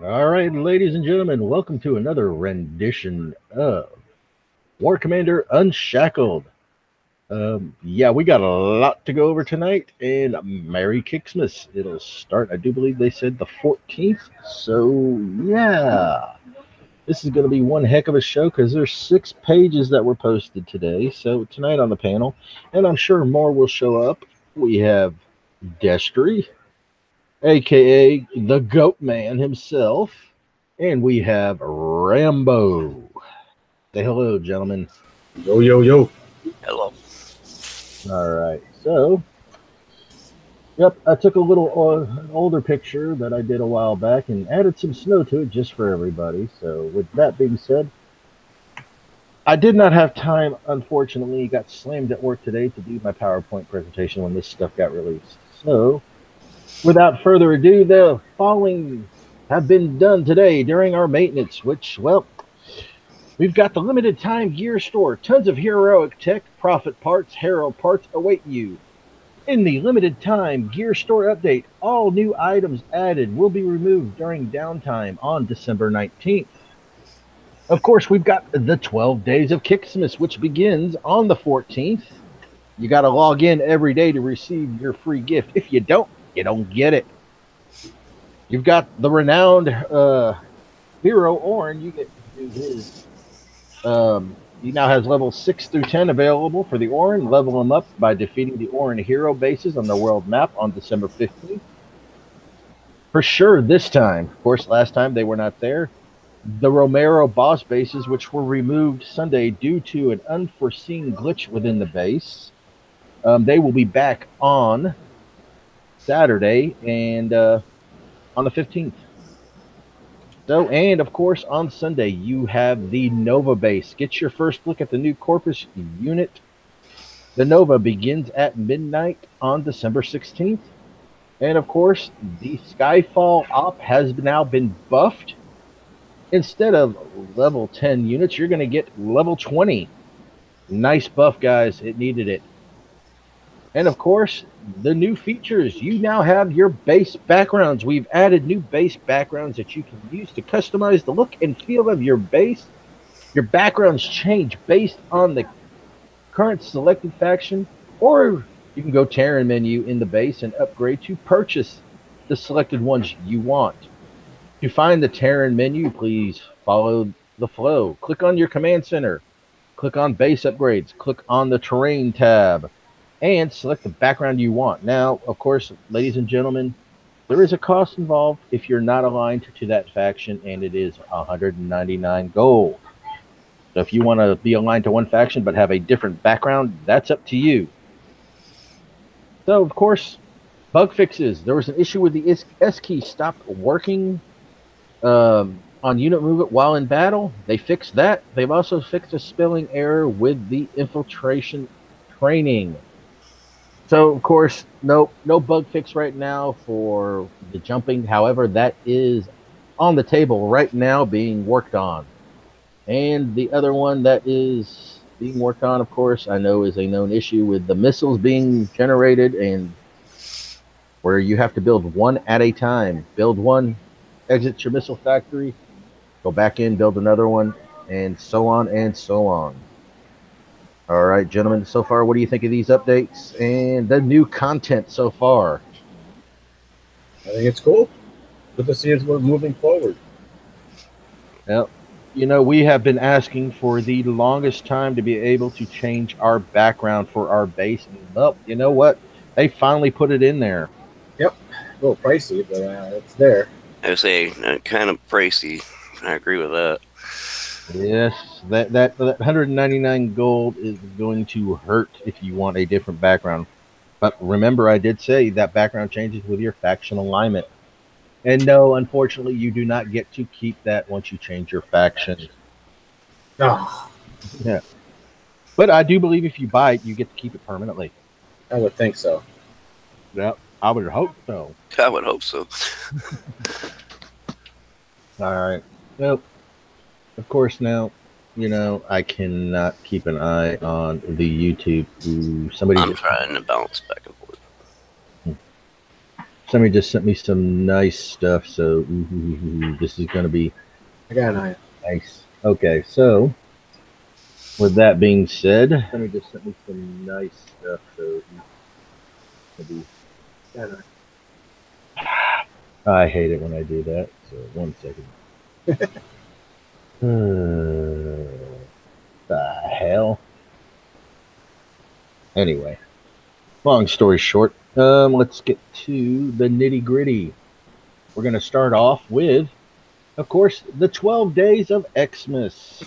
All right, ladies and gentlemen, welcome to another rendition of War Commander Unshackled. Yeah, we got a lot to go over tonight, and Merry KIXMAS. It'll start, I do believe they said the 14th. So, yeah, this is going to be one heck of a show because there's 6 pages that were posted today. So, tonight on the panel, and I'm sure more will show up, we have Destry, aka the Goat Man himself. And we have Rambo. Say hello, gentlemen. Yo, yo, yo. Hello. All right. So, yep, I took a little an older picture that I did a while back and added some snow to it just for everybody. So, with that being said, I did not have time, unfortunately. Got slammed at work today to do my PowerPoint presentation when this stuff got released. So, without further ado, the following have been done today during our maintenance, which, well, we've got the limited time gear store. Tons of heroic tech, profit parts, hero parts await you. In the limited time gear store update, all new items added will be removed during downtime on December 19th. Of course, we've got the 12 days of KIXMAS, which begins on the 14th. You got to log in every day to receive your free gift. If you don't get it. You've got the renowned hero Orin. You get to do his. He now has levels 6 through 10 available for the Orin. Level them up by defeating the Orin hero bases on the world map on December 15th. For sure this time. Of course, last time they were not there. The Romero boss bases, which were removed Sunday due to an unforeseen glitch within the base. They will be back on Saturday and on the 15th. So, and of course, on Sunday, you have the Nova base. Get your first look at the new Corpus unit. The Nova begins at midnight on December 16th. And of course, the Skyfall op has now been buffed. Instead of level 10 units, you're going to get level 20. Nice buff, guys. It needed it. And of course, the new features. You now have your base backgrounds. We've added new base backgrounds that you can use to customize the look and feel of your base. Your backgrounds change based on the current selected faction, or you can go Terran menu in the base and upgrade to purchase the selected ones you want. To find the Terran menu, please follow the flow. Click on your command center. Click on base upgrades. Click on the terrain tab. And select the background you want. Now, of course, ladies and gentlemen, there is a cost involved if you're not aligned to that faction, and it is 199 gold. So if you want to be aligned to one faction but have a different background, that's up to you. So, of course, bug fixes. There was an issue with the S key stopped working on unit movement while in battle. They fixed that. They've also fixed a spelling error with the infiltration training. So, of course, no bug fix right now for the jumping. However, that is on the table right now being worked on. And the other one that is being worked on, of course, I know is a known issue with the missiles being generated and where you have to build one at a time. Build one, exit your missile factory, go back in, build another one, and so on and so on. All right, gentlemen, so far, what do you think of these updates and the new content so far? I think it's cool. Good to see as we're moving forward. Well, you know, we have been asking for the longest time to be able to change our background for our base. And, well, you know what? They finally put it in there. Yep. A little pricey, but it's there. I would say kind of pricey. I agree with that. Yes, that 199 gold is going to hurt if you want a different background. But remember, I did say that background changes with your faction alignment. And no, unfortunately, you do not get to keep that once you change your faction. Oh, Yeah. But I do believe if you buy it, you get to keep it permanently. I would think so. Yeah, I would hope so. I would hope so. All right. Well, of course, now, you know, I cannot keep an eye on the YouTube. I'm trying to bounce back and forth. Somebody just sent me some nice stuff, so this is going to be I got an eye. nice. Okay, so with that being said, somebody just sent me some nice stuff, so maybe. Got an eye. I hate it when I do that. So 1 second. The hell. Anyway, long story short, let's get to the nitty gritty. We're going to start off with, of course, the 12 days of Xmas.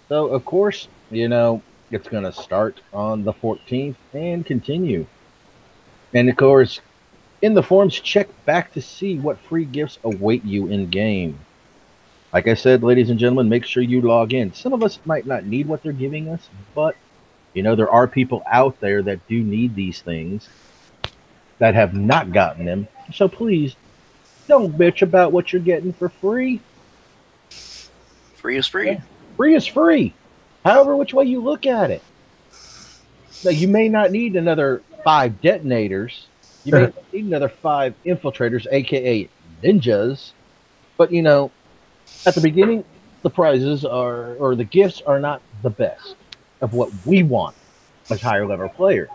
So, of course, it's going to start on the 14th and continue. And, of course, in the forums, check back to see what free gifts await you in game. Like I said, ladies and gentlemen, make sure you log in. Some of us might not need what they're giving us, but, there are people out there that do need these things that have not gotten them. So please, don't bitch about what you're getting for free. Free is free. Yeah. Free is free. However, which way you look at it. Now, you may not need another 5 detonators. You may not need another 5 infiltrators, a.k.a. ninjas. But, at the beginning, the prizes or the gifts are not the best of what we want as higher level players.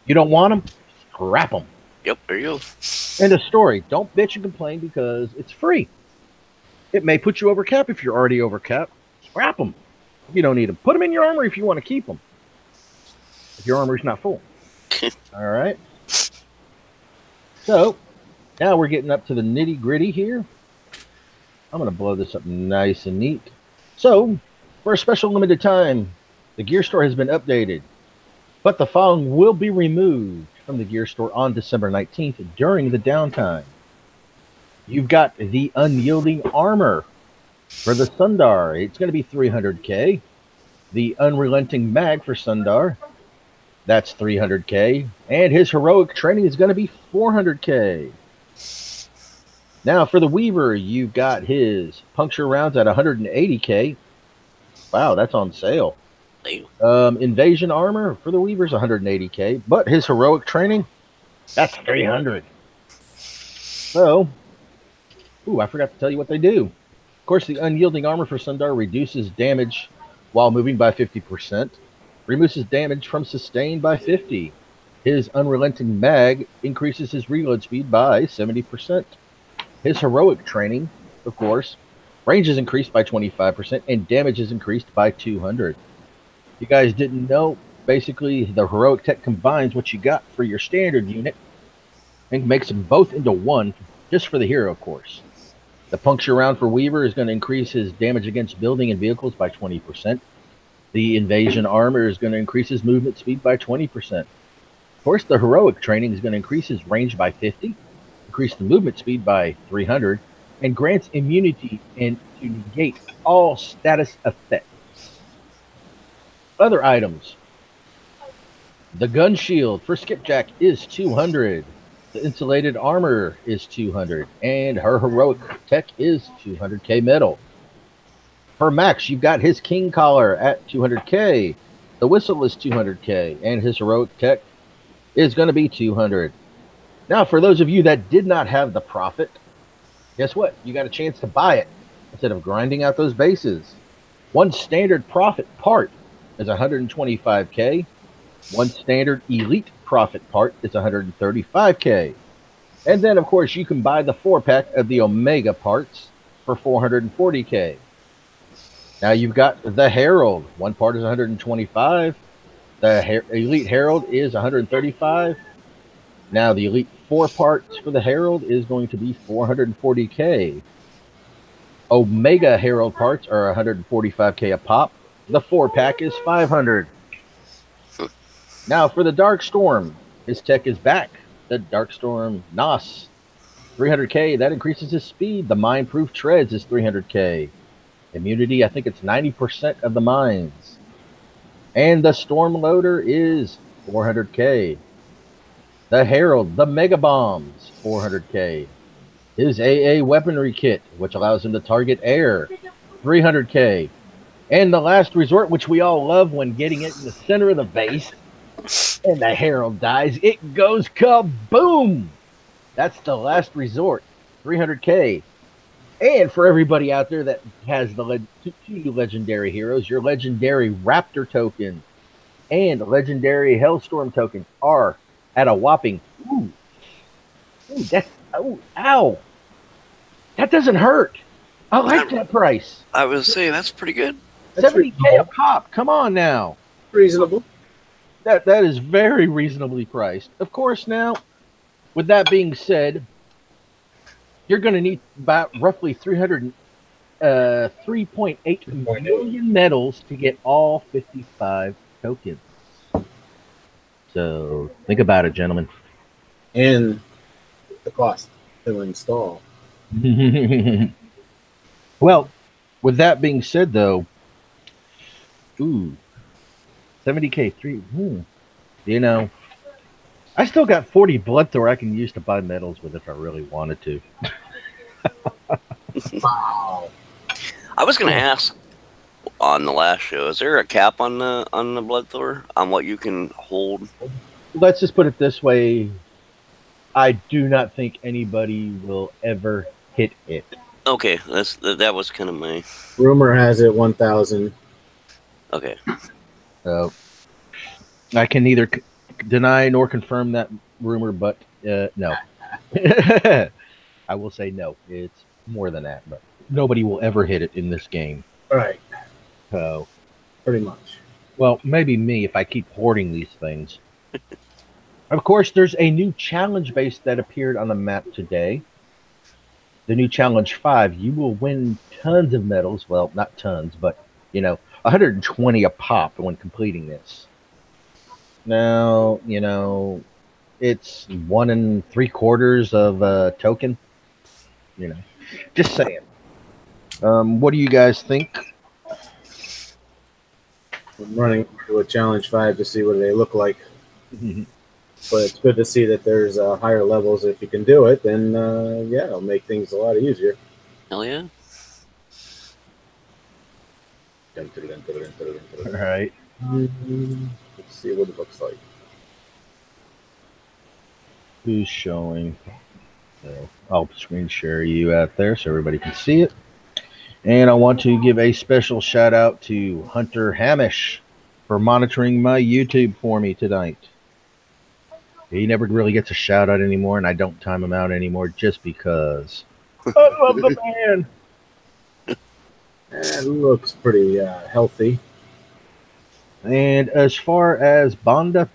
You don't want them? Scrap them. Yep, there you go. End of story. Don't bitch and complain because it's free. It may put you over cap if you're already over cap. Scrap them. You don't need them. Put them in your armory if you want to keep them. If your armory's not full. All right. So, now we're getting up to the nitty gritty here. I'm going to blow this up nice and neat. So, for a special limited time, the gear store has been updated. But the following will be removed from the gear store on December 19th during the downtime. You've got the unyielding armor for the Sundar. It's going to be 300k. The unrelenting mag for Sundar. That's 300k. And his heroic training is going to be 400k. Now for the Weaver, you've got his puncture rounds at 180k. Wow, that's on sale. Invasion armor for the Weaver's 180k, but his heroic training, that's 300. So, I forgot to tell you what they do. Of course, the unyielding armor for Sundar reduces damage while moving by 50%, removes damage from sustain by 50. His unrelenting mag increases his reload speed by 70%. His heroic training, of course, range is increased by 25% and damage is increased by 200. You guys didn't know, basically the heroic tech combines what you got for your standard unit and makes them both into one, just for the hero, of course. The puncture round for Weaver is going to increase his damage against building and vehicles by 20%. The invasion armor is going to increase his movement speed by 20%. Of course, the heroic training is going to increase his range by 50, increase the movement speed by 300, and grants immunity and to negate all status effects. Other items. The gun shield for Skipjack is 200. The insulated armor is 200. And her heroic tech is 200k metal. For Max, you've got his king collar at 200k. The whistle is 200k. And his heroic tech is going to be 200. Now, for those of you that did not have the profit, guess what? You got a chance to buy it instead of grinding out those bases. One standard profit part is 125k. One standard elite profit part is 135k. And then, of course, you can buy the 4-pack of the Omega parts for 440k. Now you've got the Herald. One part is 125. The Elite Herald is 135. Now the Elite 4 parts for the Herald is going to be 440k. Omega Herald parts are 145k a pop. The 4-pack is 500. Now for the Dark Storm, his tech is back. The Dark Storm NOS, 300k. That increases his speed. The Mine-Proof Treads is 300k. Immunity, I think it's 90% of the mines. And the Storm Loader is 400k. The Herald, the Mega Bombs, 400k. His AA Weaponry Kit, which allows him to target air, 300k. And the Last Resort, which we all love when getting it in the center of the base, And the Herald dies. It goes kaboom! That's the last resort. 300K. And for everybody out there that has the two legendary heroes, your legendary Raptor token and legendary Hellstorm token are at a whopping that's ow. That doesn't hurt. I like that price. I would say that's pretty good. That's 70K a pop. Come on now. reasonable. That is very reasonably priced. Of course, now, with that being said, you're going to need about roughly 3.8 million medals to get all 55 tokens. So think about it, gentlemen. And the cost to install. Well, with that being said, though, 70K, you know, I still got 40 Bloodthor I can use to buy medals with if I really wanted to. Wow. I was going to ask on the last show, is there a cap on the Bloodthor on what you can hold? Let's just put it this way. I do not think anybody will ever hit it. Okay, that was kind of my... Rumor has it 1,000. Okay. So I can neither deny nor confirm that rumor, but no. I will say no. It's more than that, but nobody will ever hit it in this game. Right. So, pretty much. Well, maybe me if I keep hoarding these things. Of course, there's a new challenge base that appeared on the map today. The new challenge 5. You will win tons of medals. Well, not tons, but 120 a pop when completing this. Now, it's 1 3/4 of a token. Just saying. What do you guys think? I'm running to a challenge 5 to see what they look like. But it's good to see that there's higher levels. If you can do it, then yeah, it'll make things a lot easier. Hell yeah. All right. Let's see what it looks like. Who's showing? So I'll screen share you out there so everybody can see it. And I want to give a special shout out to Hunter Hamish for monitoring my YouTube for me tonight. He never really gets a shout out anymore, and I don't time him out anymore just because. I love the man. It looks pretty healthy. And as far as Bonda,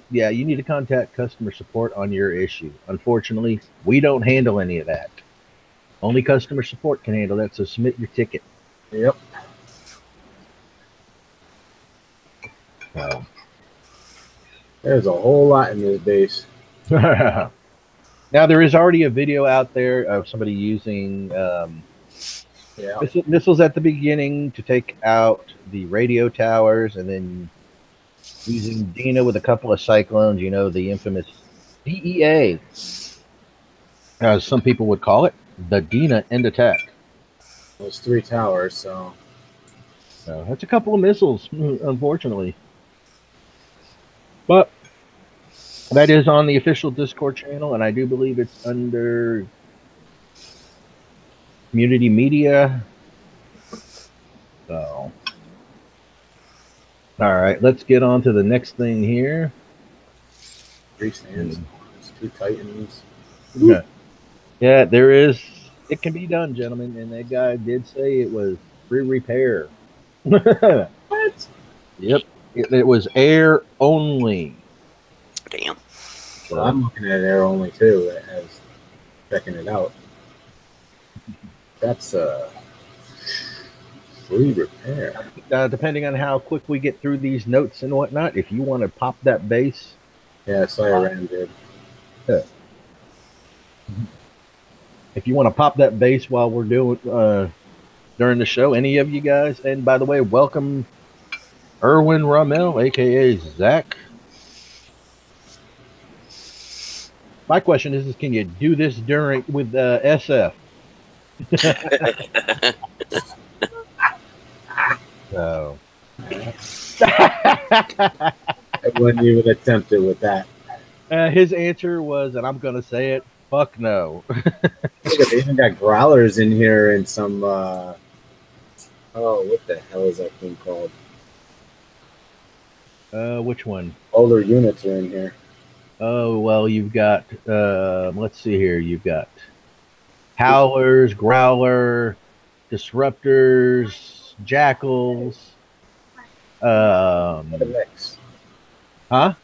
yeah, you need to contact customer support on your issue. Unfortunately, we don't handle any of that. Only customer support can handle that, so submit your ticket. Yep. So. There's a whole lot in this base. Now, there is already a video out there of somebody using missiles at the beginning to take out the radio towers, and then using Dina with a couple of cyclones, the infamous DEA, as some people would call it, the Dina end attack. Those 3 towers, so that's a couple of missiles, unfortunately. But that is on the official Discord channel, and I do believe it's under community media. So, all right, let's get on to the next thing here. 3 stands, 2 titans. Yeah, there is. It can be done, gentlemen, and that guy did say it was free repair. What? Yep. It was air only. Damn. So I'm looking at air only too, as checking it out. That's free repair. Depending on how quick we get through these notes and whatnot, if you want to pop that base. Yeah, Siren did. If you want to pop that base while we're doing during the show, any of you guys, and by the way, welcome Erwin Rommel, aka Zach. My question is can you do this with SF? So. I wouldn't even attempt it with that. His answer was, and I'm going to say it, fuck no. Look at, they even got growlers in here and some, oh, what the hell is that thing called? Which one? Older units are in here. Oh, well, you've got, let's see here. You've got Howlers, Growler, Disruptors, Jackals. Quite a mix. Huh?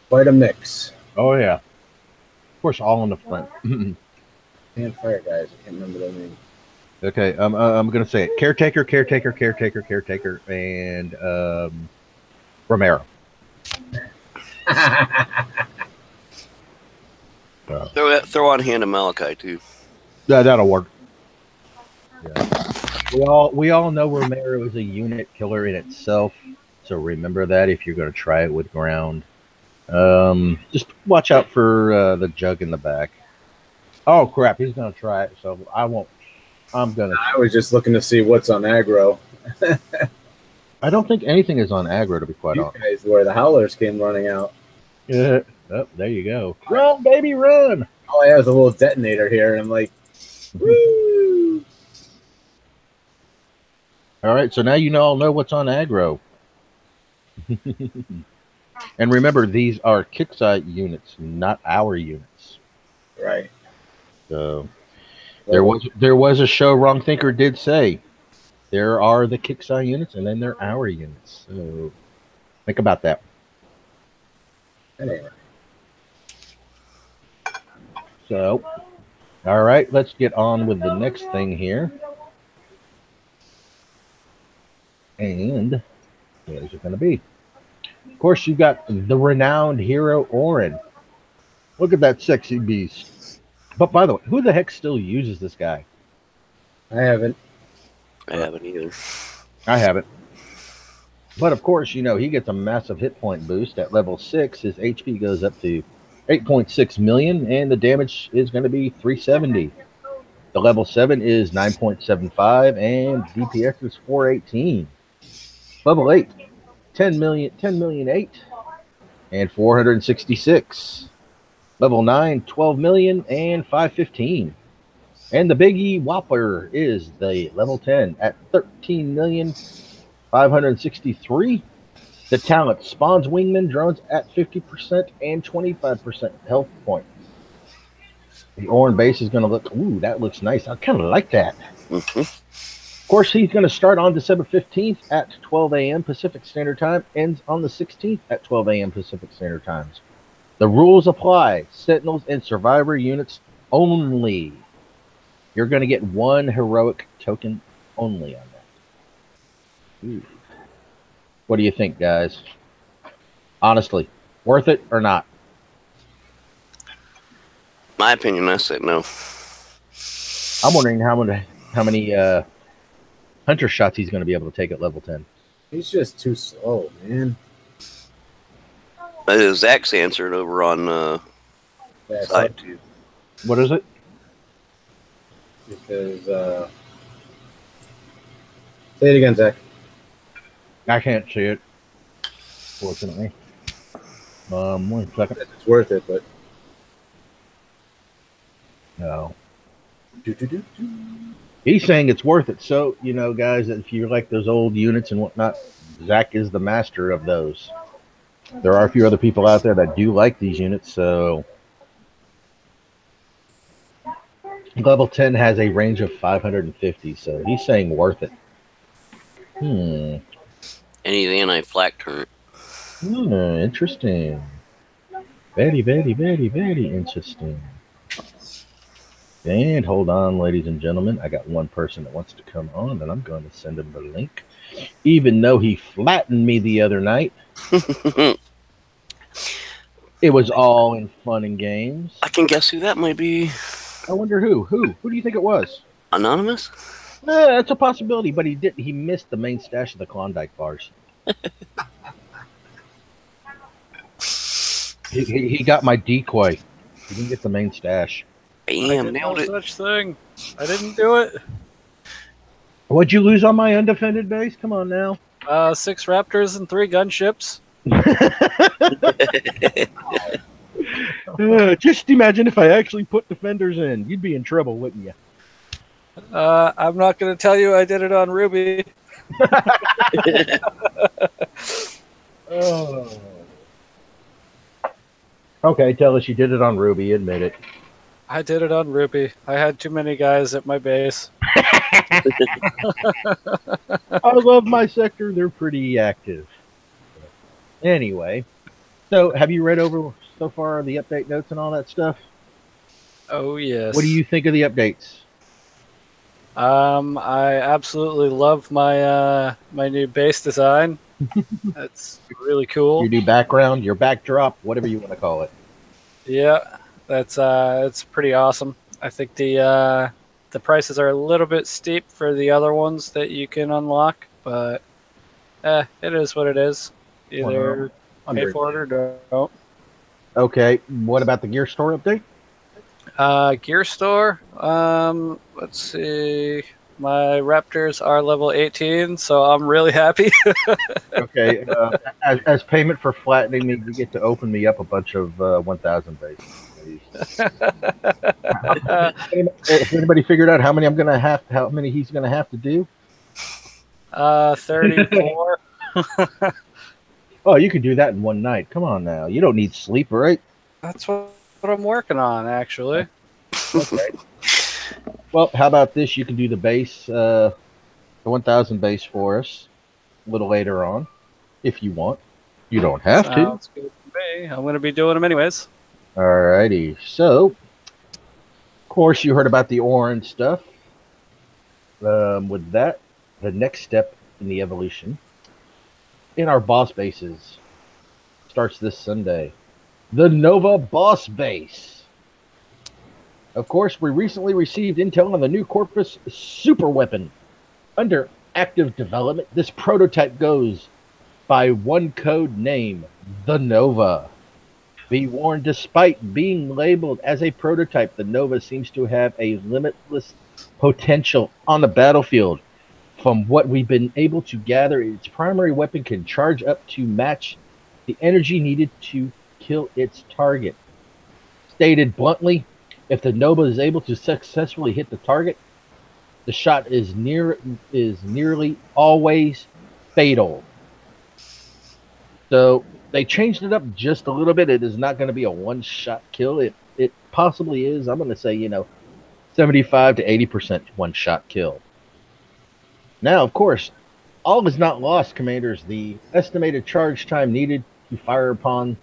Quite a mix. Oh, yeah. Of course, all on the front. And fire guys. I can't remember their name. Okay, I'm going to say it. Caretaker, and Romero. Throw on Hand of Malachi, too. Yeah, that'll work. Yeah. We all know Romero is a unit killer in itself, so remember that if you're going to try it with ground. Just watch out for the jug in the back. Oh crap, he's going to try it, so I won't. I was just looking to see what's on aggro. I don't think anything is on aggro, to be quite honest. Guys, where the howlers came running out. Yeah. Oh, there you go. Run, baby, run! All I have is a little detonator here, and I'm like, woo! All right, so now you all know what's on aggro. And remember, these are KIXMAS units, not our units. Right. So there was a show Wrong Thinker did say there are the KIXMAS units, and then there are our units. So think about that. Anyway. So, all right, let's get on with the next thing here. And what is it going to be? Of course, you got the renowned hero Orin. Look at that sexy beast. But by the way, who the heck still uses this guy? I haven't. I haven't either. I haven't. But of course, you know, he gets a massive hit point boost at level 6. His HP goes up to 8.6 million, and the damage is going to be 370. The level 7 is 9.75, and DPS is 418. Level 8, 10 million 8, and 466. Level 9, 12 million and 515. And the Biggie Whopper is the level 10 at 13 million 563. The talent spawns wingman drones at 50% and 25% health point. The Orin base is going to look, ooh, that looks nice. I kind of like that. Of course, he's going to start on December 15th at 12 a.m. Pacific Standard Time, ends on the 16th at 12 a.m. Pacific Standard Times. The rules apply. Sentinels and Survivor units only. You're going to get one heroic token only on that. Ooh. What do you think, guys? Honestly, worth it or not? My opinion, I said no. I'm wondering how many hunter shots he's going to be able to take at level 10. He's just too slow, man. Zach's answered over on side 2. What is it? Because say it again, Zach. I can't see it, fortunately. 1 second. It's worth it, but no. He's saying it's worth it. So, you know, guys, if you like those old units and whatnot, Zach is the master of those. There are a few other people out there that do like these units, so level 10 has a range of 550, so he's saying worth it. Any anti-flak turret. Interesting. Very, very, very, very interesting. And hold on, ladies and gentlemen. I got one person that wants to come on, and I'm going to send him the link. Even though he flattened me the other night. It was all in fun and games. I can guess who that might be. I wonder who. Who do you think it was? Anonymous? That's a possibility, but he didn't. He missed the main stash of the Klondike bars. he got my decoy. He didn't get the main stash. Bam, nailed it. Such thing. I didn't do it. What'd you lose on my undefended base? Come on now. 6 Raptors and 3 gunships. Just imagine if I actually put defenders in. You'd be in trouble, wouldn't you? I'm not going to tell you I did it on Ruby. Oh. Okay, tell us you did it on Ruby. Admit it. I did it on Ruby. I had too many guys at my base. I love my sector. They're pretty active. Anyway, so have you read over so far the update notes and all that stuff? Oh, yes. What do you think of the updates? I absolutely love my my new base design. That's really cool. Your new background, your backdrop, whatever you want to call it. Yeah, it's pretty awesome. I think the prices are a little bit steep for the other ones that you can unlock, but it is what it is. Either pay for it or don't. Okay, what about the gear store update? Gear store. Let's see. My Raptors are level 18, so I'm really happy. Okay, as payment for flattening me, you get to open me up a bunch of 1,000 bases. Has anybody figured out how many how many he's gonna have to do? 34. Oh, you can do that in one night. Come on now, you don't need sleep, right? That's what I'm working on, actually. Okay. Well, how about this? You can do the base, the 1,000 base for us a little later on, if you want. You don't have to. Sounds good to me. I'm going to be doing them anyways. Alrighty. So, of course, you heard about the Orin stuff. With that, the next step in the evolution in our boss bases starts this Sunday. The Nova Boss Base. Of course, we recently received intel on the new Corpus super weapon. Under active development, this prototype goes by one code name, the Nova. Be warned, despite being labeled as a prototype, the Nova seems to have a limitless potential on the battlefield. From what we've been able to gather, its primary weapon can charge up to match the energy needed to kill its target. Stated bluntly, if the Nova is able to successfully hit the target, the shot is nearly always fatal. So they changed it up just a little bit. It is not going to be a one-shot kill. It possibly is. I'm going to say 75 to 80% one-shot kill. Now, of course, all is not lost, Commanders. The estimated charge time needed to fire upon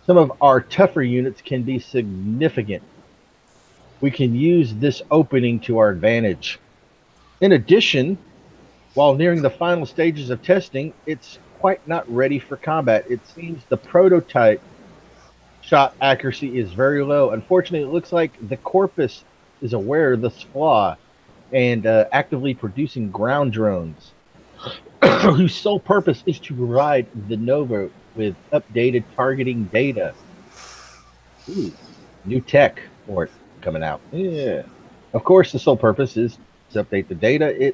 some of our tougher units can be significant. We can use this opening to our advantage. In addition, while nearing the final stages of testing, it's quite not ready for combat. It seems the prototype shot accuracy is very low. Unfortunately, it looks like the Corpus is aware of this flaw and actively producing ground drones whose sole purpose is to provide the Nova with updated targeting data. Ooh, new tech for it coming out. Yeah. Of course, the sole purpose is to update the data.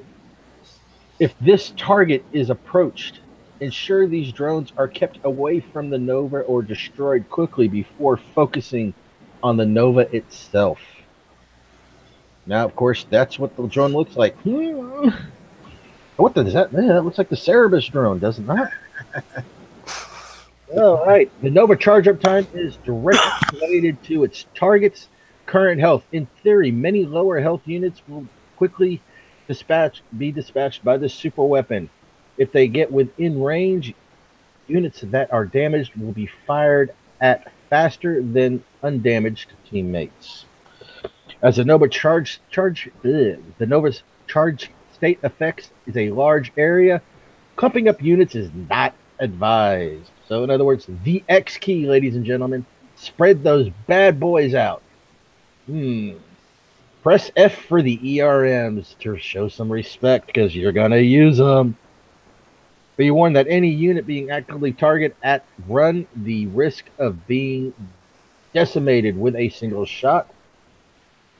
If this target is approached, ensure these drones are kept away from the Nova or destroyed quickly before focusing on the Nova itself. Now, of course, that's what the drone looks like. What is that? Man, that looks like the Cerebus drone, doesn't that? All right. The Nova charge-up time is directly related to its target's current health. In theory, many lower health units will quickly be dispatched by the super weapon. If they get within range, units that are damaged will be fired at faster than undamaged teammates. As the Nova the Nova's charge state effects is a large area, clumping up units is not advised. So in other words, the X key, ladies and gentlemen, spread those bad boys out. Press F for the ERMs to show some respect because you're going to use them. Be warned that any unit being actively targeted run the risk of being decimated with a single shot.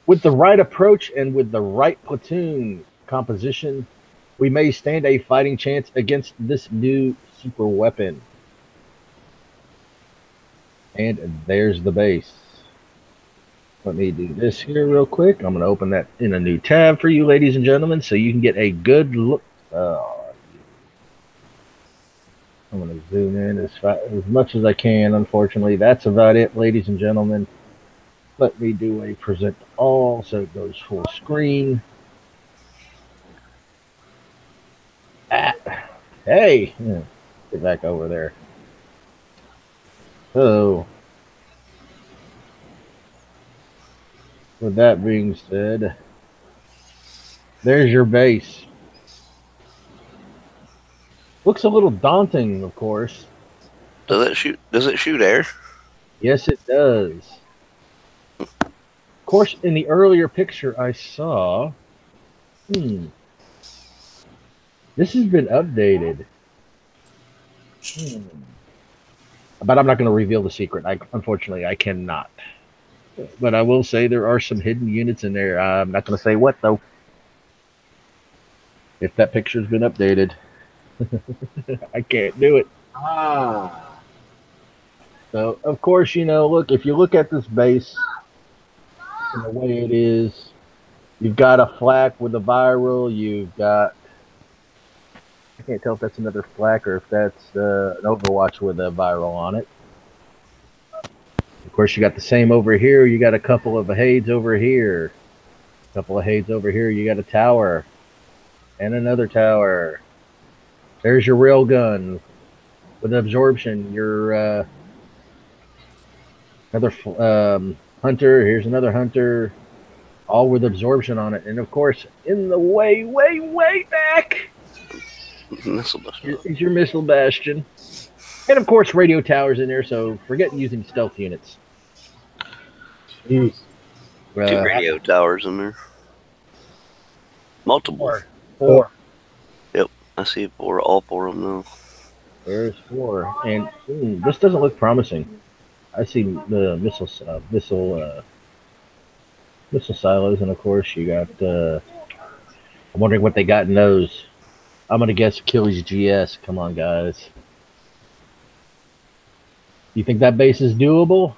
With the right approach and with the right platoon composition, we may stand a fighting chance against this new super weapon. And there's the base. Let me do this here real quick. I'm going to open that in a new tab for you, ladies and gentlemen, so you can get a good look. I'm going to zoom in as much as I can. Unfortunately, that's about it, ladies and gentlemen. Let me do a present all so it goes full screen. Hey, get back over there. So, with that being said, there's your base. Looks a little daunting, of course. Does it shoot air? Yes, it does. Of course, in the earlier picture I saw, this has been updated. But I'm not going to reveal the secret. Unfortunately, I cannot. But I will say there are some hidden units in there. I'm not going to say what, though. If that picture's been updated, I can't do it. So, of course, look, if you look at this base and the way it is, you've got a flak with a viral. You've got, I can't tell if that's another flak or if that's an Overwatch with a viral on it. Of course, you got the same over here. You got a couple of Hades over here. A couple of Hades over here. You got a tower. And another tower. There's your railgun with absorption. Your another hunter. Here's another hunter. All with absorption on it. And of course, in the way back is your missile bastion. And of course, radio towers in there. So forget using stealth units. Two radio towers in there. Multiple. Four. Yep, I see all four of them now. There's 4, and this doesn't look promising. I see the missile silos, and of course you got. I'm wondering what they got in those. I'm gonna guess Achilles GS. Come on, guys. You think that base is doable?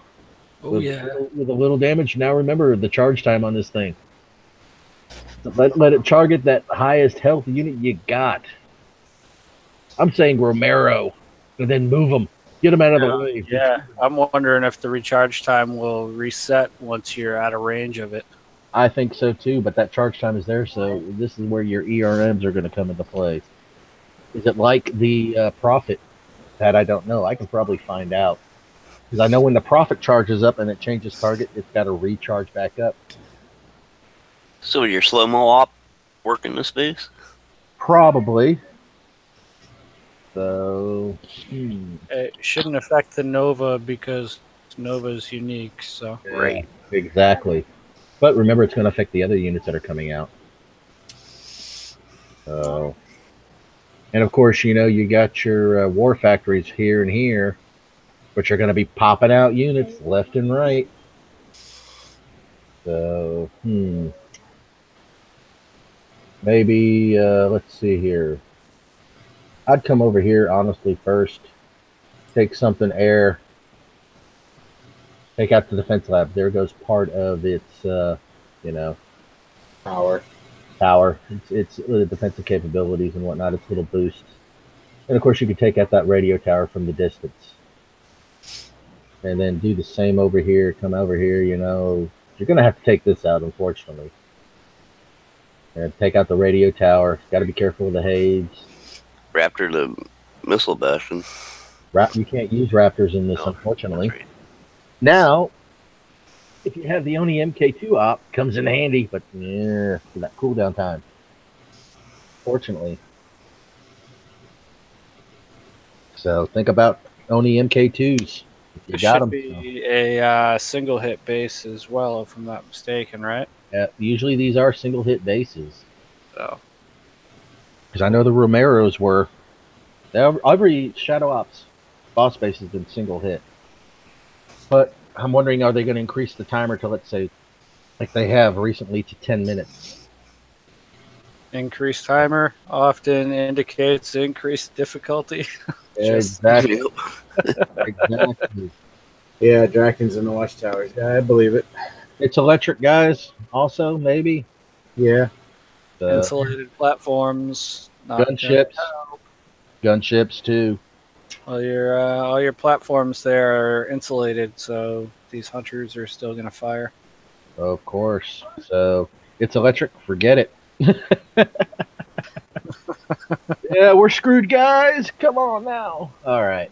Oh yeah. With a little damage. Now remember the charge time on this thing. Let it target that highest health unit you got. I'm saying Romero, and then move them. Get them out of the way. Yeah, I'm wondering if the recharge time will reset once you're out of range of it. I think so too, but that charge time is there, so this is where your ERMs are going to come into play. Is it like the Prophet? That I don't know. I can probably find out. Because I know when the Prophet charges up and it changes target, it's got to recharge back up. So your slow-mo op work in this base? Probably. So, It shouldn't affect the Nova because Nova is unique. So Right. Exactly. But remember, it's going to affect the other units that are coming out. So, and of course, you got your war factories here and here, which are going to be popping out units left and right. So, maybe, let's see here. I'd come over here, honestly, first. Take something air. Take out the defense lab. There goes part of its, Power. It's defensive capabilities and whatnot. It's little boosts. And, of course, you can take out that radio tower from the distance. And then do the same over here. Come over here, You're going to have to take this out, unfortunately. And take out the radio tower. Got to be careful with the Hades. Raptor the missile bastion. You can't use Raptors in this, unfortunately. Right. Now, if you have the Oni MK2 op, comes in handy, but for that cooldown time. Fortunately. So think about Oni MK2s. You it got should them. be a single hit base as well, if I'm not mistaken, right? Usually these are single hit bases. So. Because I know the Romeros were. Every Shadow Ops boss base has been single hit. But I'm wondering, are they going to increase the timer to, let's say, like they have recently, to 10 minutes? Increased timer often indicates increased difficulty. Exactly. Exactly. Yeah, Drakens in the watchtowers. Yeah, I believe it. It's electric, guys. Also, maybe Yeah. the Insulated platforms, not gonna gunships, gunships too. all your platforms there are insulated, so these hunters are still gonna fire. Of course. So it's electric. Forget it. Yeah, we're screwed, guys. Come on now. All right.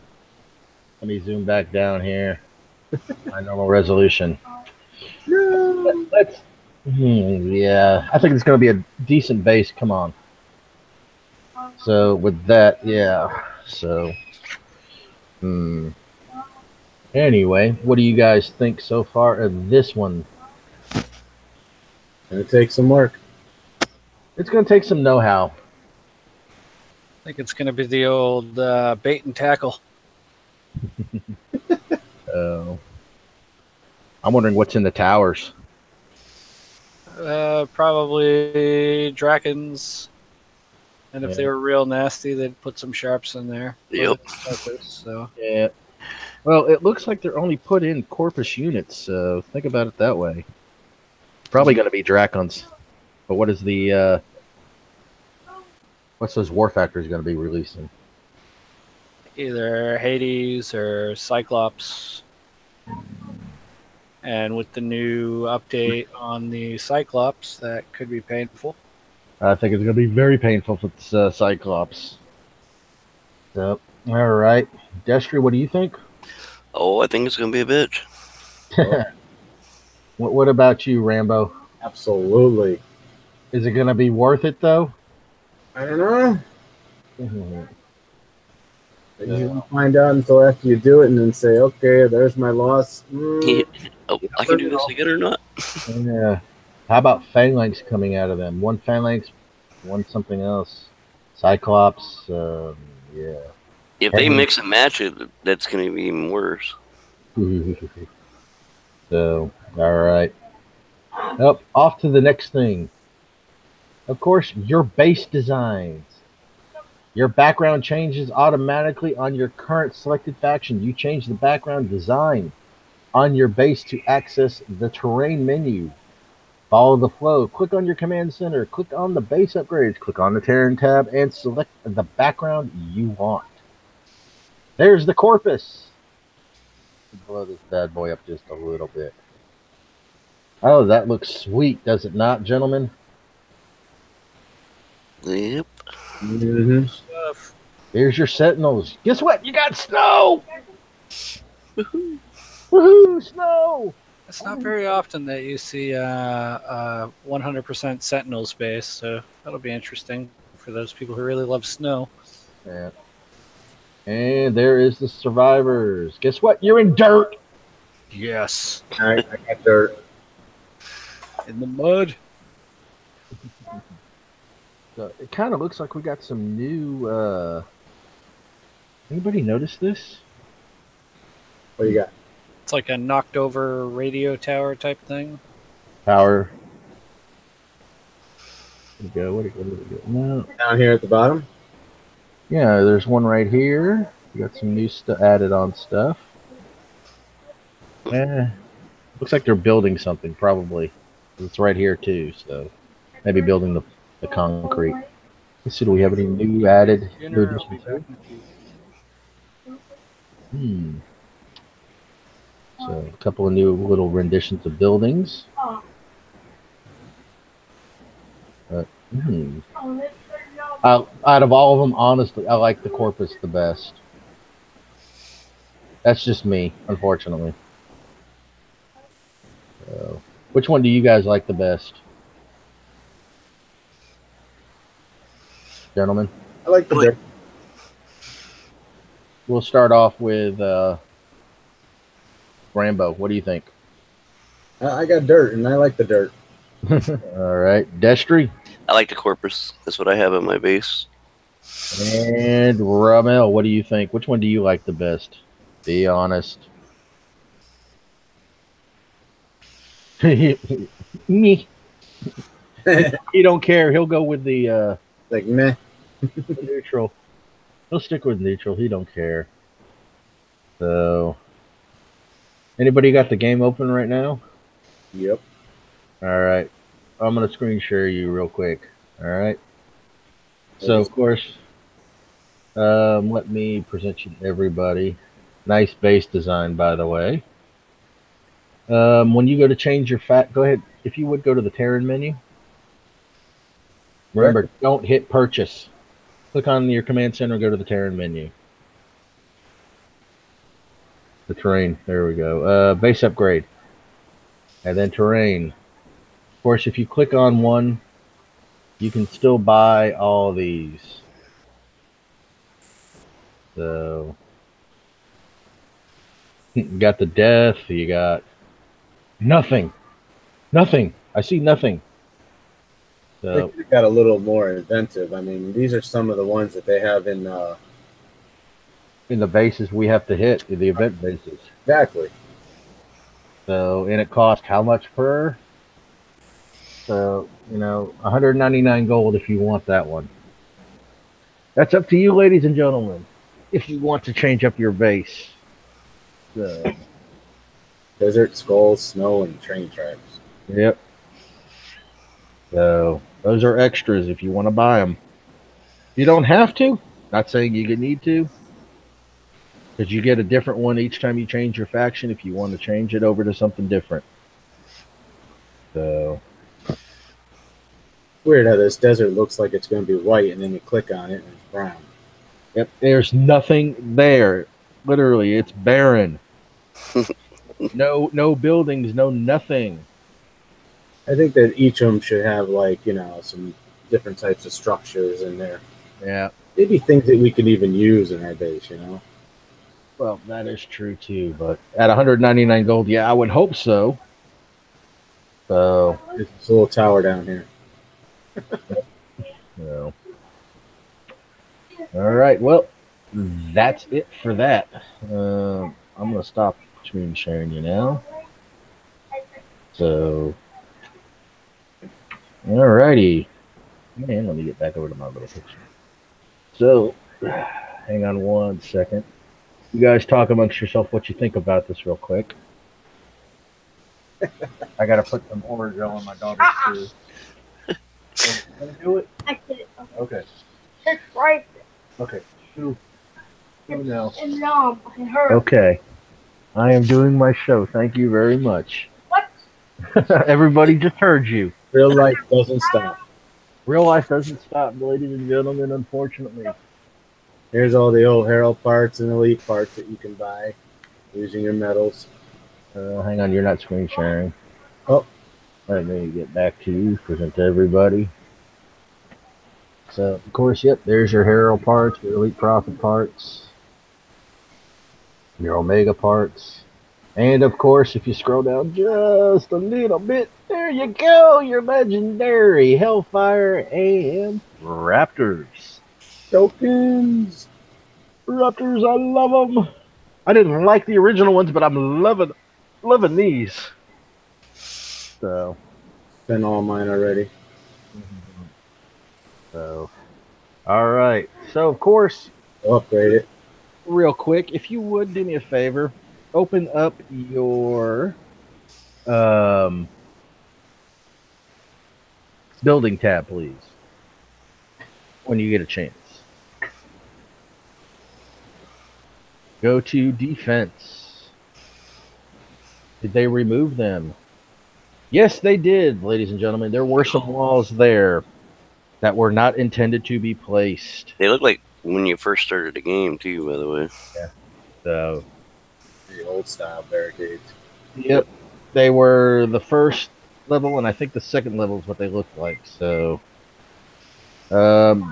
Let me zoom back down here. My normal resolution. No. Let's. Yeah, I think it's going to be a decent base. Come on. So with that, yeah. So, anyway, what do you guys think so far of this one? Gonna take some work. It's going to take some know-how. I think it's gonna be the old bait and tackle. Uh, I'm wondering what's in the towers. Probably Drakens. And if Yeah. they were real nasty, they'd put some sharps in there. Yep. So Yeah. Well, it looks like they're only put in Corpus units, so think about it that way. Probably going to be Dracons. But what is the what's those war factors going to be releasing? either Hades or Cyclops. And with the new update on the Cyclops, that could be painful. I think it's going to be very painful for this, Cyclops. So, all right. Destry, what do you think? Oh, I think it's gonna be a bitch. What about you, Rambo? Absolutely. Is it going to be worth it, though? I don't know. Mhm. You don't find out until after you do it and then say, okay, there's my loss. Oh, I can do this again or not? Yeah. How about phalanx coming out of them? One phalanx, one something else. Cyclops, yeah. If they mix and match it, that's gonna be even worse. So, all right. Up, off to the next thing. Of course, your base designs. Your background changes automatically on your current selected faction. You change the background design on your base to access the terrain menu. Follow the flow. Click on your command center. Click on the base upgrades. Click on the Terran tab and select the background you want. There's the corpus. Blow this bad boy up just a little bit. Oh, that looks sweet, does it not, gentlemen? Yep. Mm-hmm. Stuff. Here's your sentinels. Guess what? You got snow! Woohoo! Snow! It's not very often that you see 100% Sentinel space, so that'll be interesting for those people who really love snow. Yeah. And there is the survivors. Guess what? You're in dirt. Yes. All right, I got dirt. In the mud. So it kind of looks like we got some new. Anybody notice this? What do you got? It's like a knocked over radio tower type thing. Power. Where'd it go? Where'd it go? Where'd it go? No. Down here at the bottom? Yeah, there's one right here. We got some new added on stuff. Looks like they're building something, probably. It's right here too, so maybe building the concrete. Let's see, do we have any new added? New additions? So a couple of new little renditions of buildings. Out of all of them, honestly, I like the Corpus the best. That's just me, unfortunately. So, which one do you guys like the best? Gentlemen? I like the dirt. We'll start off with Rambo. What do you think? I got dirt, and I like the dirt. All right. Destry? I like the Corpus. That's what I have at my base. And Ramel, what do you think? Which one do you like the best? Be honest. Me. He don't care. He'll go with the Like, meh. neutral. He'll stick with neutral. He don't care. So, Anybody got the game open right now? Yep. All right. I'm gonna screen share you real quick. All right. So of course, let me present you to everybody. Nice base design, by the way. When you go to change your go ahead. If you would go to the Terran menu. Remember, don't hit purchase. Click on your command center. Go to the Terran menu. The terrain. There we go. Base upgrade, and then terrain. Of course, if you click on one, you can still buy all these. So you got the death. You got nothing. Nothing. I see nothing. I So think they got a little more inventive. I mean, these are some of the ones that they have in. in the bases we have to hit, the event bases. Exactly. So, and it costs how much per? So, 199 gold if you want that one. That's up to you, ladies and gentlemen, if you want to change up your base. So, Desert, skulls, snow, and train tracks. yep. So, those are extras if you want to buy them. You don't have to. Not saying you need to. Because you get a different one each time you change your faction if you want to change it over to something different. So, Weird how this desert looks like it's going to be white, and then you click on it and it's brown. yep, there's nothing there. Literally, it's barren. No buildings, no nothing. I think that each of them should have some different types of structures in there. Yeah. Maybe things that we can even use in our base. Well, that is true too, but at 199 gold, yeah, I would hope so. So, There's this little tower down here. All right. Well, that's it for that. I'm gonna stop screen sharing you now. So, all righty. Man, let me get back over to my little picture. So, hang on one second. You guys talk amongst yourself what you think about this real quick. I gotta put some orange on my daughter's food. Can I do it? I did it. Okay. It's right Okay. Who now? in her. Okay. I am doing my show. Thank you very much. What? Everybody just heard you. Real life doesn't stop. Real life doesn't stop, ladies and gentlemen, unfortunately. Here's all the old Herald parts and Elite parts that you can buy using your medals. Hang on, you're not screen sharing. Oh. Let me get back to you, present to everybody. So, of course, yep, there's your Herald parts, your Elite Prophet parts, your Omega parts. And, of course, if you scroll down just a little bit, there you go, your legendary Hellfire and Raptors. Tokens! Raptors, I love them. I didn't like the original ones, but I'm loving these. So, Been all mine already. So, all right. So, of course, I'll upgrade it. real quick, if you would do me a favor, open up your building tab, please, when you get a chance. Go to defense. Did they remove them? Yes, they did, ladies and gentlemen. There were some walls there that were not intended to be placed. They look like when you first started the game, too, by the way. Yeah. So, The old style barricades. yep. They were the first level, and I think the second level is what they look like. So,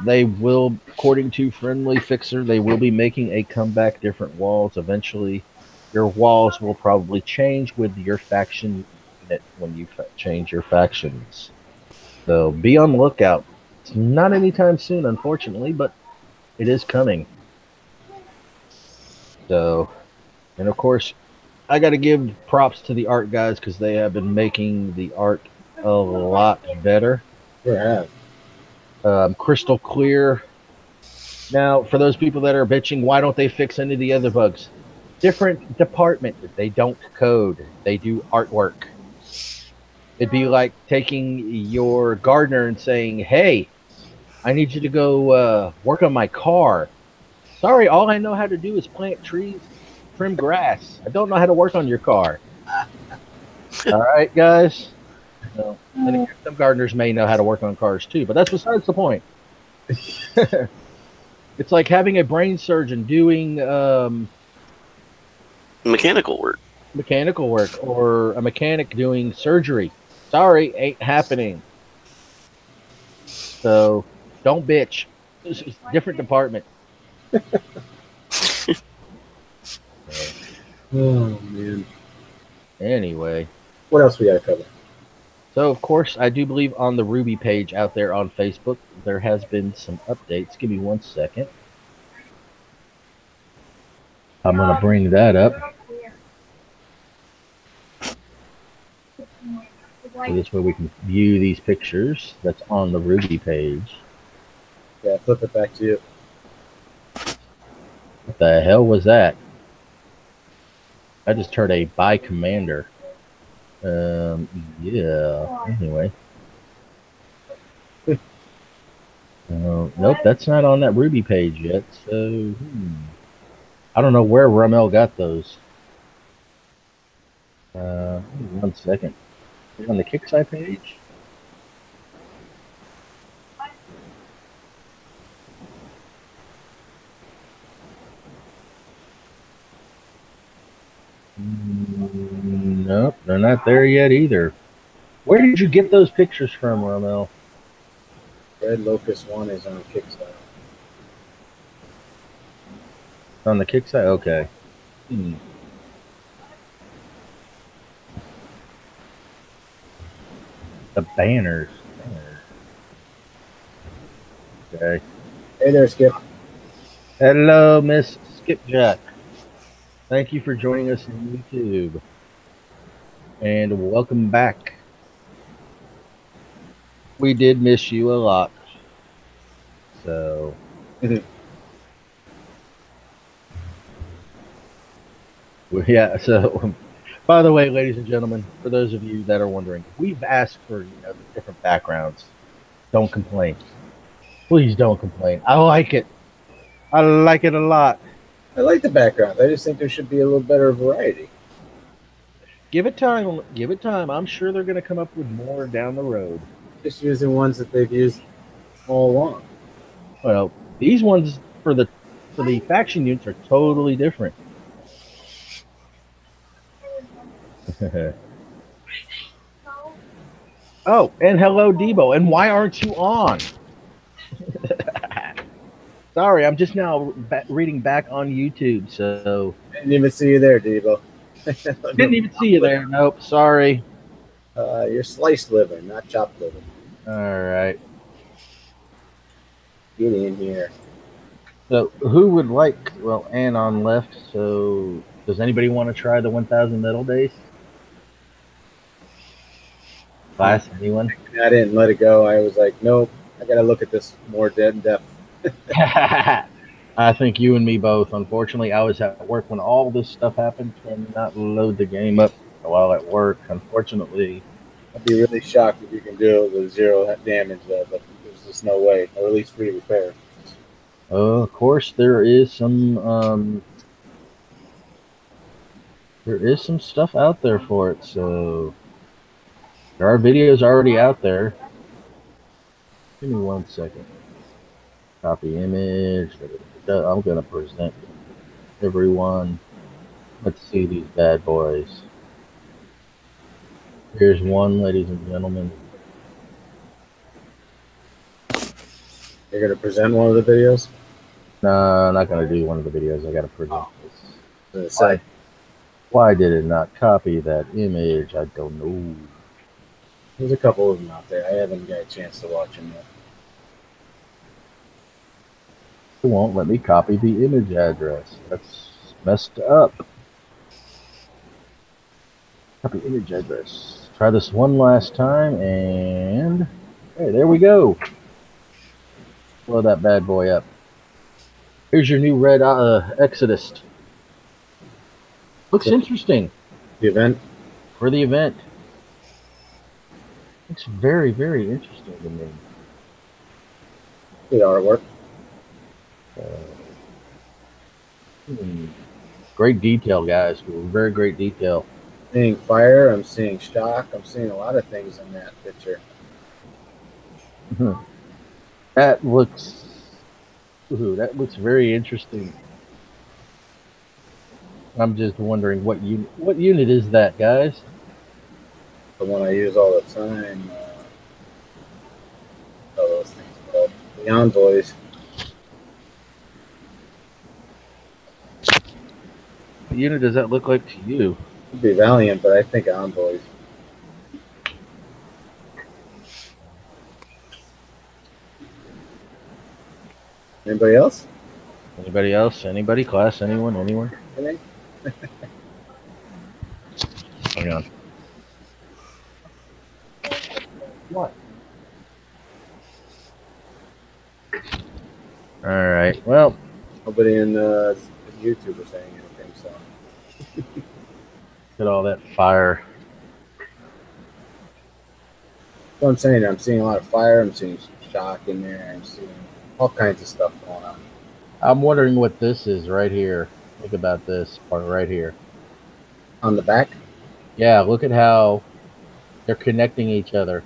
they will, according to Friendly Fixer, they will be making a comeback, different walls. Eventually, your walls will probably change with your faction unit when you change your factions. So, be on the lookout. It's not anytime soon, unfortunately, but it is coming. So, and of course, I got to give props to the art guys because they have been making the art a lot better. Yeah. Crystal clear. Now, for those people that are bitching, why don't they fix any of the other bugs? different department. They don't code. They do artwork. It'd be like taking your gardener and saying, "Hey, I need you to go work on my car." Sorry, all I know how to do is plant trees, trim grass. I don't know how to work on your car. All right, guys. No. And again, some gardeners may know how to work on cars too, but that's besides the point. It's like having a brain surgeon doing Mechanical work. mechanical work or a mechanic doing surgery. Sorry, ain't happening. So don't bitch. This is a different department. Oh man. Anyway. What else we gotta cover? So, of course, I do believe on the Ruby page out there on Facebook, there has been some updates. Give me 1 second. I'm going to bring that up. So this way we can view these pictures that's on the Ruby page. Yeah, flip it back to you. What the hell was that? I just heard a by commander. Yeah. Anyway. Nope, that's not on that Ruby page yet. So, I don't know where Ramel got those. 1 second. On the KIXMAS page? Nope, they're not there yet either. Where did you get those pictures from, Ramel? Red Locust 1 is on Kickstarter. On the KIXMAS? Okay. The banners. Okay. Hey there, Skip. Hello, Miss Skipjack. Thank you for joining us on YouTube. And welcome back. We did miss you a lot. So. Yeah, so by the way, ladies and gentlemen, for those of you that are wondering, we've asked for different backgrounds. Don't complain. Please don't complain. I like it. I like it a lot. I like the background. I just think there should be a little better variety. Give it time. Give it time. I'm sure they're going to come up with more down the road. Just using ones that they've used all along. Well, these ones for the faction units are totally different. Oh, and hello, Debo. And why aren't you on? Sorry, I'm just now reading back on YouTube, so... Didn't even see you there, Debo. Didn't even see you there. Nope, sorry. You're sliced liver, not chopped liver. All right. Get in here. So, who would like... Well, Anon left, so... Does anybody want to try the 1,000 metal days? Class, anyone? I didn't let it go. I was like, nope, I got to look at this more in depth. I think you and me both. Unfortunately, I was at work when all this stuff happened. Cannot load the game up while at work. Unfortunately, I'd be really shocked if you can do it with 0 damage, though. But there's just no way, or at least free repair. Of course, there is some stuff out there for it. So there are videos already out there. Give me 1 second. Copy image. I'm going to present everyone. Let's see these bad boys. Here's one, ladies and gentlemen. You're going to present one of the videos? No, I'm not going to do one of the videos. I got to present this. Say. Why did it not copy that image? I don't know. There's a couple of them out there. I haven't got a chance to watch them yet. It won't let me copy the image address. That's messed up. Copy image address. Try this one last time, and hey, there we go. Blow that bad boy up. Here's your new red Exodus. Looks interesting The event. for the event. Looks very, very interesting to me. Good artwork. Great detail, guys. Very great detail. Seeing fire. I'm seeing shock. I'm seeing a lot of things in that picture. That looks. Ooh, that looks very interesting. I'm just wondering what unit is that, guys? The one I use all the time. All those things called the envoys. What unit does that look like to you? Could be Valiant, but I think envoys. Anybody else? Anybody else? Anybody? Class? Anyone? Anyone? Anything? Hang on. What? All right. Well, Nobody in YouTube is saying anything. So look at all that fire. what I'm saying, I'm seeing a lot of fire. I'm seeing shock in there. I'm seeing all kinds of stuff going on. I'm wondering what this is right here. Think about this part right here. On the back? Yeah, look at how they're connecting each other.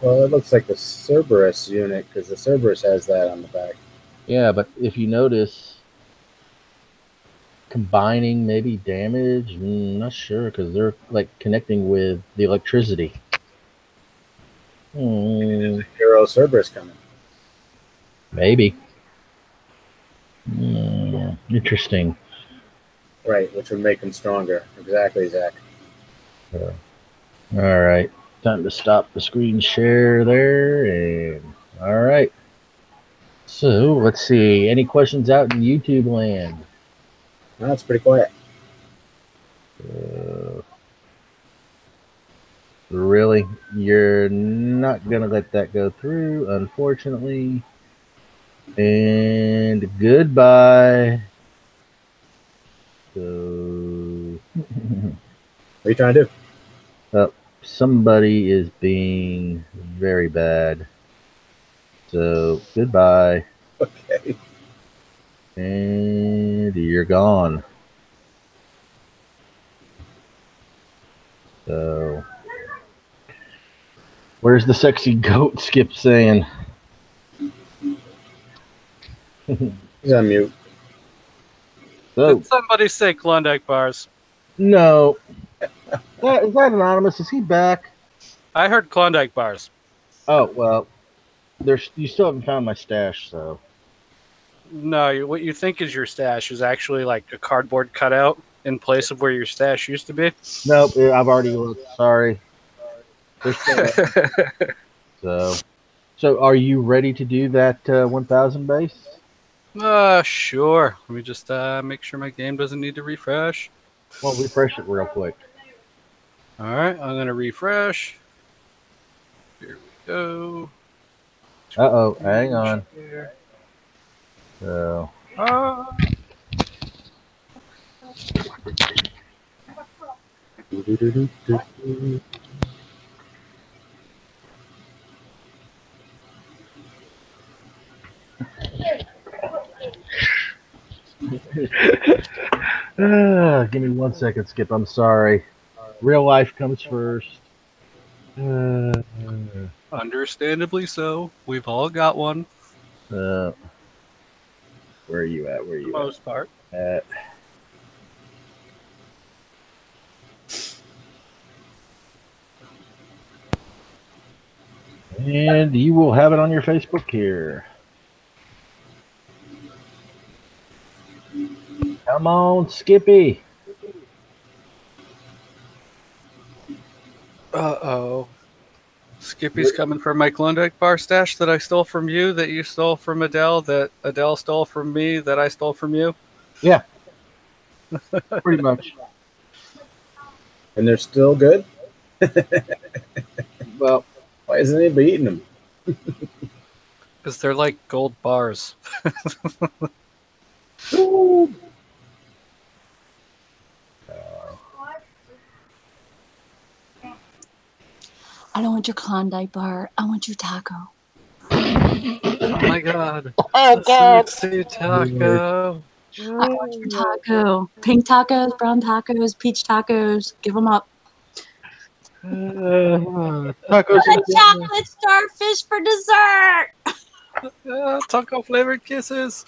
Well, it looks like the Cerberus unit because the Cerberus has that on the back. Yeah, but if you notice, combining maybe damage, not sure because they're like connecting with the electricity. Hero Cerberus coming. Maybe. Interesting. Right, which would make him stronger. Exactly, Zach. All right. Time to stop the screen share there. And all right. So let's see. Any questions out in YouTube land? No, it's pretty quiet. Really? You're not going to let that go through, unfortunately. And goodbye. So, What are you trying to do? somebody is being very bad. So, goodbye. Okay. And you're gone. So, where's the sexy goat? Skip saying. He's on mute. So, Did somebody say Klondike bars? no. Is that anonymous? Is he back? I heard Klondike bars. Oh, well, you still haven't found my stash, so. No, what you think is your stash is actually like a cardboard cutout in place of where your stash used to be. Nope, I've already looked. Sorry. There's still so are you ready to do that 1,000 base? Sure. Let me just make sure my game doesn't need to refresh. Well, refresh it real quick. All right, I'm gonna refresh. Here we go. Uh-oh, hang on. Here. So, give me 1 second, Skip. I'm sorry. Real life comes first. Understandably so. We've all got one. Where are you at? Where are For the you most part. at? And you will have it on your Facebook here. Come on, Skippy. Uh-oh. Skippy's coming for my Klondike bar stash that I stole from you, that you stole from Adele, that Adele stole from me, that I stole from you. Yeah. Pretty much. And they're still good? Well, why isn't anybody eating them? Because they're like gold bars. all I don't want your Klondike bar. I want your taco. Oh my god. Oh, God. Sweet taco. I want your taco. Pink tacos, brown tacos, peach tacos. Give them up. Tacos A and chocolate starfish for dessert. Taco flavored kisses.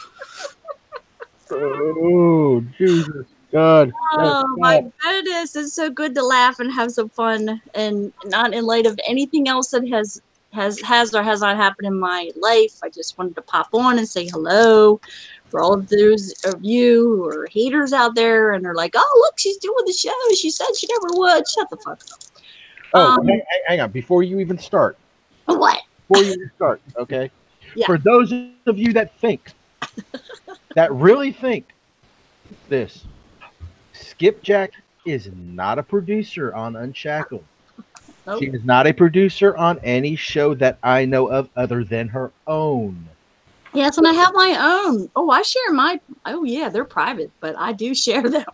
Oh, Jesus. God. Oh my goodness. It's so good to laugh and have some fun, and not in light of anything else that has or has not happened in my life. I just wanted to pop on and say hello for all of those of you who are haters out there and are like, oh, look, she's doing the show. She said she never would. Shut the fuck up. Oh, hang on. Before you even start. What? Before you even start, okay? Yeah. For those of you that really think this, Skipjack is not a producer on Unshackled. Nope. She is not a producer on any show that I know of other than her own. Yes, and I have my own. Oh, I share my. Oh, yeah, they're private, but I do share them.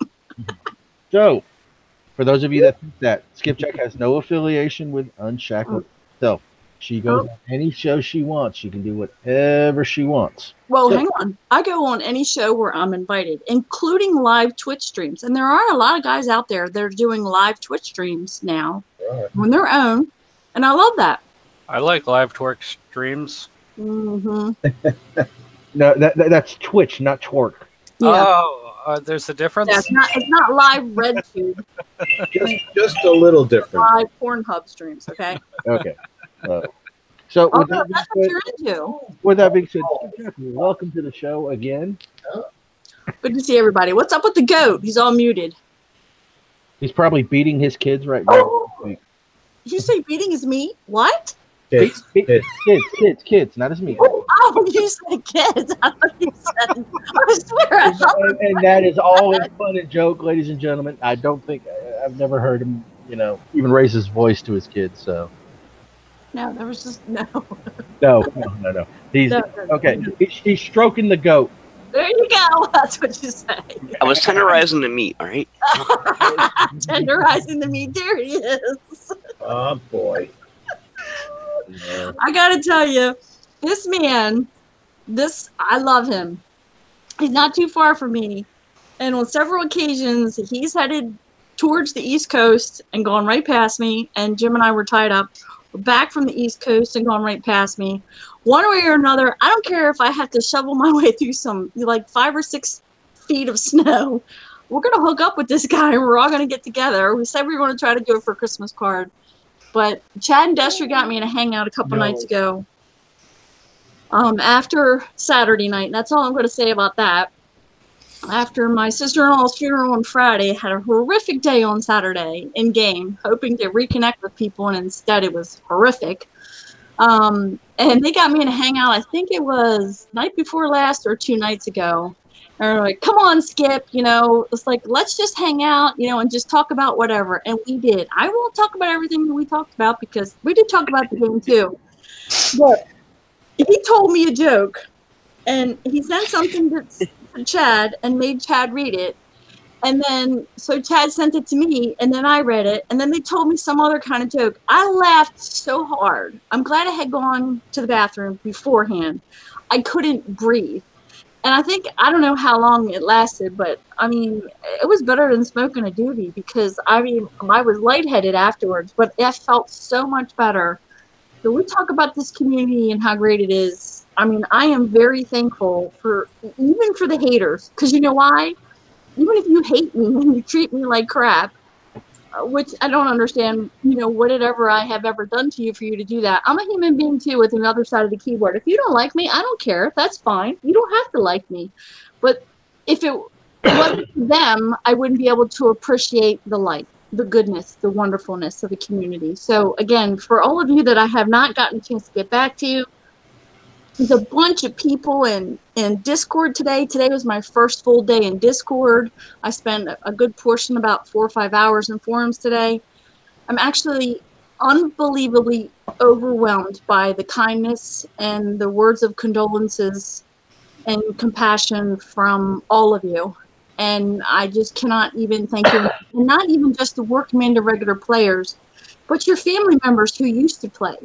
So, for those of you that think that, Skipjack has no affiliation with Unshackled itself. She goes on any show she wants. She can do whatever she wants. Well, hang on. I go on any show where I'm invited, including live Twitch streams. And there are a lot of guys out there that are doing live Twitch streams now on their own. And I love that. I like live twerk streams. Mm-hmm. No, that's Twitch, not twerk. Yeah. Oh, there's a difference? Yeah, it's not live RedTube. just a little different. Live Pornhub streams, okay? Okay. So Oh, with no, that that's being what said, you're into. with that being said, Skipjack, welcome to the show again. Good to see everybody. What's up with the goat? He's all muted. He's probably beating his kids right now. Did you say beating is me? What? Kids. Kids, not as me. Oh, you said kids. I thought you said. I swear. I thought And that is all in fun and joke, ladies and gentlemen. I don't think I've never heard him, even raise his voice to his kids. So no, there was just no. no. He's No. okay. He's stroking the goat. There you go. That's what you say. I was tenderizing the meat, all right? Tenderizing the meat. There he is. Oh, boy. I gotta tell you, this man, I love him. He's not too far from me. And on several occasions, he's headed towards the East Coast and gone right past me. And Jim and I were tied up. We're back from the East Coast and gone right past me. One way or another, I don't care if I have to shovel my way through some, 5 or 6 feet of snow. We're going to hook up with this guy and we're all going to get together. We said we were going to try to do it for a Christmas card. But Chad and Destry got me in a hangout a couple nights ago. After Saturday night. And that's all I'm going to say about that. After my sister-in-law's funeral on Friday, had a horrific day on Saturday in game, hoping to reconnect with people, and instead it was horrific. And they got me in a hangout, I think it was night before last or 2 nights ago. And they're like, come on, Skip, it's like, let's just hang out, and just talk about whatever. And we did. I won't talk about everything that we talked about because we did talk about the game too. But he told me a joke, and he sent something to Chad and made Chad read it. And then, so Chad sent it to me, and then I read it, and then they told me some other kind of joke. I laughed so hard. I'm glad I had gone to the bathroom beforehand. I couldn't breathe. And I don't know how long it lasted, but it was better than smoking a doobie because I was lightheaded afterwards, but it felt so much better. So we talk about this community and how great it is. I am very thankful even for the haters, because you know why? Even if you hate me and you treat me like crap, which I don't understand, whatever I have ever done to you for you to do that. I'm a human being too with another side of the keyboard. If you don't like me, I don't care. That's fine. You don't have to like me. But if it wasn't for them, I wouldn't be able to appreciate the light, the goodness, the wonderfulness of the community. So again, for all of you that I have not gotten a chance to get back to you, there's a bunch of people in Discord today. Today was my first full day in Discord. I spent a good portion, about 4 or 5 hours in forums today. I'm actually unbelievably overwhelmed by the kindness and the words of condolences and compassion from all of you. And I just cannot even thank you. And not even just the War Commander regular players, but your family members who used to play,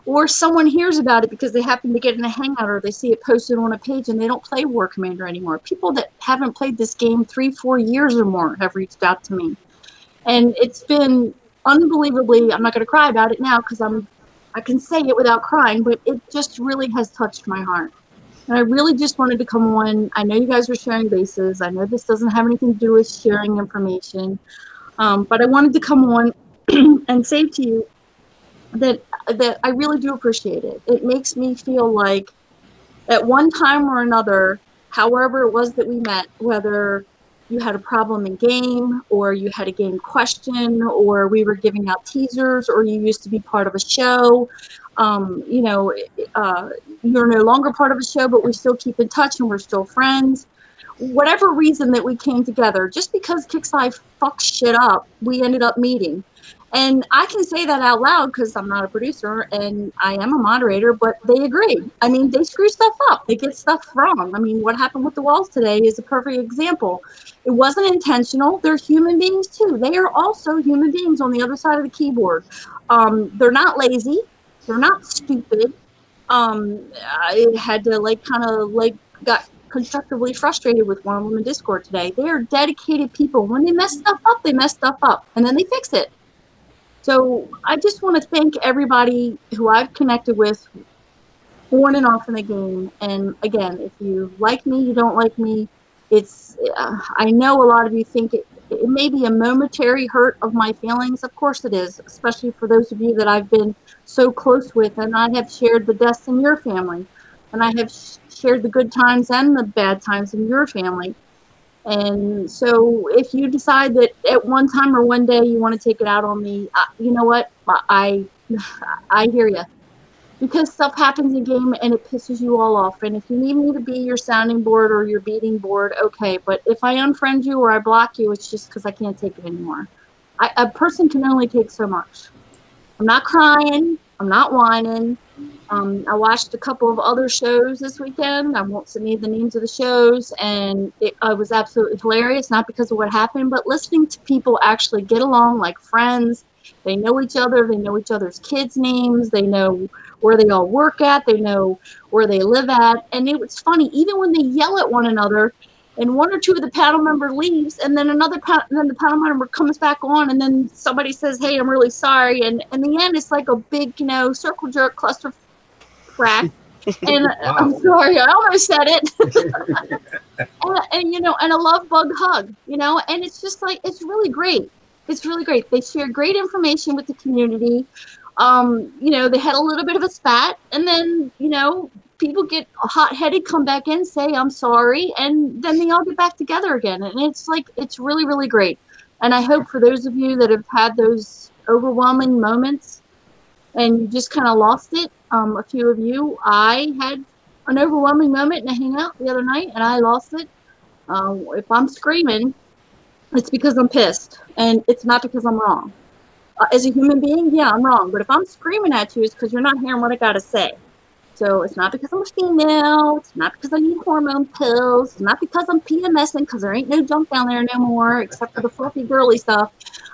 or someone hears about it because they happen to get in a hangout or they see it posted on a page and they don't play War Commander anymore. People that haven't played this game 3-4 years or more have reached out to me. And it's been unbelievably, I'm not going to cry about it now because I can say it without crying, but it just really has touched my heart. And I really just wanted to come on. I know you guys are sharing bases. I know this doesn't have anything to do with sharing information. But I wanted to come on and say to you that I really do appreciate it. It makes me feel like at one time or another, however it was that we met, whether you had a problem in game or you had a game question or we were giving out teasers or you used to be part of a show, you're no longer part of a show, but we still keep in touch and we're still friends. Whatever reason that we came together, just because KIXI fucks shit up, we ended up meeting. And I can say that out loud because I'm not a producer and I am a moderator, but they agree. I mean, they screw stuff up. They get stuff wrong. I mean, what happened with the walls today is a perfect example. It wasn't intentional. They're human beings too. They are also human beings on the other side of the keyboard. They're not lazy. They're not stupid. I had to got constructively frustrated with one of them in Discord today. They are dedicated people. When they mess stuff up, they mess stuff up and then they fix it. So I just want to thank everybody who I've connected with on and off in the game. And again, if you like me, you don't like me, it's, I know a lot of you think it may be a momentary hurt of my feelings. Of course it is, especially for those of you that I've been so close with and I have shared the deaths in your family. And I have shared the good times and the bad times in your family. And so if you decide that at one time or one day you want to take it out on me, you know what? I hear you. Because stuff happens in game and it pisses you all off. And if you need me to be your sounding board or your beating board, okay. But if I unfriend you or I block you, it's just because I can't take it anymore. A person can only take so much. I'm not crying. I'm not whining. I watched a couple of other shows this weekend. I won't say the names of the shows, and it was absolutely hilarious, not because of what happened, but listening to people actually get along like friends. They know each other. They know each other's kids' names. They know where they all work at. They know where they live at. And it was funny, even when they yell at one another, and one or two of the panel member leaves, and then then the panel member comes back on, and then somebody says, "Hey, I'm really sorry." And in the end, it's like a big, circle jerk cluster crack. And wow. I'm sorry, I almost said it. and a love bug hug, and it's just like, it's really great. It's really great. They share great information with the community. They had a little bit of a spat, and then, people get hot-headed, come back in, say, "I'm sorry," and then they all get back together again. And it's like, it's really, really great. And I hope for those of you that have had those overwhelming moments and you just kind of lost it, a few of you, I had an overwhelming moment in a hangout the other night, and I lost it. If I'm screaming, it's because I'm pissed, and it's not because I'm wrong. As a human being, yeah, I'm wrong. But if I'm screaming at you, it's because you're not hearing what I got to say. So it's not because I'm a female. It's not because I need hormone pills. It's not because I'm PMSing, because there ain't no junk down there no more, except for the fluffy girly stuff.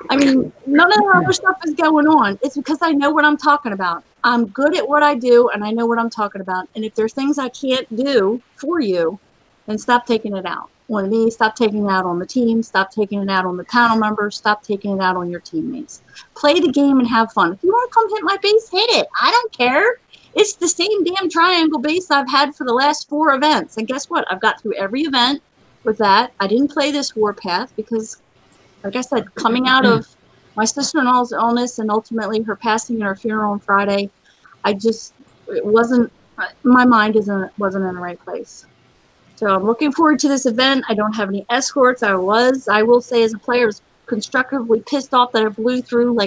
I mean, none of the other stuff is going on. It's because I know what I'm talking about. I'm good at what I do, and I know what I'm talking about. And if there's things I can't do for you, then stop taking it out on me. Stop taking it out on the team. Stop taking it out on the panel members. Stop taking it out on your teammates. Play the game and have fun. If you want to come hit my base, hit it. I don't care. It's the same damn triangle base I've had for the last 4 events. And guess what? I've got through every event with that. I didn't play this Warpath because, like I said, coming out of my sister-in-law's illness and ultimately her passing and her funeral on Friday, my mind wasn't in the right place. So I'm looking forward to this event. I don't have any escorts. I will say as a player, I was constructively pissed off that I blew through,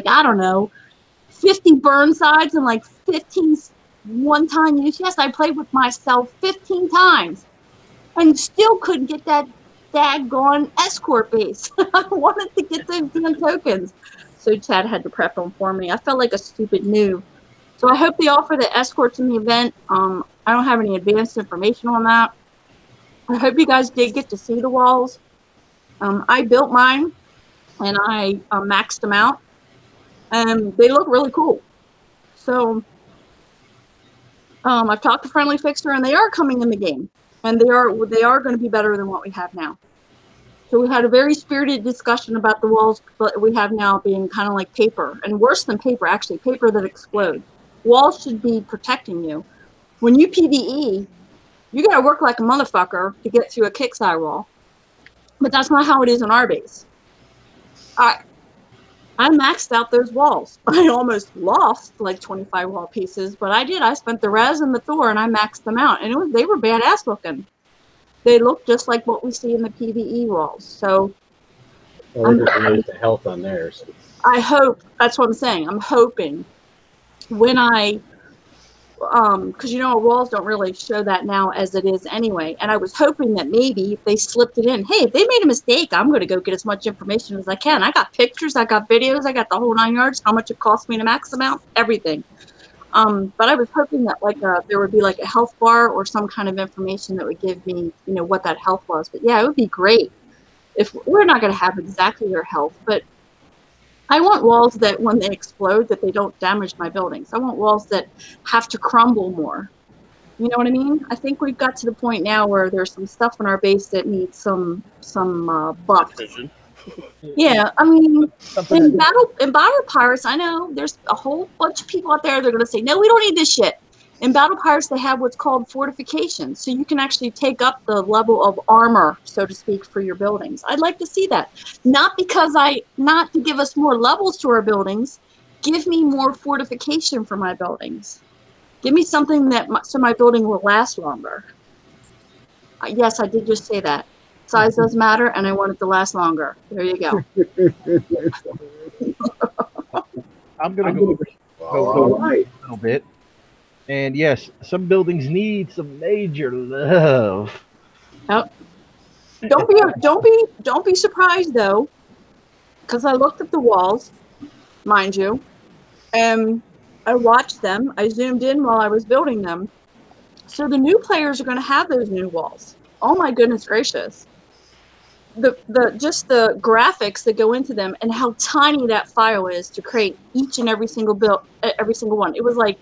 50 burn sides and 15 one-time use. Yes, I played with myself 15 times and still couldn't get that daggone escort base. I wanted to get those damn tokens. So Chad had to prep them for me. I felt like a stupid noob. So I hope they offer the escorts in the event. I don't have any advanced information on that. I hope you guys did get to see the walls. I built mine and I maxed them out. and they look really cool. So I've talked to Friendly Fixer, and they are coming in the game, and they are going to be better than what we have now. So we had a very spirited discussion about the walls that we have now being kind of like paper, and worse than paper, actually, paper that explodes. Walls should be protecting you. When you PvE, you got to work like a motherfucker to get through a KIXMAS wall, but that's not how it is in our base. I maxed out those walls. I almost lost like 25 wall pieces, but I did. I spent the res and the Thor, and I maxed them out, and they were badass looking. They look just like what we see in the PvE walls. So Well, they just removed the health on theirs. I hope, that's what I'm saying. I'm hoping when I, because our walls don't really show that now as it is anyway. And I was hoping that maybe if they slipped it in, hey, if they made a mistake, I'm going to go get as much information as I can. I got pictures, I got videos, I got the whole 9 yards, how much it cost me to max them out, everything. But I was hoping that there would be like a health bar or some kind of information that would give me, what that health was. But yeah, it would be great if we're not going to have exactly their health, but I want walls that when they explode, that they don't damage my buildings. I want walls that have to crumble more. You know what I mean? I think we've got to the point now where there's some stuff in our base that needs some buffs. Yeah, I mean, in Battle Pirates, I know there's a whole bunch of people out there that are going to say, no, we don't need this shit. In Battle Pirates, they have what's called fortification, so you can actually take up the level of armor, so to speak, for your buildings. I'd like to see that. Not to give us more levels to our buildings, give me more fortification for my buildings. Give me something so my building will last longer. Yes, I did just say that. Size does matter, and I want it to last longer. There you go. I'm going to go over a little bit. And yes, some buildings need some major love. Oh. Don't be surprised though, because I looked at the walls, mind you, and I watched them. I zoomed in while I was building them. So the new players are going to have those new walls. Oh my goodness gracious! Just the graphics that go into them and how tiny that file is to create each and every single one. It was like,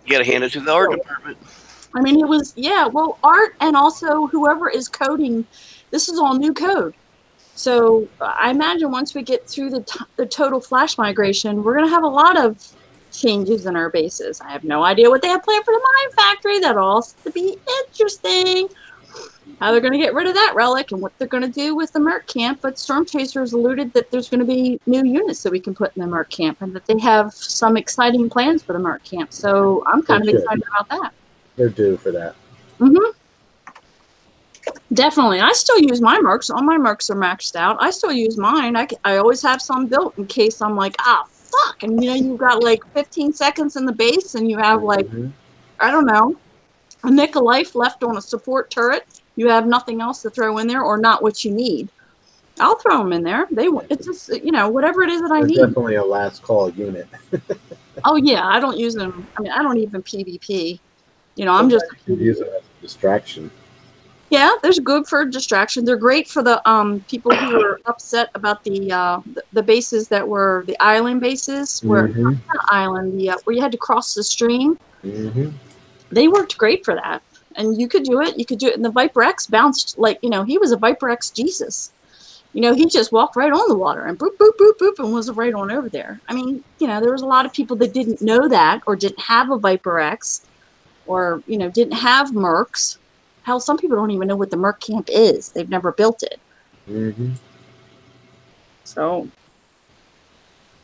you got to hand it to the art department. I mean, it was, art, and also whoever is coding, this is all new code. So I imagine once we get through the total Flash migration, we're going to have a lot of changes in our bases. I have no idea what they have planned for the Mine Factory. That'll also be interesting. How they're going to get rid of that relic and what they're going to do with the Merc Camp. But Storm Chasers alluded that there's going to be new units that we can put in the Merc Camp, and that they have some exciting plans for the Merc Camp. So I'm kind of excited about that. They're due for that. Mm-hmm. Definitely. I still use my Mercs. All my Mercs are maxed out. I still use mine. I always have some built in case I'm like, fuck. And you've got like 15 seconds in the base, and you have like, I don't know, a nick of life left on a support turret. You have nothing else to throw in there, or not what you need. I'll throw them in there. It's just, whatever it is that I need. Definitely a last call unit. Oh yeah, I don't use them. I mean, I don't even PvP. I'm just use it as a distraction. Yeah, they're good for distraction. They're great for the people who are upset about the bases that were the island bases, where where you had to cross the stream. They worked great for that. And you could do it. You could do it. And the Viper X bounced like, he was a Viper X Jesus. He just walked right on the water and boop, boop, boop, boop, and was right on over there. I mean, there was a lot of people that didn't know that, or didn't have a Viper X, or, didn't have Mercs. Hell, some people don't even know what the Merc Camp is. They've never built it. So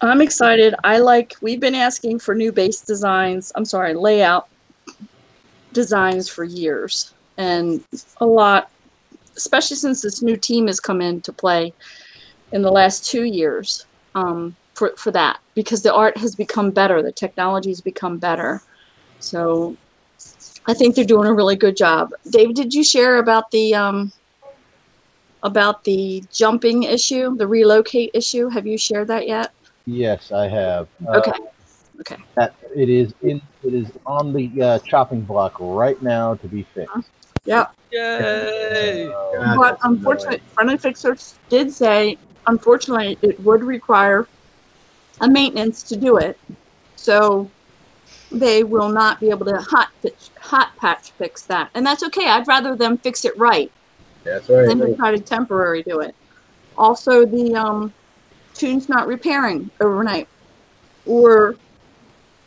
I'm excited. We've been asking for new base designs. Layout designs for years, and a lot, especially since this new team has come into play in the last 2 years, for that, because the art has become better, the technology has become better. So I think they're doing a really good job. David, did you share about the jumping issue, the relocate issue? Have you shared that yet? Yes, I have. Okay. That it is on the chopping block right now to be fixed. Yeah. Yay! But unfortunately, Friendly Fixers did say, unfortunately, it would require a maintenance to do it. So they will not be able to hot patch fix that. And that's okay. I'd rather them fix it right That's right. than to try to temporary do it. Also, the tune's not repairing overnight, or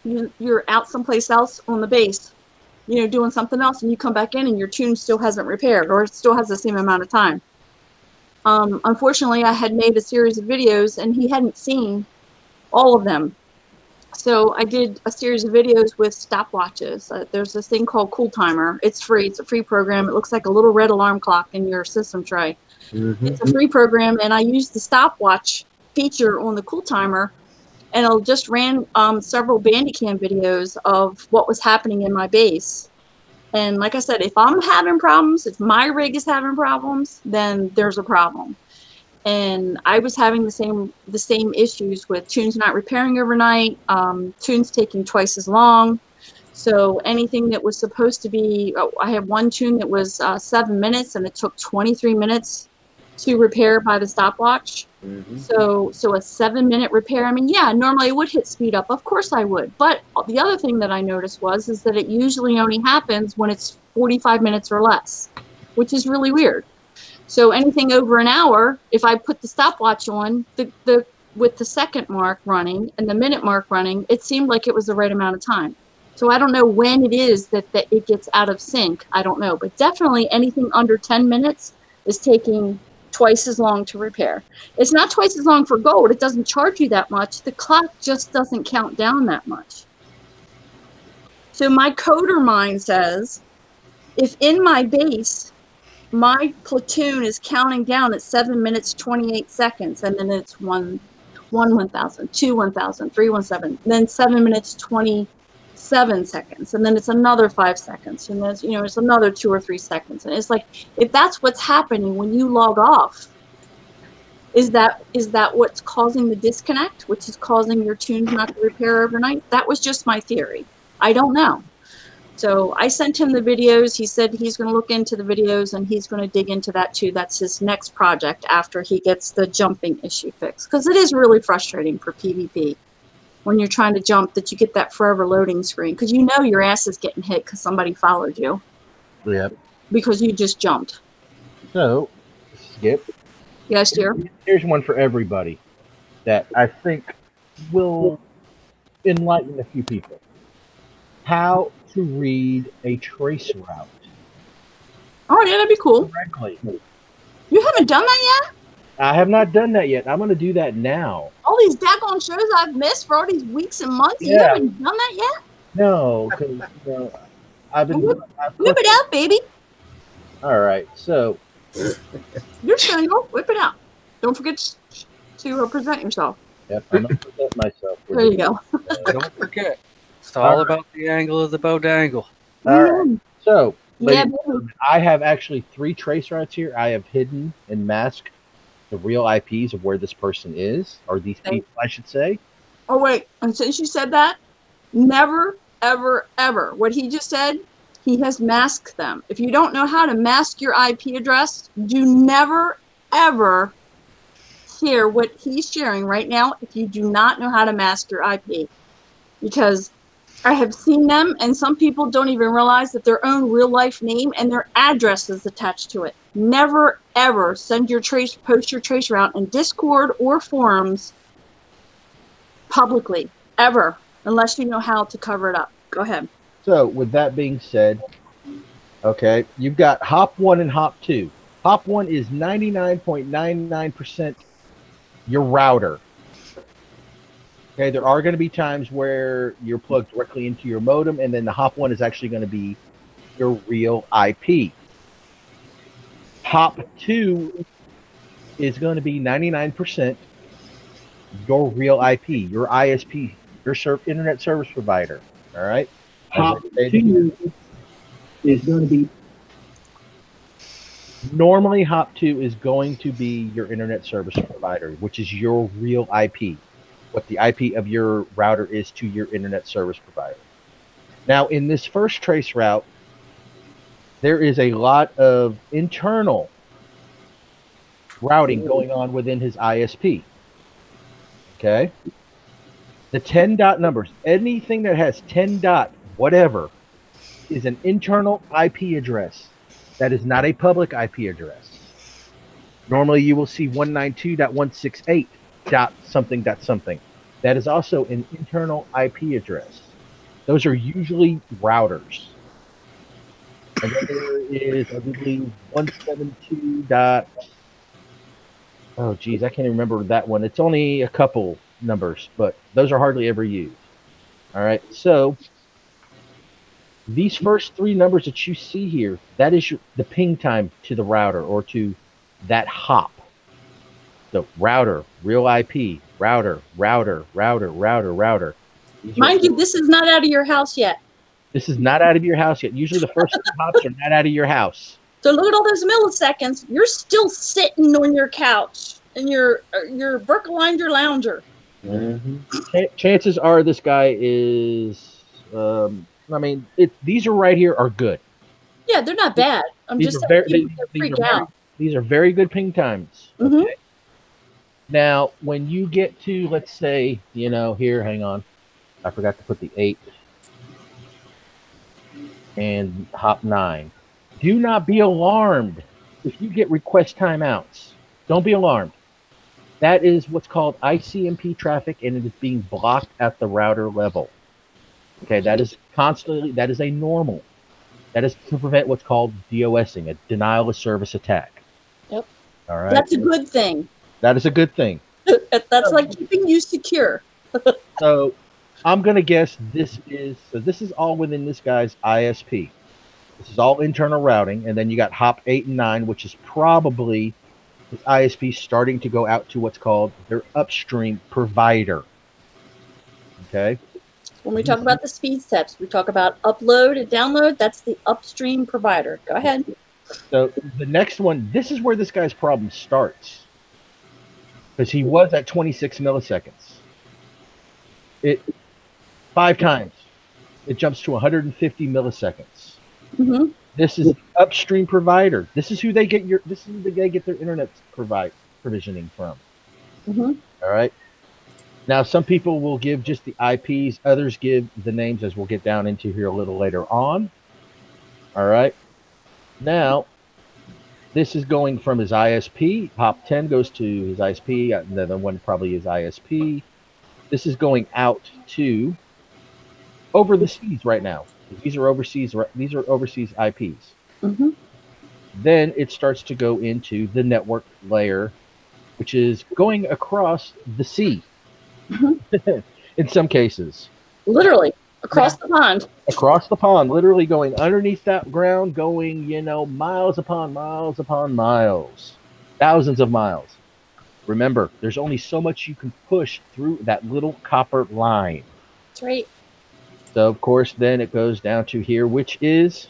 you're out someplace else on the base, doing something else, and you come back in and your tune still hasn't repaired, or it still has the same amount of time. Unfortunately, I had made a series of videos and he hadn't seen all of them. So I did a series of videos with stopwatches. There's this thing called Cool Timer. It's free. It's a free program. It looks like a little red alarm clock in your system tray. It's a free program, and I used the stopwatch feature on the Cool Timer, and I just ran several Bandicam videos of what was happening in my base. And like I said, if I'm having problems, if my rig is having problems, then there's a problem. And I was having the same issues with tunes not repairing overnight, tunes taking twice as long. So anything that was supposed to be, I have one tune that was 7 minutes, and it took 23 minutes to repair by the stopwatch. So a 7-minute repair. I mean, yeah, normally I would hit speed up. Of course I would. But the other thing that I noticed is that it usually only happens when it's 45 minutes or less, which is really weird. So anything over an hour, if I put the stopwatch on, with the second mark running and the minute mark running, it seemed like it was the right amount of time. So I don't know when it is that it gets out of sync. I don't know. But definitely anything under 10 minutes is taking twice as long to repair. It's not twice as long for gold. It doesn't charge you that much. The clock just doesn't count down that much. So my coder mind says, if in my base, my platoon is counting down at 7 minutes, 28 seconds, and then it's 1, 1,000, 2, 1,000, 3, 1,7, then 7 minutes, 27 seconds, and then it's another 5 seconds, and there's, it's another 2 or 3 seconds. And it's like, if that's what's happening when you log off, is that what's causing the disconnect, which is causing your tunes not to repair overnight? That was just my theory. I don't know. So I sent him the videos. He said he's going to look into the videos and he's going to dig into that too. That's his next project after he gets the jumping issue fixed. Because it is really frustrating for PvP when you're trying to jump that you get that forever loading screen. Because your ass is getting hit because somebody followed you. Yep. Because you just jumped. So, Skip. Yes, dear. Here's one for everybody that I think will enlighten a few people. How to read a trace route. Oh, yeah, that'd be cool. Correctly. You haven't done that yet? I have not done that yet. I'm going to do that now. All these daggone shows I've missed for all these weeks and months. Yeah. You haven't done that yet? No, because I've been. Whip it out, baby. All right, so You're single. Whip it out. Don't forget to present yourself. Yep, I'm going to present myself. There you go. Don't forget. It's all about the angle of the bow dangle. All right. So, Yeah, I have actually 3 trace routes here. I have hidden and masked the real IPs of where this person is, or these people, I should say. Oh, wait. And since you said that, never, ever, ever. What he just said, he has masked them. If you don't know how to mask your IP address, do never, ever share what he's sharing right now if you do not know how to mask your IP. Because I have seen them, and some people don't even realize that their own real-life name and their address is attached to it. Never, ever post your trace route in Discord or forums publicly, ever, unless you know how to cover it up. Go ahead. So, with that being said, okay, you've got Hop 1 and Hop 2. Hop 1 is 99.99% your router. Okay, there are going to be times where you're plugged directly into your modem, and then the Hop 1 is actually going to be your real IP. Hop 2 is going to be 99% your real IP, your ISP, your internet service provider. All right? Hop 2 is going to be... Normally, Hop 2 is going to be your internet service provider, which is your real IP. What the IP of your router is to your internet service provider. Now, in this first trace route, there is a lot of internal routing going on within his ISP. Okay? The 10 dot numbers, anything that has 10 dot whatever, is an internal IP address. That is not a public IP address. Normally, you will see 192.168 dot something dot something. That is also an internal IP address. Those are usually routers. And then there is, I believe, 172 dot. Oh, geez, I can't remember that one. It's only a couple numbers, but those are hardly ever used. All right, so these first three numbers that you see here, that is the ping time to the router or to that hop. So router, real IP, router. Mind you, this is not out of your house yet. This is not out of your house yet. Usually the first two hops are not out of your house. So look at all those milliseconds. You're still sitting on your couch in your Berkelinder lounger. Mm-hmm. Chances are this guy is. These are right here are good. Yeah, they're not bad. I'm just saying freak out. These are very good ping times. Okay. Mm-hmm. Now, when you get to, let's say, here, hang on. I forgot to put the 8 and hop 9. Do not be alarmed if you get request timeouts. Don't be alarmed. That is what's called ICMP traffic, and it is being blocked at the router level. Okay, that is a normal. That is to prevent what's called DOSing, a denial of service attack. Yep. All right. That's a good thing. That is a good thing. That's like keeping you secure. So I'm going to guess this is all within this guy's ISP. This is all internal routing, and then you got hop 8 and 9, which is probably this ISP starting to go out to what's called their upstream provider. Okay? When we talk about the speed steps, we talk about upload and download. That's the upstream provider. Go ahead. So the next one, this is where this guy's problem starts. Because he was at 26 milliseconds. 5 times. It jumps to 150 milliseconds. Mm-hmm. This is the upstream provider. This is who they get their internet provisioning from. Mm-hmm. All right. Now, some people will give just the IPs. Others give the names, as we'll get down into here a little later on. All right. Now, this is going from his ISP. Hop 10 goes to his ISP. The other one probably is ISP. This is going out to over the seas right now. These are overseas IPs. Mm-hmm. Then it starts to go into the network layer, which is going across the sea. Mm-hmm. In some cases. Literally. Across the pond. Across the pond, literally going underneath that ground, going, miles upon miles upon miles. Thousands of miles. Remember, there's only so much you can push through that little copper line. That's right. So, of course, then it goes down to here, which is,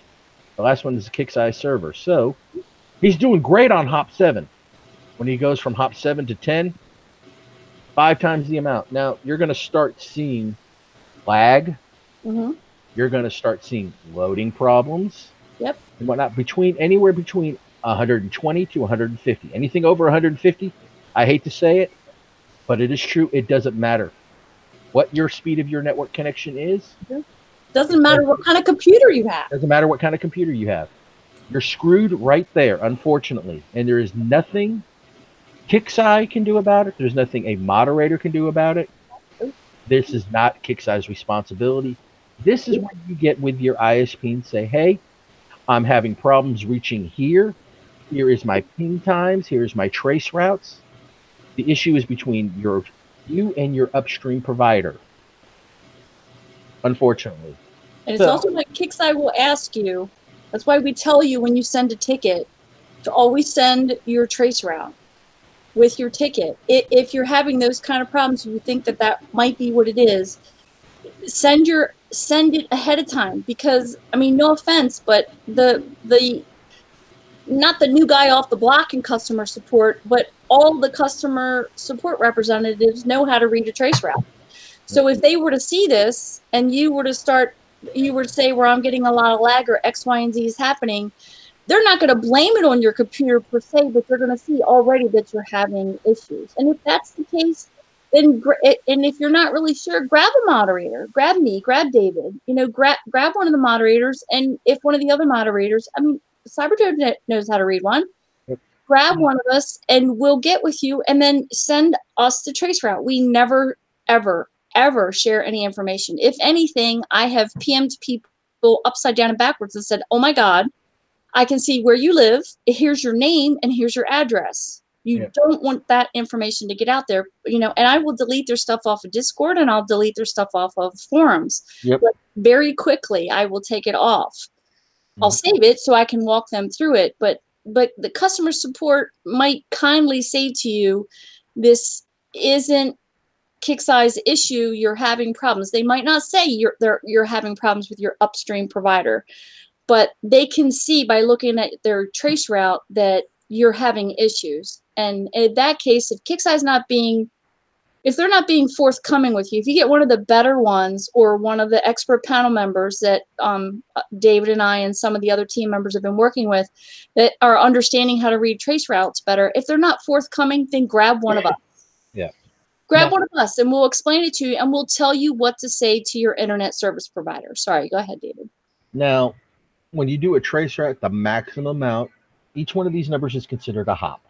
the last one is a KIXMAS server. So, he's doing great on hop 7. When he goes from hop 7 to 10, 5 times the amount. Now, you're going to start seeing lag. Mm-hmm. You're going to start seeing loading problems. Yep. And whatnot, anywhere between 120 to 150. Anything over 150, I hate to say it, but it is true. It doesn't matter what your speed of your network connection is. Doesn't matter what kind of computer you have. Doesn't matter what kind of computer you have. You're screwed right there, unfortunately. And there is nothing KIXMAS can do about it. There's nothing a moderator can do about it. This is not KIXMAS' responsibility. This is when you get with your ISP and say, hey, I'm having problems reaching here. Here is my ping times. Here's my trace routes. The issue is between you and your upstream provider, unfortunately. And it's also like KIXMAS will ask you, that's why we tell you when you send a ticket to always send your trace route with your ticket. If you're having those kind of problems, you think that might be what it is, send it ahead of time, because no offense, but the not the new guy off the block in customer support, but all the customer support representatives know how to read a trace route. So if they were to see this and you were to say, where I'm getting a lot of lag or X, Y, and Z is happening, they're not going to blame it on your computer per se, but they're going to see already that you're having issues. And if that's the case, then and if you're not really sure, grab a moderator, grab me, grab David, grab one of the moderators. And if one of the other moderators, I mean, Cybertoad knows how to read one, grab one of us and we'll get with you and then send us the trace route. We never, ever, ever share any information. If anything, I have PM'd people upside down and backwards and said, oh my God, I can see where you live. Here's your name and here's your address. You don't want that information to get out there, and I will delete their stuff off of Discord and I'll delete their stuff off of forums. Yep. But very quickly, I will take it off. I'll save it so I can walk them through it. But the customer support might kindly say to you, this isn't KIXEye's issue. You're having problems. They might not say you're having problems with your upstream provider, but they can see by looking at their trace route that you're having issues. And in that case, if KIXEye's if they're not being forthcoming with you, if you get one of the better ones or one of the expert panel members that David and I and some of the other team members have been working with that are understanding how to read trace routes better, if they're not forthcoming, then grab one of us. Yeah. Grab one of us and we'll explain it to you and we'll tell you what to say to your internet service provider. Sorry, go ahead, David. Now, when you do a trace route, the maximum amount, each one of these numbers is considered a hop.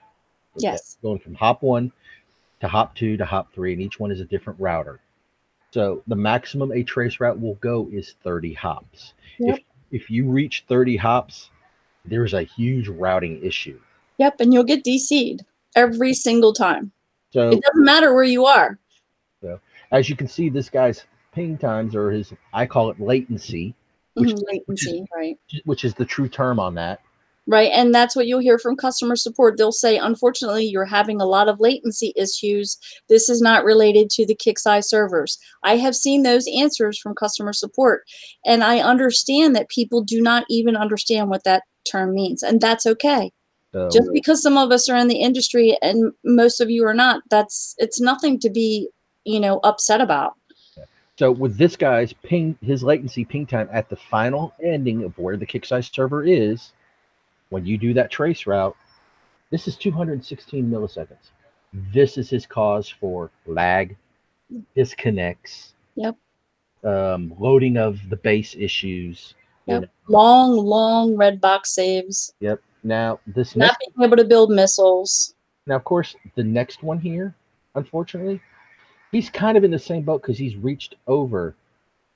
Okay? Yes. Going from hop 1 to hop 2 to hop 3, and each one is a different router. So the maximum a trace route will go is 30 hops. Yep. If you reach 30 hops, there's a huge routing issue. Yep, and you'll get DC'd every single time. So it doesn't matter where you are. So as you can see, this guy's ping times, or his, I call it latency, which is the true term on that. Right, and that's what you'll hear from customer support. They'll say, unfortunately, you're having a lot of latency issues. This is not related to the KIXEye servers. I have seen those answers from customer support, and I understand that people do not even understand what that term means, and that's okay. Just because some of us are in the industry and most of you are not, it's nothing to be, upset about. So with this guy's his latency ping time at the final ending of where the KIXEye server is, when you do that trace route, this is 216 milliseconds. This is his cause for lag, disconnects, loading of the base issues. Yep. Long red box saves. Yep. Now this not being able to build missiles. Now, of course, the next one here, unfortunately, he's kind of in the same boat because he's reached over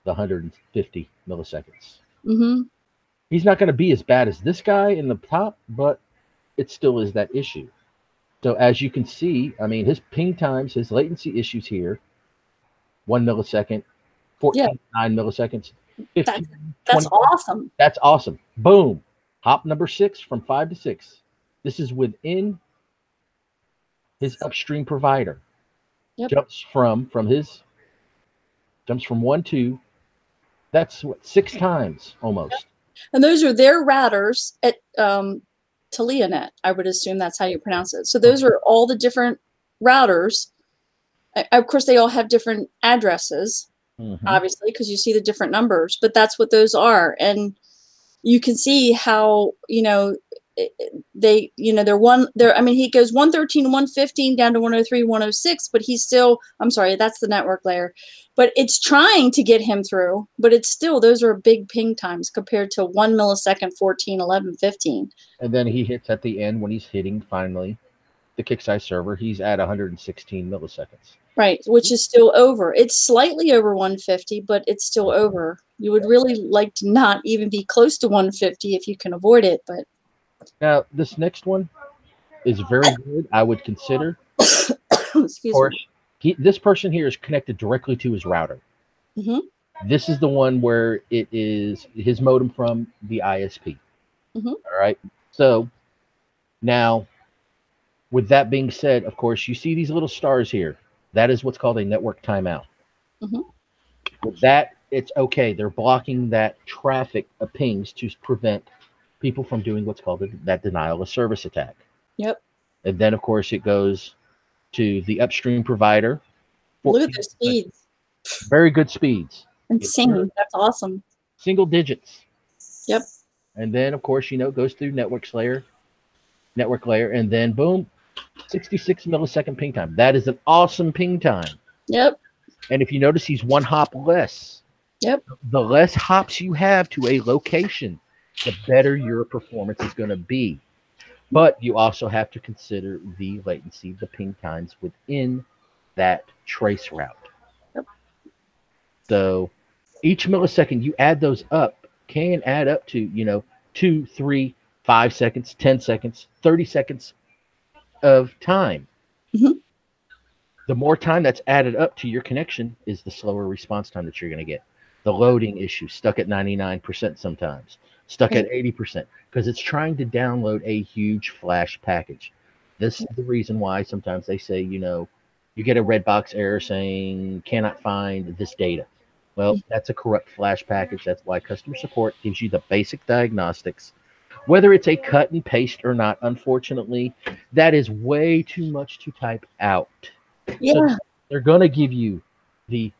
the 150 milliseconds. Mm-hmm. He's not going to be as bad as this guy in the top, but it still is that issue. So as you can see, I mean, his ping times, his latency issues here, 1 millisecond, 14.9 milliseconds. 15, that's awesome. That's awesome. Boom. Hop number 6 from 5 to 6. This is within his upstream provider. Yep. Jumps from 1 to, that's what, 6 times almost. Yep. And those are their routers at Talianet. I would assume that's how you pronounce it. So those are all the different routers. Of course, they all have different addresses, obviously, because you see the different numbers. But that's what those are. And you can see how, they, I mean, he goes 113, 115 down to 103, 106, but he's still, I'm sorry, that's the network layer. But it's trying to get him through, but it's still, those are big ping times compared to 1 millisecond, 14, 11, 15. And then he hits at the end when he's hitting finally the KIXEye server, he's at 116 milliseconds. Right, which is still over. It's slightly over 150, but it's still over. You would really like to not even be close to 150 if you can avoid it, but. Now, this next one is very good, I would consider. Excuse me. This person here is connected directly to his router. Mm-hmm. This is the one where it is his modem from the ISP. Mm-hmm. All right. So now, with that being said, of course, you see these little stars here. That is what's called a network timeout. Mm-hmm. With that, it's okay. They're blocking that traffic of pings to prevent people from doing what's called that denial of service attack. Yep. And then, of course, it goes to the upstream provider. Look at their speeds. Very good speeds. Insane. That's awesome. Single digits. Yep. And then, of course, it goes through network layer, and then boom, 66 millisecond ping time. That is an awesome ping time. Yep. And if you notice, he's one hop less. Yep. The less hops you have to a location, the better your performance is going to be. But you also have to consider the latency, the ping times within that trace route. Yep. So each millisecond you add those up can add up to, 2, 3, 5 seconds, 10 seconds, 30 seconds of time. Mm-hmm. The more time that's added up to your connection is the slower response time that you're going to get. The loading issue, stuck at 99% sometimes, stuck at 80%, because it's trying to download a huge flash package. This is the reason why sometimes they say, you get a red box error saying cannot find this data. Well, that's a corrupt flash package. That's why customer support gives you the basic diagnostics. Whether it's a cut and paste or not, unfortunately, that is way too much to type out. Yeah. So they're going to give you the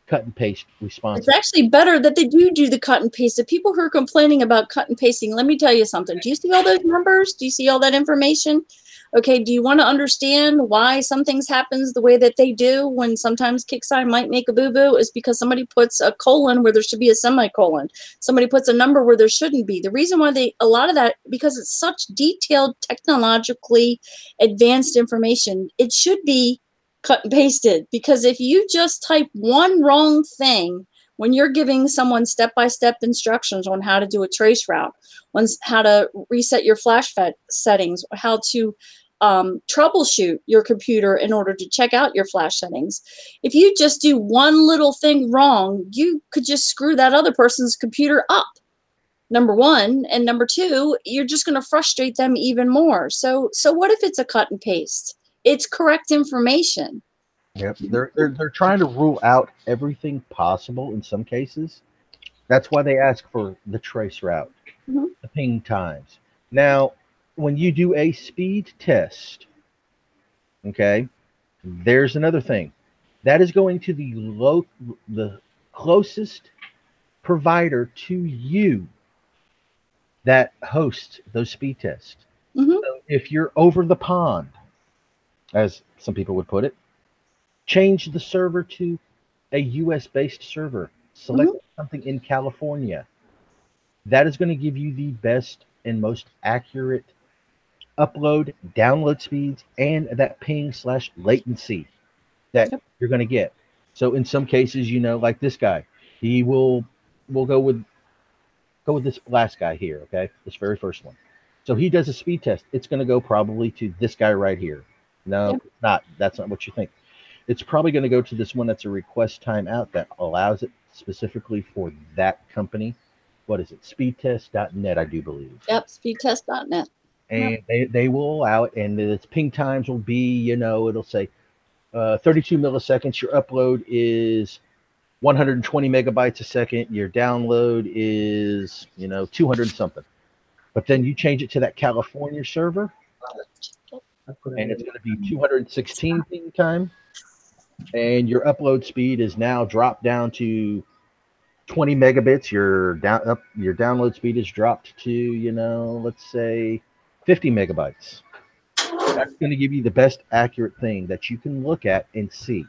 cut and paste response. It's actually better that they do the cut and paste. The people who are complaining about cut and pasting, let me tell you something. Do you see all those numbers? Do you see all that information? Okay, do you want to understand why some things happens the way that they do when sometimes KIXI might make a boo-boo? Is because somebody puts a colon where there should be a semicolon. Somebody puts a number where there shouldn't be. The reason why a lot of that, because it's such detailed, technologically advanced information, it should be cut and pasted. Because if you just type one wrong thing when you're giving someone step-by-step instructions on how to do a trace route, on how to reset your flash settings, how to troubleshoot your computer in order to check out your flash settings. If you just do one little thing wrong, you could just screw that other person's computer up, number one. And number two, you're just going to frustrate them even more. So what if it's a cut and paste? It's correct information. Yep. They're trying to rule out everything possible in some cases. That's why they ask for the trace route, the ping times. Now, when you do a speed test, okay, there's another thing. That is going to the closest provider to you that hosts those speed tests. So if you're over the pond, as some people would put it, change the server to a US-based server. Select something in California. That is going to give you the best and most accurate upload, download speeds, and that ping/latency that you're going to get. So in some cases, like this guy, we'll go with this last guy here, okay? This very first one. So he does a speed test. It's going to go probably to this guy right here. No, it's not. That's not what you think. It's probably going to go to this one that's a request timeout that allows it specifically for that company. What is it? Speedtest.net, I do believe. Yep, speedtest.net. And they will allow it, and its ping times will be, it'll say 32 milliseconds. Your upload is 120 megabytes a second. Your download is, 200 something. But then you change it to that California server, and it's going to be 216 ping time. And your upload speed is now dropped down to 20 megabits. Your download speed is dropped to, let's say 50 megabytes. That's going to give you the best accurate thing that you can look at and see.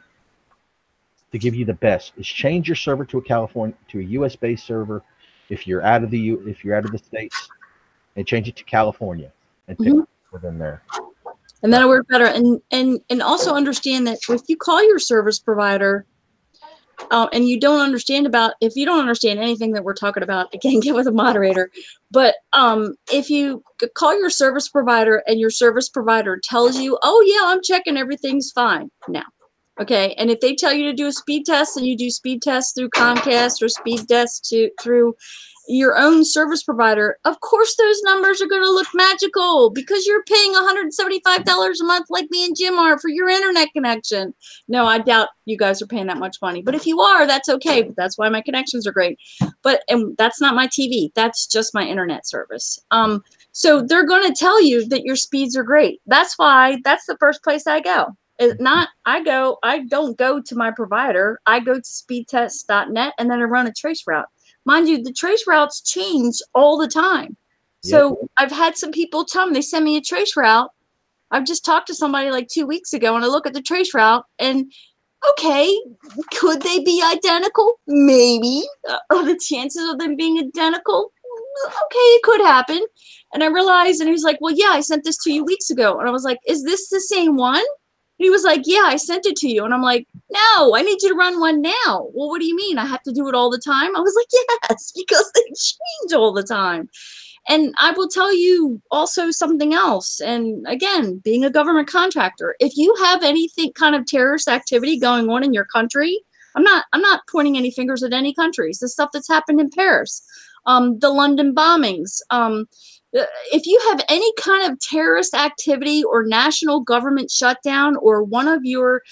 To give you the best is change your server to a US based server. If you're out of the States, and change it to California and pick within there. And that'll work better. And also understand that if you call your service provider and you don't understand if you don't understand anything that we're talking about, again, get with a moderator. But if you call your service provider and your service provider tells you, oh yeah, I'm checking, everything's fine now. Okay. And if they tell you to do a speed test and you do speed tests through Comcast or speed tests through your own service provider, of course those numbers are going to look magical because you're paying $175 a month like me and Jim are for your internet connection. No, I doubt you guys are paying that much money. But if you are, that's okay. But that's why my connections are great. And that's not my TV. That's just my internet service. So they're going to tell you that your speeds are great. That's the first place I go. I don't go to my provider. I go to speedtest.net and then I run a trace route. Mind you, the trace routes change all the time. So I've had some people tell me, they send me a trace route I've just talked to somebody like 2 weeks ago, and I look at the trace route, and okay, could they be identical? Maybe. Are the chances of them being identical? Okay, it could happen. And I realized, and he was like, well, yeah, I sent this to you weeks ago. And I was like, is this the same one? And he was like, yeah, I sent it to you. And I'm like, no, I need you to run one now. Well, what do you mean? I have to do it all the time? I was like, yes, because they change all the time. And I will tell you also something else. And again, being a government contractor, if you have anything kind of terrorist activity going on in your country, I'm not pointing any fingers at any countries. The stuff that's happened in Paris, the London bombings. If you have any kind of terrorist activity or national government shutdown or one of your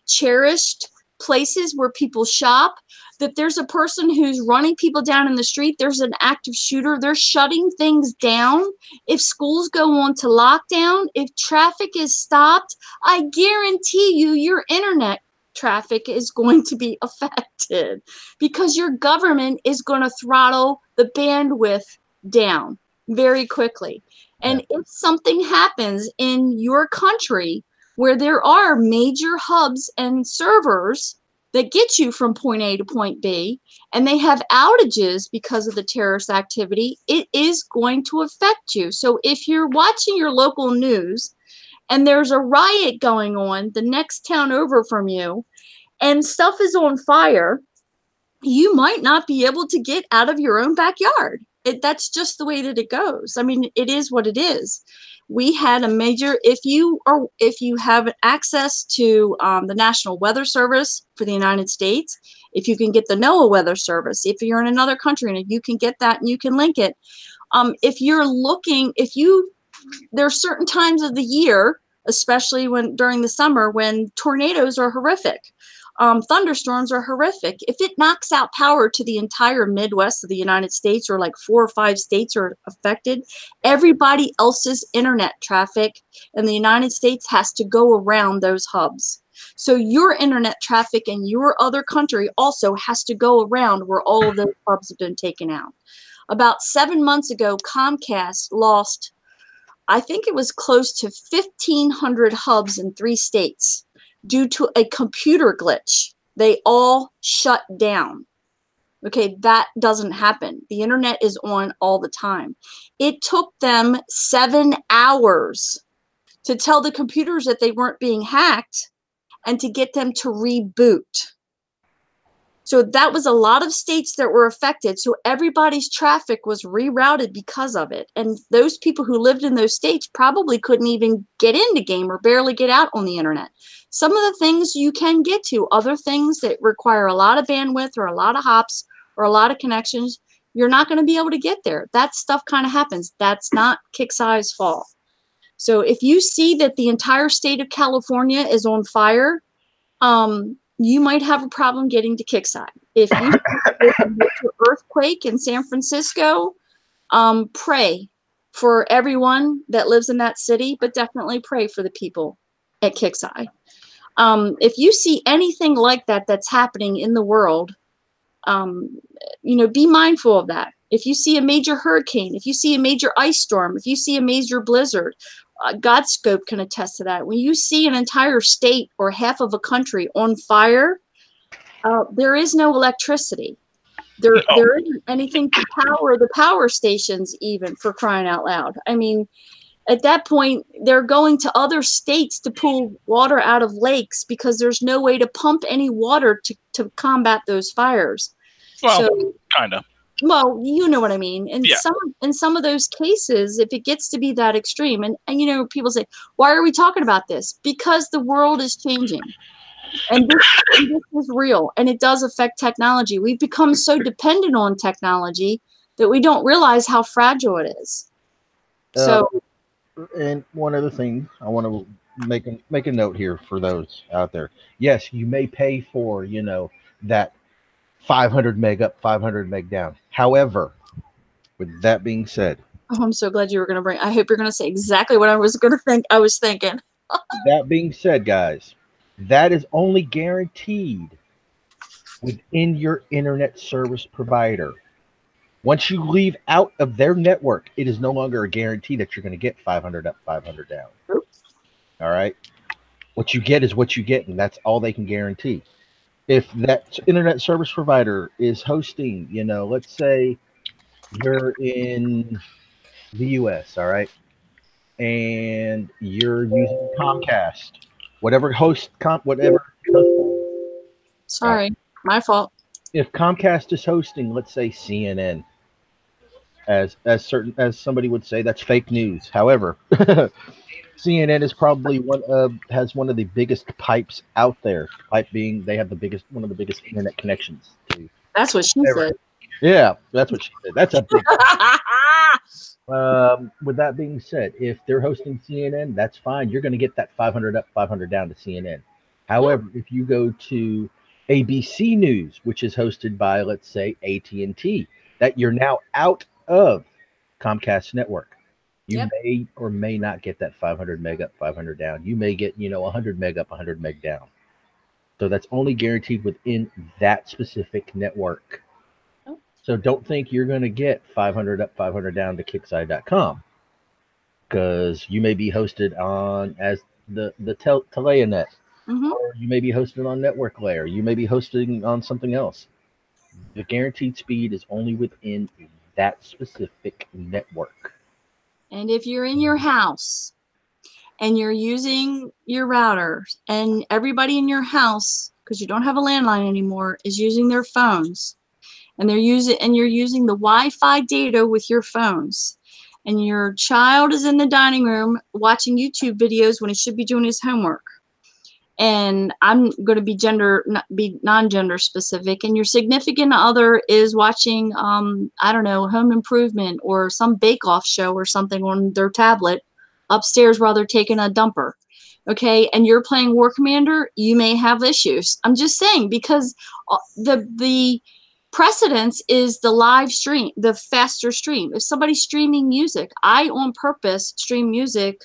cherished places where people shop, that there's a person who's running people down in the street, there's an active shooter, they're shutting things down. If schools go on to lockdown, if traffic is stopped, I guarantee you your internet traffic is going to be affected because your government is going to throttle the bandwidth down very quickly. And if something happens in your country where there are major hubs and servers that get you from point A to point B, and they have outages because of the terrorist activity, it is going to affect you. So if you're watching your local news and there's a riot going on the next town over from you and stuff is on fire, you might not be able to get out of your own backyard. That's just the way that it goes. I mean, it is what it is. We had a major, if you have access to the National Weather Service for the United States, if you can get the NOAA Weather Service, if you're in another country and you can get that and you can link it, there are certain times of the year, especially during the summer, when tornadoes are horrific. Thunderstorms are horrific. If it knocks out power to the entire Midwest of the United States, or like 4 or 5 states are affected, everybody else's internet traffic in the United States has to go around those hubs. So your internet traffic in your other country also has to go around where all of those hubs have been taken out. About 7 months ago, Comcast lost, I think it was close to 1,500 hubs in 3 states. Due to a computer glitch. They all shut down. Okay, that doesn't happen. The internet is on all the time. It took them 7 hours to tell the computers that they weren't being hacked and to get them to reboot. So that was a lot of states that were affected. So everybody's traffic was rerouted because of it. And those people who lived in those states probably couldn't even get into game or barely get out on the internet. Some of the things you can get to, other things that require a lot of bandwidth or a lot of hops or a lot of connections, you're not going to be able to get there. That stuff kind of happens. That's not KIXEye's fault. So if you see that the entire state of California is on fire, you might have a problem getting to KIXEye. If you see a major earthquake in San Francisco, pray for everyone that lives in that city, but definitely pray for the people at KIXEye. If you see anything like that that's happening in the world, be mindful of that. If you see a major hurricane, if you see a major ice storm, if you see a major blizzard, Godscope can attest to that. When you see an entire state or half of a country on fire, there is no electricity. There isn't anything to power the power stations, even, for crying out loud. I mean, at that point, they're going to other states to pull water out of lakes because there's no way to pump any water to combat those fires. Well, kind of. Well, you know what I mean. In Yeah. some of those cases, if it gets to be that extreme, and people say, why are we talking about this? Because the world is changing. And this is real, and it does affect technology. We've become so dependent on technology that we don't realize how fragile it is. So, and one other thing I want to make a note here for those out there. Yes, you may pay for that 500 meg up, 500 meg down. However, with that being said, I'm so glad you were going to bring. I hope you're going to say exactly what I was going to think. I was thinking. That being said, guys, that is only guaranteed within your internet service provider. Once you leave out of their network, it is no longer a guarantee that you're going to get 500 up, 500 down. Oops. All right. What you get is what you get, and that's all they can guarantee. If that internet service provider is hosting, let's say you're in the US, all right, and you're using Comcast, whatever Sorry, my fault. if Comcast is hosting, let's say CNN, as somebody would say, that's fake news. However, CNN is probably has one of the biggest pipes out there. Pipe being they have one of the biggest internet connections to. That's what she said. Yeah, that's what she said. That's a big. With that being said, if they're hosting CNN, that's fine. You're going to get that 500 up, 500 down to CNN. However, if you go to ABC News, which is hosted by, let's say, AT&T, that you're now out of Comcast network, you may or may not get that 500 meg up, 500 down. You may get, 100 meg up, 100 meg down. So that's only guaranteed within that specific network. So don't think you're going to get 500 up, 500 down to Kickside.com, because you may be hosted on as the Telenet, or you may be hosted on Network Layer. You may be hosting on something else. The guaranteed speed is only within that specific network. And if you're in your house and you're using your router, and everybody in your house, because you don't have a landline anymore, is using their phones, and you're using the Wi-Fi data with your phones, and your child is in the dining room watching YouTube videos when he should be doing his homework, and I'm going to be non-gender specific, and your significant other is watching I don't know, Home Improvement or some bake-off show or something on their tablet upstairs while they're taking a dumper, okay, and you're playing War Commander, you may have issues. I'm just saying, because the precedence is the live stream, the faster stream. If somebody's streaming music, I on purpose stream music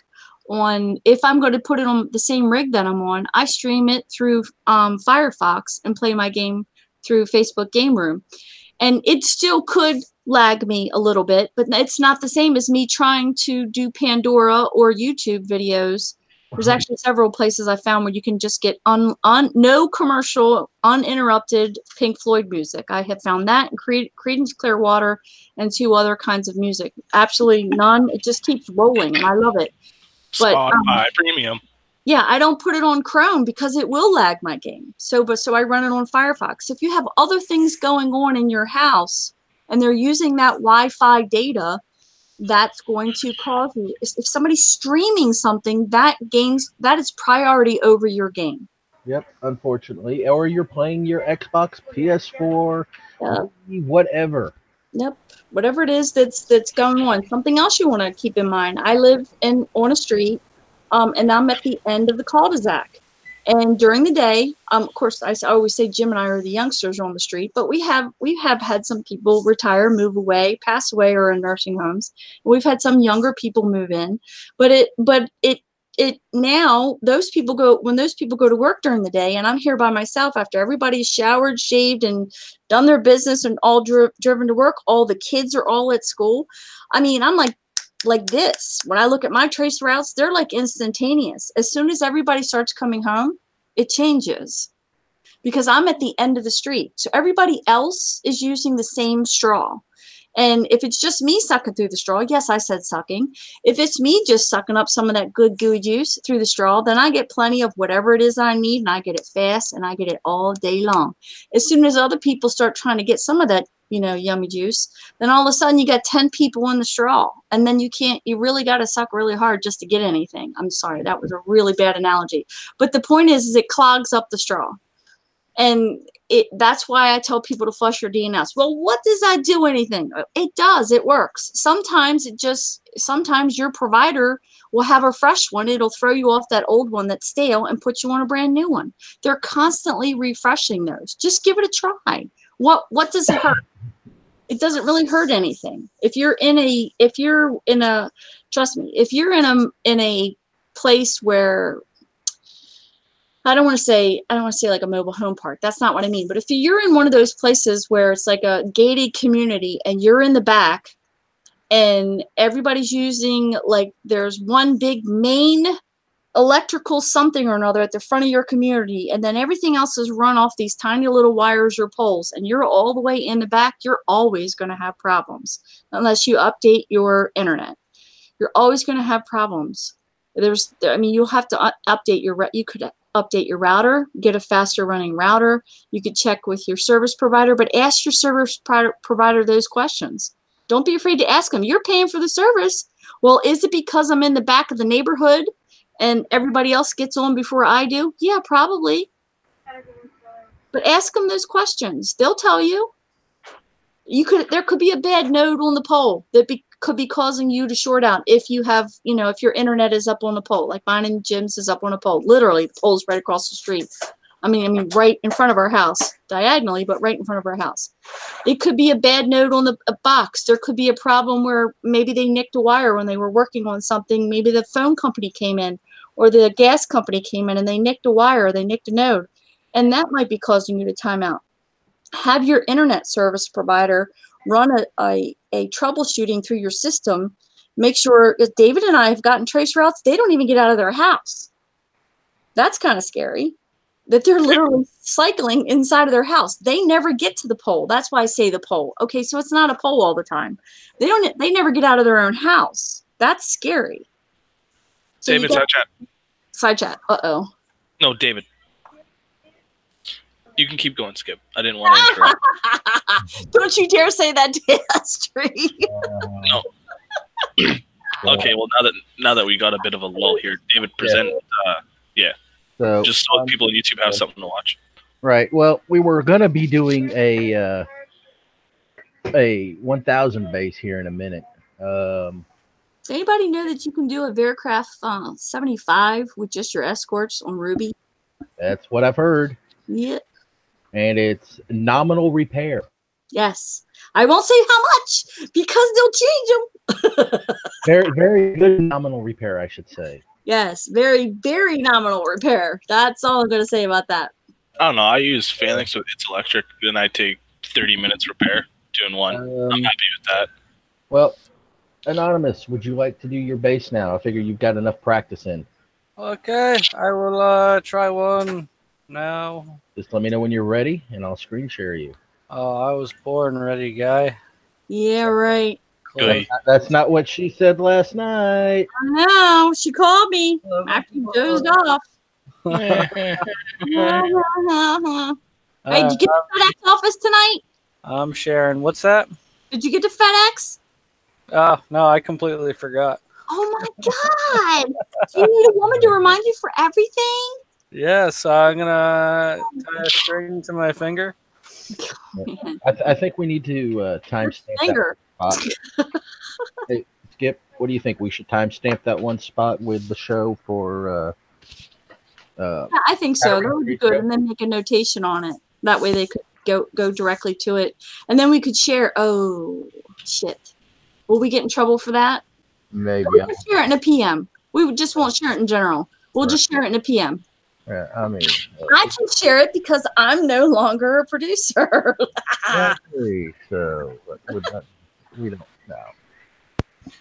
on, if I'm going to put it on the same rig that I'm on, I stream it through Firefox and play my game through Facebook Game Room. And it still could lag me a little bit, but it's not the same as me trying to do Pandora or YouTube videos. There's actually several places I found where you can just get no commercial, uninterrupted Pink Floyd music. I have found that, and Creedence Clearwater, and 2 other kinds of music. Absolutely none. It just keeps rolling, and I love it. But Spotify Premium. yeah, I don't put it on Chrome because it will lag my game. So I run it on Firefox. If you have other things going on in your house and they're using that Wi-Fi data, that's going to cause you, if somebody's streaming something, that is priority over your game. Yep, unfortunately. Or you're playing your Xbox, PS4, whatever. Yep, whatever it is that's going on. Something else you want to keep in mind. I live on a street, and I'm at the end of the cul-de-sac. And during the day, of course, I always say Jim and I are the youngsters on the street, but we have had some people retire, move away, pass away, or in nursing homes. We've had some younger people move in, but now those people go to work during the day, and I'm here by myself after everybody's showered, shaved, and done their business and all driven to work. All the kids are all at school. I mean, I'm like this. When I look at my trace routes, they're like instantaneous. As soon as everybody starts coming home, it changes, because I'm at the end of the street. So everybody else is using the same straw. And if it's just me sucking through the straw, yes, I said sucking. If it's me just sucking up some of that good gooey juice through the straw, then I get plenty of whatever it is I need, and I get it fast, and I get it all day long. As soon as other people start trying to get some of that, yummy juice, then all of a sudden you got 10 people in the straw, and then you really got to suck really hard just to get anything. I'm sorry, that was a really bad analogy. But the point is it clogs up the straw. And that's why I tell people to flush your DNS. Well, what does that do anything? It does. It works. Sometimes your provider will have a fresh one. It'll throw you off that old one that's stale and put you on a brand new one. They're constantly refreshing those. Just give it a try. What does it hurt? It doesn't really hurt anything. If you're in a place where, I don't want to say like a mobile home park. That's not what I mean. But if you're in one of those places where it's like a gated community and you're in the back and everybody's using, like, there's one big main electrical something or another at the front of your community, and then everything else is run off these tiny little wires or poles, and you're all the way in the back, you're always going to have problems unless you update your internet. You're always going to have problems. You'll have to update you could update your router, get a faster running router. You could check with your service provider, but ask your service provider those questions. Don't be afraid to ask them. You're paying for the service. Well, is it because I'm in the back of the neighborhood and everybody else gets on before I do? Yeah, probably. But ask them those questions. They'll tell you. There could be a bad node on the pole that could be causing you to short out if you have, if your internet is up on the pole, like mine and Jim's is up on a pole. Literally, the pole's right across the street. I mean, right in front of our house, diagonally, but right in front of our house. It could be a bad node on a box. There could be a problem where maybe they nicked a wire when they were working on something. Maybe the phone company came in or the gas company came in and they nicked a wire or they nicked a node. And that might be causing you to time out. Have your internet service provider run a troubleshooting through your system. Make sure, if David and I have gotten trace routes, they don't even get out of their house. That's kind of scary. That they're literally cycling inside of their house. They never get to the pole. That's why I say the pole. Okay, so it's not a pole all the time. They never get out of their own house. That's scary. So David, side chat. Side chat. Uh-oh. No, David. You can keep going, Skip. I didn't want to interrupt. Don't you dare say that to Astrid. No. Okay, well now that we got a bit of a lull here, David, present. Yeah. So just so people on YouTube have something to watch. Right. Well, we were gonna be doing a 1000 base here in a minute. Does anybody know that you can do a Veracraft 75 with just your escorts on Ruby? That's what I've heard. Yeah. And it's nominal repair. Yes. I won't say how much because they'll change them. Very, very good nominal repair, I should say. Yes. Very, very nominal repair. That's all I'm going to say about that. I don't know. I use Phalanx with It's Electric, then I take 30 minutes repair, 2 in 1. I'm happy with that. Well, Anonymous, would you like to do your base now? I figure you've got enough practice in. Okay. I will try one now. Just let me know when you're ready, and I'll screen share you. Oh, I was born ready, guy. Yeah, right. That's not what she said last night. I know. She called me after you dozed off. Hey, did you get to FedEx office tonight? I'm sharing. What's that? Did you get to FedEx? Oh, no, I completely forgot. Oh, my God. Do you need a woman to remind you for everything? Yes, I'm going to tie a string to my finger. I think we need to timestamp that spot. Hey, Skip, what do you think? We should timestamp that one spot with the show for... yeah, I think so. That would be good. And then make a notation on it. That way they could go directly to it. And then we could share... Oh, shit. Will we get in trouble for that? Maybe. We can share it in a PM. We just won't share it in general. We'll just share it in a PM. Yeah, I mean, I can share it because I'm no longer a producer. exactly. So, but we don't know.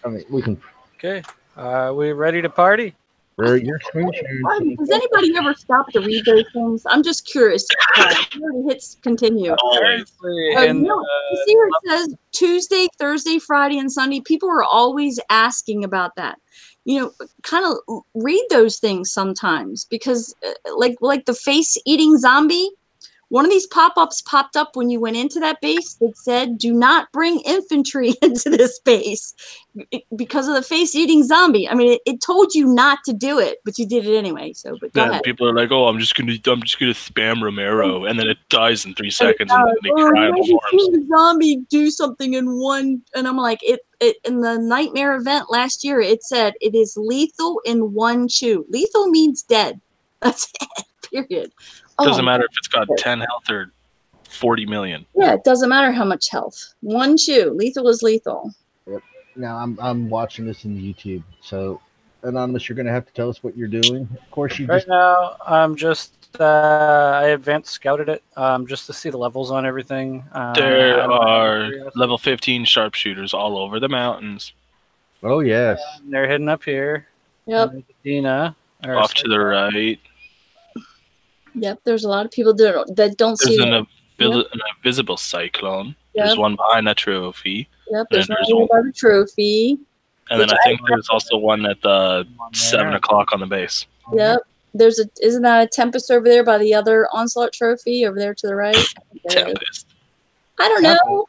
I mean, we can. Okay. Are we ready to party? Your screen sharing. Does anybody ever stop to read those things? I'm just curious. Hits continue. Always. You see where it says Tuesday, Thursday, Friday, and Sunday? People are always asking about that. Kind of read those things sometimes because like the face-eating zombie, one of these pop-ups popped up when you went into that base that said, do not bring infantry into this base because of the face-eating zombie. I mean, it told you not to do it, but you did it anyway. So, but go ahead. People are like, "Oh, I'm just gonna spam Romero," and then it dies in 3 seconds, and then they cry on the forums. Zombie do something in one, and I'm like, it in the nightmare event last year. It said it is lethal in 1 chew. Lethal means dead. That's it. Period. Doesn't matter if it's got 10 health or 40 million. Yeah, it doesn't matter how much health. 1 chew. Lethal is lethal. Yep. Now I'm watching this in YouTube. So, Anonymous, you're going to have to tell us what you're doing. Of course, now I'm just I advanced scouted it just to see the levels on everything. There are level 15 sharpshooters all over the mountains. Oh yes, they're hidden up here. Yep. Dina. Off to the right. Yep, there's a lot of people that don't There's see an, it. an invisible cyclone. Yep. There's one behind that trophy. Yep, And there's then one about a trophy. And then I think there's also one at the 7 o'clock on the base. Yep. Isn't that a Tempest over there by the other Onslaught trophy over there to the right? Tempest. I don't know.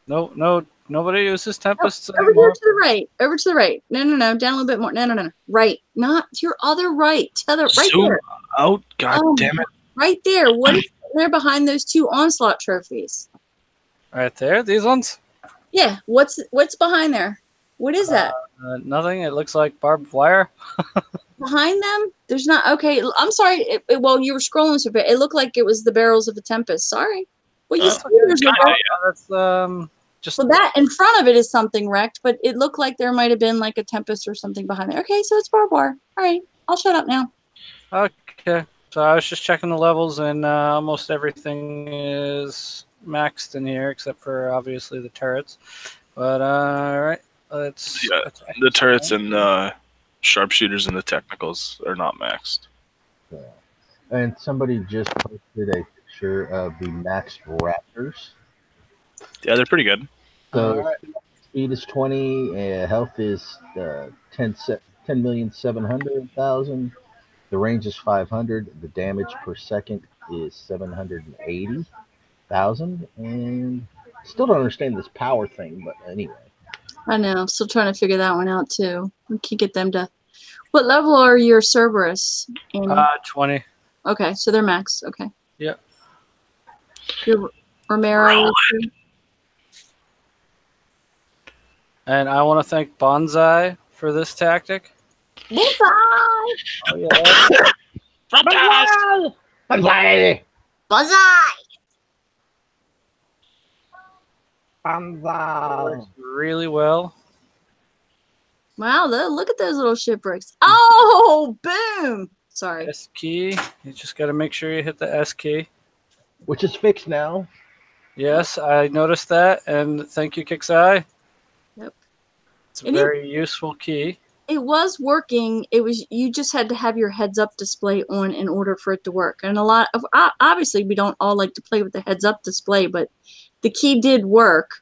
No, nobody uses Tempests Over anymore. there to the right. Over to the right. No. Down a little bit more. No. Right. Not your other right. Right Zoom there. out. God damn it. Right there. What is there behind those 2 Onslaught trophies? Right there, these ones? Yeah. What's behind there? What is that? Nothing. It looks like barbed wire. Behind them? There's not. Okay. I'm sorry. Well, you were scrolling so bit. It looked like it was the barrels of a Tempest. Sorry. Well, you see there's no That's just. Well, that in front of it is something wrecked, but it looked like there might have been like a Tempest or something behind there. Okay, so it's barbed wire. All right. I'll shut up now. Okay. So I was just checking the levels, and almost everything is maxed in here, except for obviously the turrets. But all right. Let's the turrets and sharpshooters and the technicals are not maxed. Yeah. And somebody just posted a picture of the maxed Raptors. Yeah, they're pretty good. So speed is 20, health is 10,700,000. The range is 500. The damage per second is 780,000. And still don't understand this power thing, but anyway. I know. Still trying to figure that one out too. We can get them to. What level are your Cerberus? 20. Okay, so they're max. Okay. Yep. Your Romero. And I want to thank Bonsai for this tactic. Bonsai! Oh, yeah. Bonsai! Bonsai! Bonsai! Really well. Wow, look at those little shipwrecks. Oh, boom! Sorry. S key. You just got to make sure you hit the S key. Which is fixed now. Yes, I noticed that, and thank you, KIXMAS. Yep. It's a very useful key. It was working. You just had to have your heads up display on in order for it to work. And a lot of obviously we don't all like to play with the heads up display, but the key did work.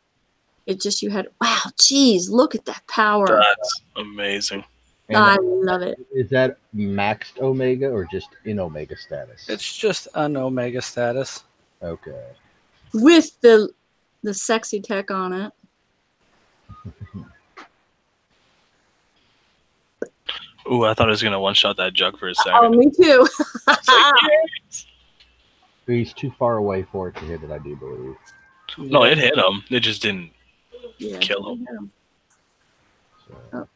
It just wow, geez, look at that power. That's amazing. And I love it. Is that maxed Omega or just in Omega status? It's just an Omega status. Okay. With the sexy tech on it. Ooh, I thought I was going to one-shot that jug for a second. Oh, me too. He's too far away for it to hit it, I do believe. No, it hit him. It just didn't Yeah, kill him. So.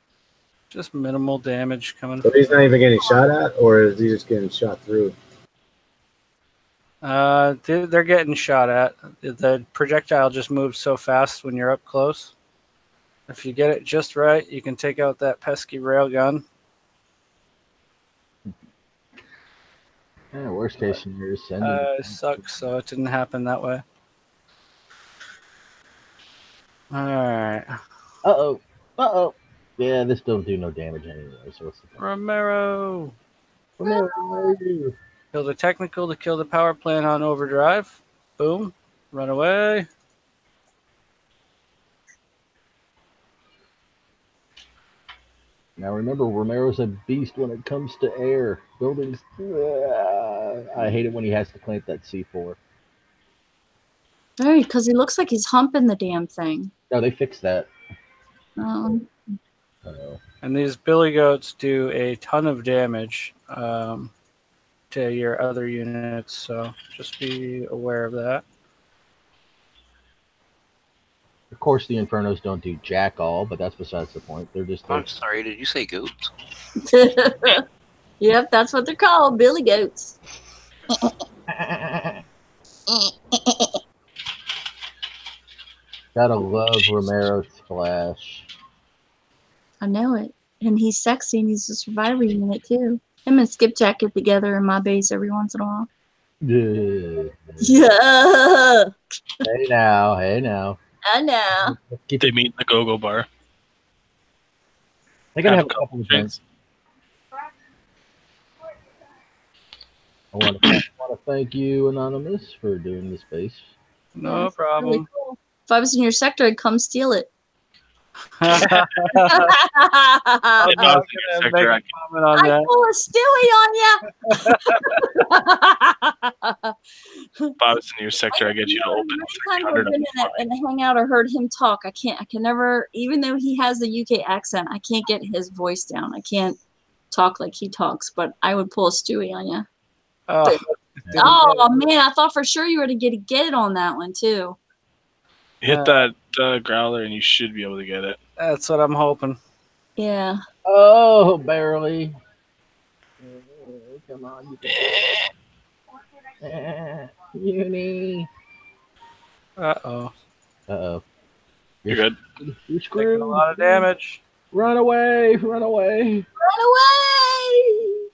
Just minimal damage coming. So he's not even getting shot at, or is he just getting shot through? They're getting shot at. The projectile just moves so fast when you're up close. If you get it just right, you can take out that pesky railgun. Yeah, worst case scenario, send It sucks, so it didn't happen that way. Alright. Uh-oh. Yeah, this don't do no damage anyway, so what's the point? Romero. Romero. Kill the technical to kill the power plant on overdrive. Boom. Run away. Now remember, Romero's a beast when it comes to air. Buildings, I hate it when he has to plant that C4. Right, because he looks like he's humping the damn thing. No, they fixed that. And these billy goats do a ton of damage to your other units, so just be aware of that. Of course, the Infernos don't do jack all, but that's besides the point. They're just. I'm sorry, did you say goats? Yep, that's what they're called, billy goats. Gotta love Romero's splash. I know it. And he's sexy and he's a survivor unit too. Him and Skipjack get together in my base every once in a while. Yeah. Yeah. Hey now. I know. They meet in the go-go bar. They're gonna have a couple of drinks. I want to thank you, Anonymous, for doing the space. No That's problem. really cool. If I was in your sector, I'd come steal it. I'm If I not was in your gonna sector, make a comment on I that. pull a Stewie on ya. if I was in your sector, I get you to open Next time I've 300 been in a hangout or heard him talk, I can never, even though he has the UK accent, I can't get his voice down. I can't talk like he talks, but I would pull a Stewie on you. Oh, didn't Oh get it. man, I thought for sure you were to get it on that one too. Hit that growler, and you should be able to get it. That's what I'm hoping. Yeah. Oh, barely. Come on, you can. Uni. Uh-oh. Uh-oh. You're good. You're Taking screwed. a lot of damage. Run away. Run away. Run away!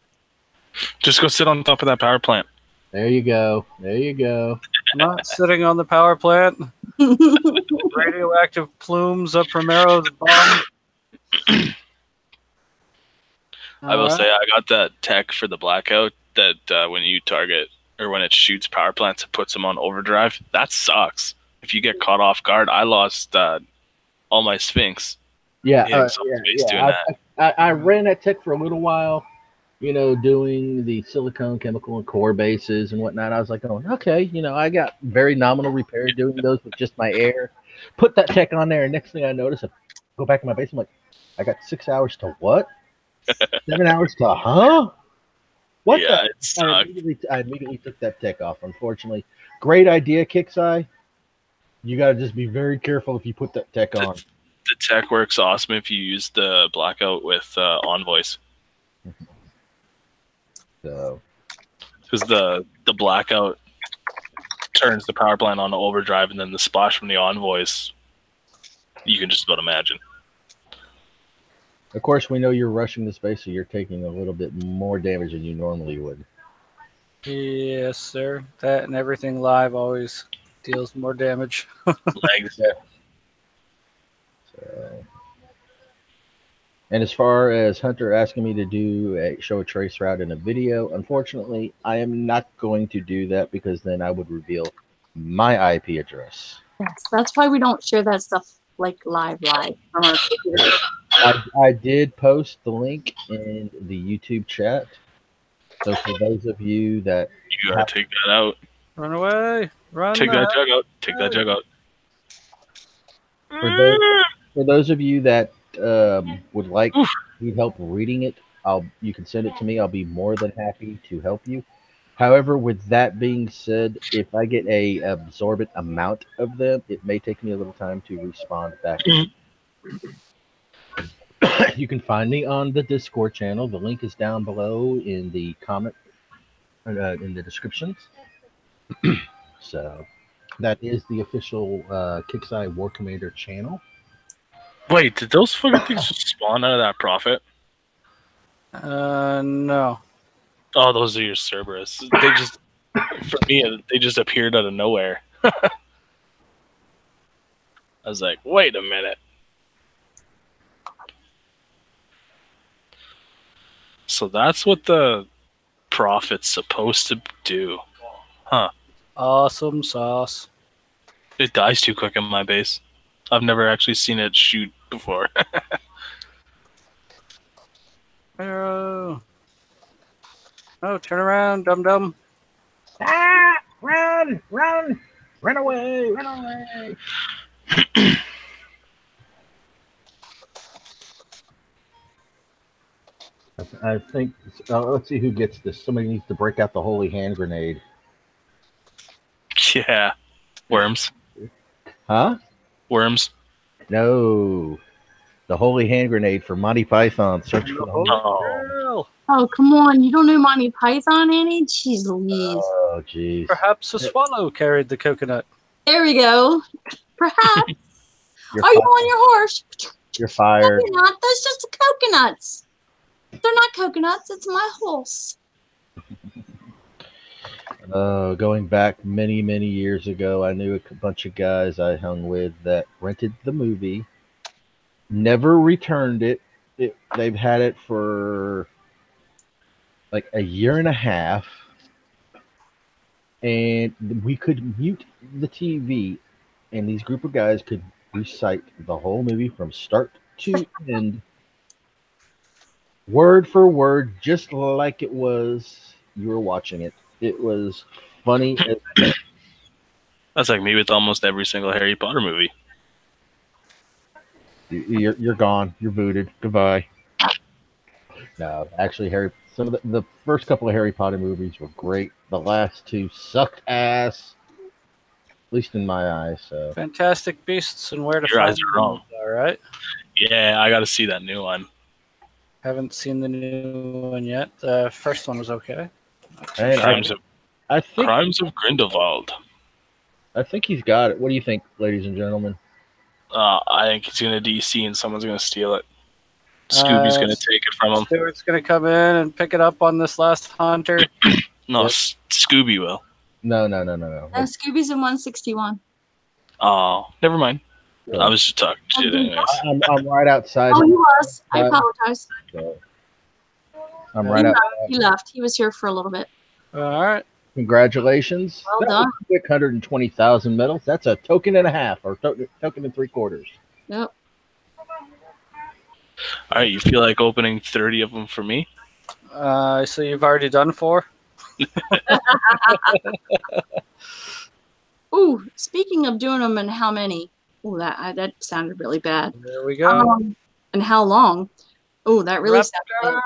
Just go sit on top of that power plant. There you go. There you go. I'm not sitting on the power plant. Radioactive plumes up from Arrow's bomb. I will say I got that tech for the blackout that when you target or when it shoots power plants, it puts them on overdrive. That sucks. If you get caught off guard, I lost all my Sphinx. Yeah. Hitting some space doing that. I ran that tech for a little while, you know, doing the silicone, chemical, and core bases and whatnot. I was like, oh, okay, you know, I got very nominal repair doing those with just my air. Put that tech on there, and next thing I notice, I go back in my base. I'm like, I got 6 hours to what? 7 hours to huh? What? Yeah, the? it sucked. I immediately took that tech off. Unfortunately, great idea, KIXMAS. You got to just be very careful if you put that tech on. The tech works awesome if you use the blackout with Envoys. So, because the blackout turns the power plant on overdrive, and then the splash from the Envoys, you can just about imagine. of course, we know you're rushing the space, so you're taking a little bit more damage than you normally would. Yes, sir. That and everything live always deals more damage. Legs. So, and as far as Hunter asking me to show a trace route in a video, unfortunately, I am not going to do that because then I would reveal my IP address. Yes, that's why we don't share that stuff like live from our computer. I did post the link in the YouTube chat. So for those of you that You gotta take that out. Run away! Run! Take that jug out. Take that jug out. for those of you that would like need help reading it, you can send it to me. I'll be more than happy to help you. However, with that being said, if I get a absorbent amount of them, it may take me a little time to respond back. You can find me on the Discord channel. The link is down below in the comment, in the descriptions. So that is the official KIXMAS War Commander channel. Wait, did those fucking things just spawn out of that profit? No. Oh, those are your Cerberus. They just, for me, they just appeared out of nowhere. I was like, wait a minute. So that's what the profit's supposed to do. Huh. Awesome sauce. It dies too quick in my base. I've never actually seen it shoot before. Arrow. Oh, turn around, dum-dum. Ah! Run! Run! Run away! Run away! I think, let's see who gets this. Somebody needs to break out the holy hand grenade. Yeah. Worms. Huh? Worms. No. The holy hand grenade for Monty Python. Search for the holy. Oh. Oh, come on. You don't know Monty Python, Annie? Jeez Louise. Oh, jeez. Perhaps a swallow carried the coconut. There we go. Perhaps. You're Are you fired. on your horse? You're fired. You're not. That's just the coconuts. They're not coconuts. It's my horse. Going back many, many years ago, I knew a bunch of guys I hung with that rented the movie, never returned it. They've had it for like a year and a half. and we could mute the TV, and these group of guys could recite the whole movie from start to end, word for word, just like it was you were watching it. It was funny as That's like me with almost every single Harry Potter movie. you're gone. You're booted. Goodbye. No, actually, some of the first couple of Harry Potter movies were great. The last two sucked ass, at least in my eyes. So Fantastic Beasts and Where to Your Find eyes are wrong. Them. All right. Yeah, I got to see that new one. Haven't seen the new one yet. The first one was okay. and Crimes I think of Grindelwald. I think he's got it. What do you think, ladies and gentlemen? I think it's going to DC and someone's going to steal it. Scooby's going to take it from him. Stewart's going to come in and pick it up on this last Hunter. No, Yep. Scooby will. No. Scooby's in 161. Oh, never mind. Yeah. I was just talking shit anyways. I'm right outside. Oh, he was. I apologize. So I'm right out. He left. He was here for a little bit. All right. Congratulations. Well That done. was 620,000 medals. That's a token and a half, or token and 3/4. Yep. All right, you feel like opening 30 of them for me? So you've already done 4? Ooh, speaking of doing them and how many? Ooh, that sounded really bad. There we go. And how long? Ooh, that really sounded bad.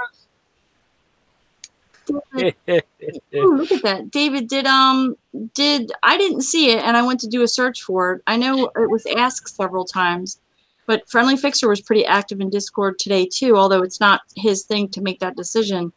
Ooh, look at that. David, did I didn't see it and I went to do a search for it. I know it was asked several times, but Friendly Fixer was pretty active in Discord today too, although it's not his thing to make that decision.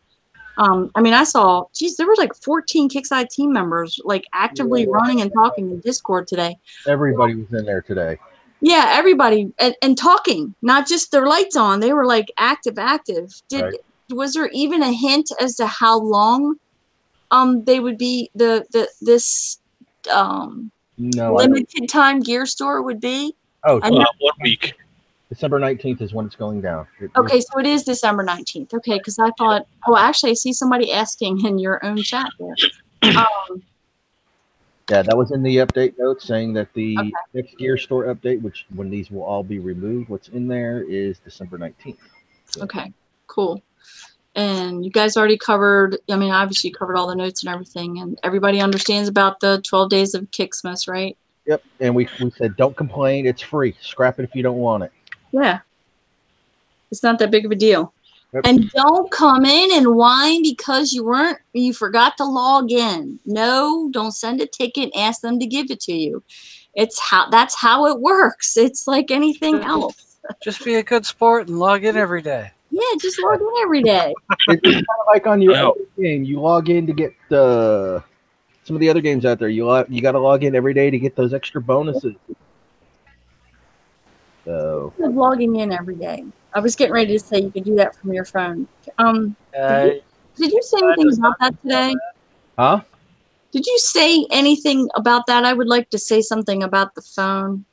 I mean, I saw, geez, there were like 14 KIXI team members like actively running and talking in Discord today. Everybody was in there today. Yeah, everybody and talking, not just their lights on. They were like active. Right. Was there even a hint as to how long they would be this No. limited time gear store would be? Oh, I know- 1 week. December 19th is when it's going down. Okay, so it is December 19th. Okay, because I thought, oh, actually, I see somebody asking in your own chat there. Yeah, that was in the update notes saying that the next gear store update, which when these will all be removed, what's in there is December 19th. So. Okay, cool. And you guys already covered, I mean, obviously you covered all the notes and everything, and everybody understands about the 12 days of KIXMAS, right? Yep, and we said don't complain, it's free. Scrap it if you don't want it. Yeah. It's not that big of a deal. Yep. And don't come in and whine because you forgot to log in. No, don't send a ticket and ask them to give it to you. That's how it works. It's like anything else. Just be a good sport and log in every day. Yeah, just log in every day. It's kind of like on your No. other game. You log in to get some of the other games out there. You got to log in every day to get those extra bonuses. So I'm logging in every day. I was getting ready to say you could do that from your phone. Did you say anything about that today? huh? Did you say anything about that? I would like to say something about the phone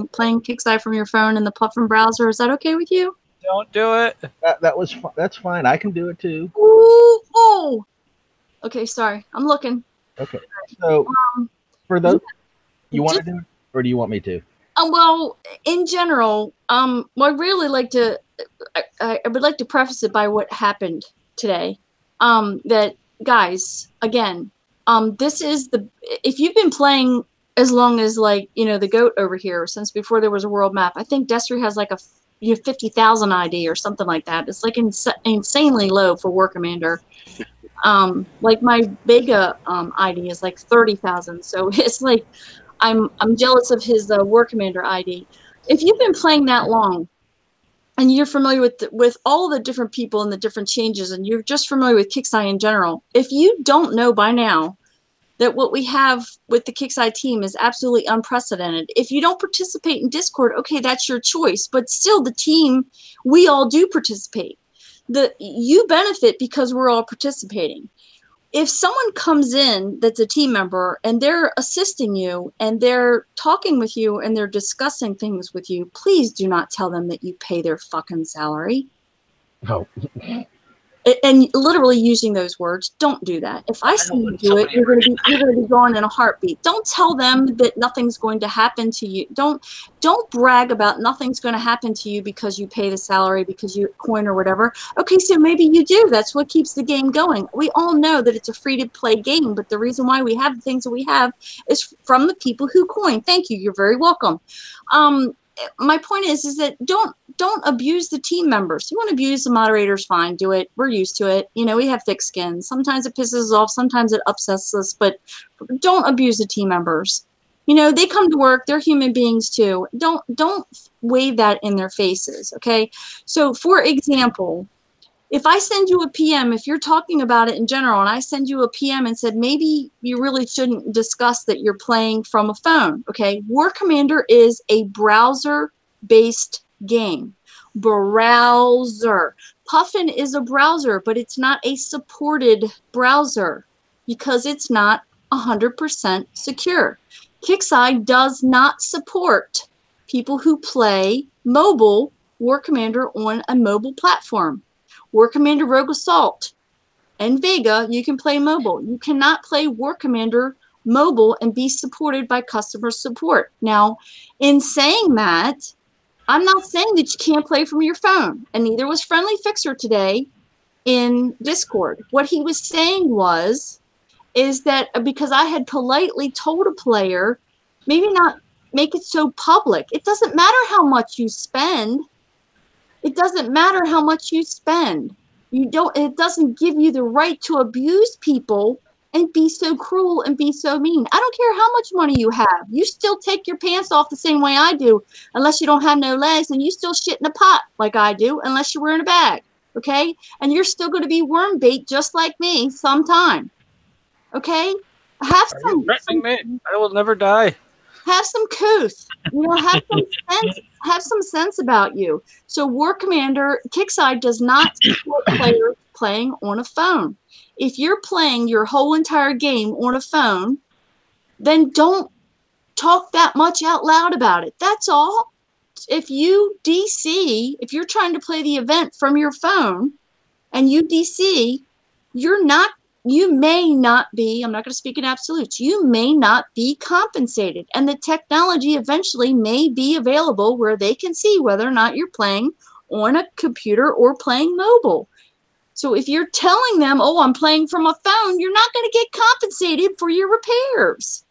playing KIXI from your phone in the Puffin browser. Is that okay with you? Don't do it. That's fine. I can do it too. Ooh, oh. Okay, sorry. I'm looking. Okay. So for those, you want to do it, or do you want me to? Well, in general, I really like to. I would like to preface it by what happened today. That guys, again, this is if you've been playing as long as the goat over here since before there was a world map. I think Destry has like a 50,000 ID or something like that. It's like insanely low for War Commander. Like my Vega ID is like 30,000. So it's like I'm jealous of his War Commander ID. If you've been playing that long and you're familiar with all the different people and the different changes, and you're just familiar with KIXI in general, if you don't know by now that what we have with the KIXI team is absolutely unprecedented. If you don't participate in Discord, okay, that's your choice. But still, the team, we all do participate. You benefit because we're all participating. If someone comes in that's a team member and they're assisting you and they're talking with you and they're discussing things with you, please do not tell them that you pay their fucking salary. Oh. and literally using those words. Don't do that. If I see you do it, you're going to be gone in a heartbeat. Don't tell them that nothing's going to happen to you. Don't brag about nothing's going to happen to you because you pay the salary, because you coin or whatever. Okay, so maybe you do. That's what keeps the game going. We all know that it's a free to play game, but the reason why we have the things that we have is from the people who coin. Thank you. You're very welcome. My point is that don't abuse the team members. You want to abuse the moderators, fine, do it. We're used to it. You know, we have thick skin. Sometimes it pisses us off, sometimes it upsets us, but don't abuse the team members. You know, they come to work, they're human beings too. Don't wave that in their faces, okay? So for example, if I send you a PM, if you're talking about it in general, and I send you a PM and said, maybe you really shouldn't discuss that you're playing from a phone, okay? War Commander is a browser-based game. Browser. Puffin is a browser, but it's not a supported browser because it's not 100% secure. KIXMAS does not support people who play mobile War Commander on a mobile platform. War Commander Rogue Assault and Vega, you can play mobile. You cannot play War Commander mobile and be supported by customer support. Now, in saying that, I'm not saying that you can't play from your phone, and neither was Friendly Fixer today in Discord. What he was saying is that because I had politely told a player, maybe not make it so public. It doesn't matter how much you spend. It doesn't matter how much you spend. It doesn't give you the right to abuse people and be so cruel and be so mean. I don't care how much money you have. You still take your pants off the same way I do, unless you don't have no legs, and you still shit in a pot like I do, unless you're wearing a bag, okay? And you're still going to be worm bait just like me sometime, okay? Have some. I will never die. Have some couth, you know, have some sense about you. So War Commander, KIXMAS does not support players playing on a phone. If you're playing your whole entire game on a phone, then don't talk that much out loud about it. That's all. If you DC, if you're trying to play the event from your phone and you DC, you may not be, I'm not going to speak in absolutes, you may not be compensated. And the technology eventually may be available where they can see whether or not you're playing on a computer or playing mobile. So if you're telling them, oh, I'm playing from a phone, you're not going to get compensated for your repairs.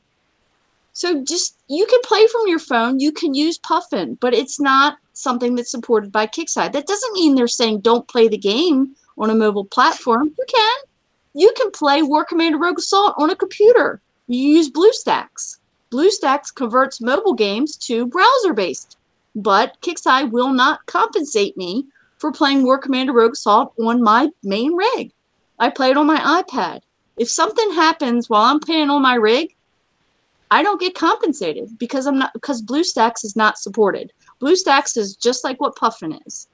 So you can play from your phone, you can use Puffin, but it's not something that's supported by KIXMAS. That doesn't mean they're saying don't play the game on a mobile platform. You can. You can play War Commander Rogue Assault on a computer. You use BlueStacks. BlueStacks converts mobile games to browser-based, but KIXMAS will not compensate me for playing War Commander Rogue Assault on my main rig. I play it on my iPad. If something happens while I'm playing on my rig, I don't get compensated because BlueStacks is not supported. BlueStacks is just like what Puffin is.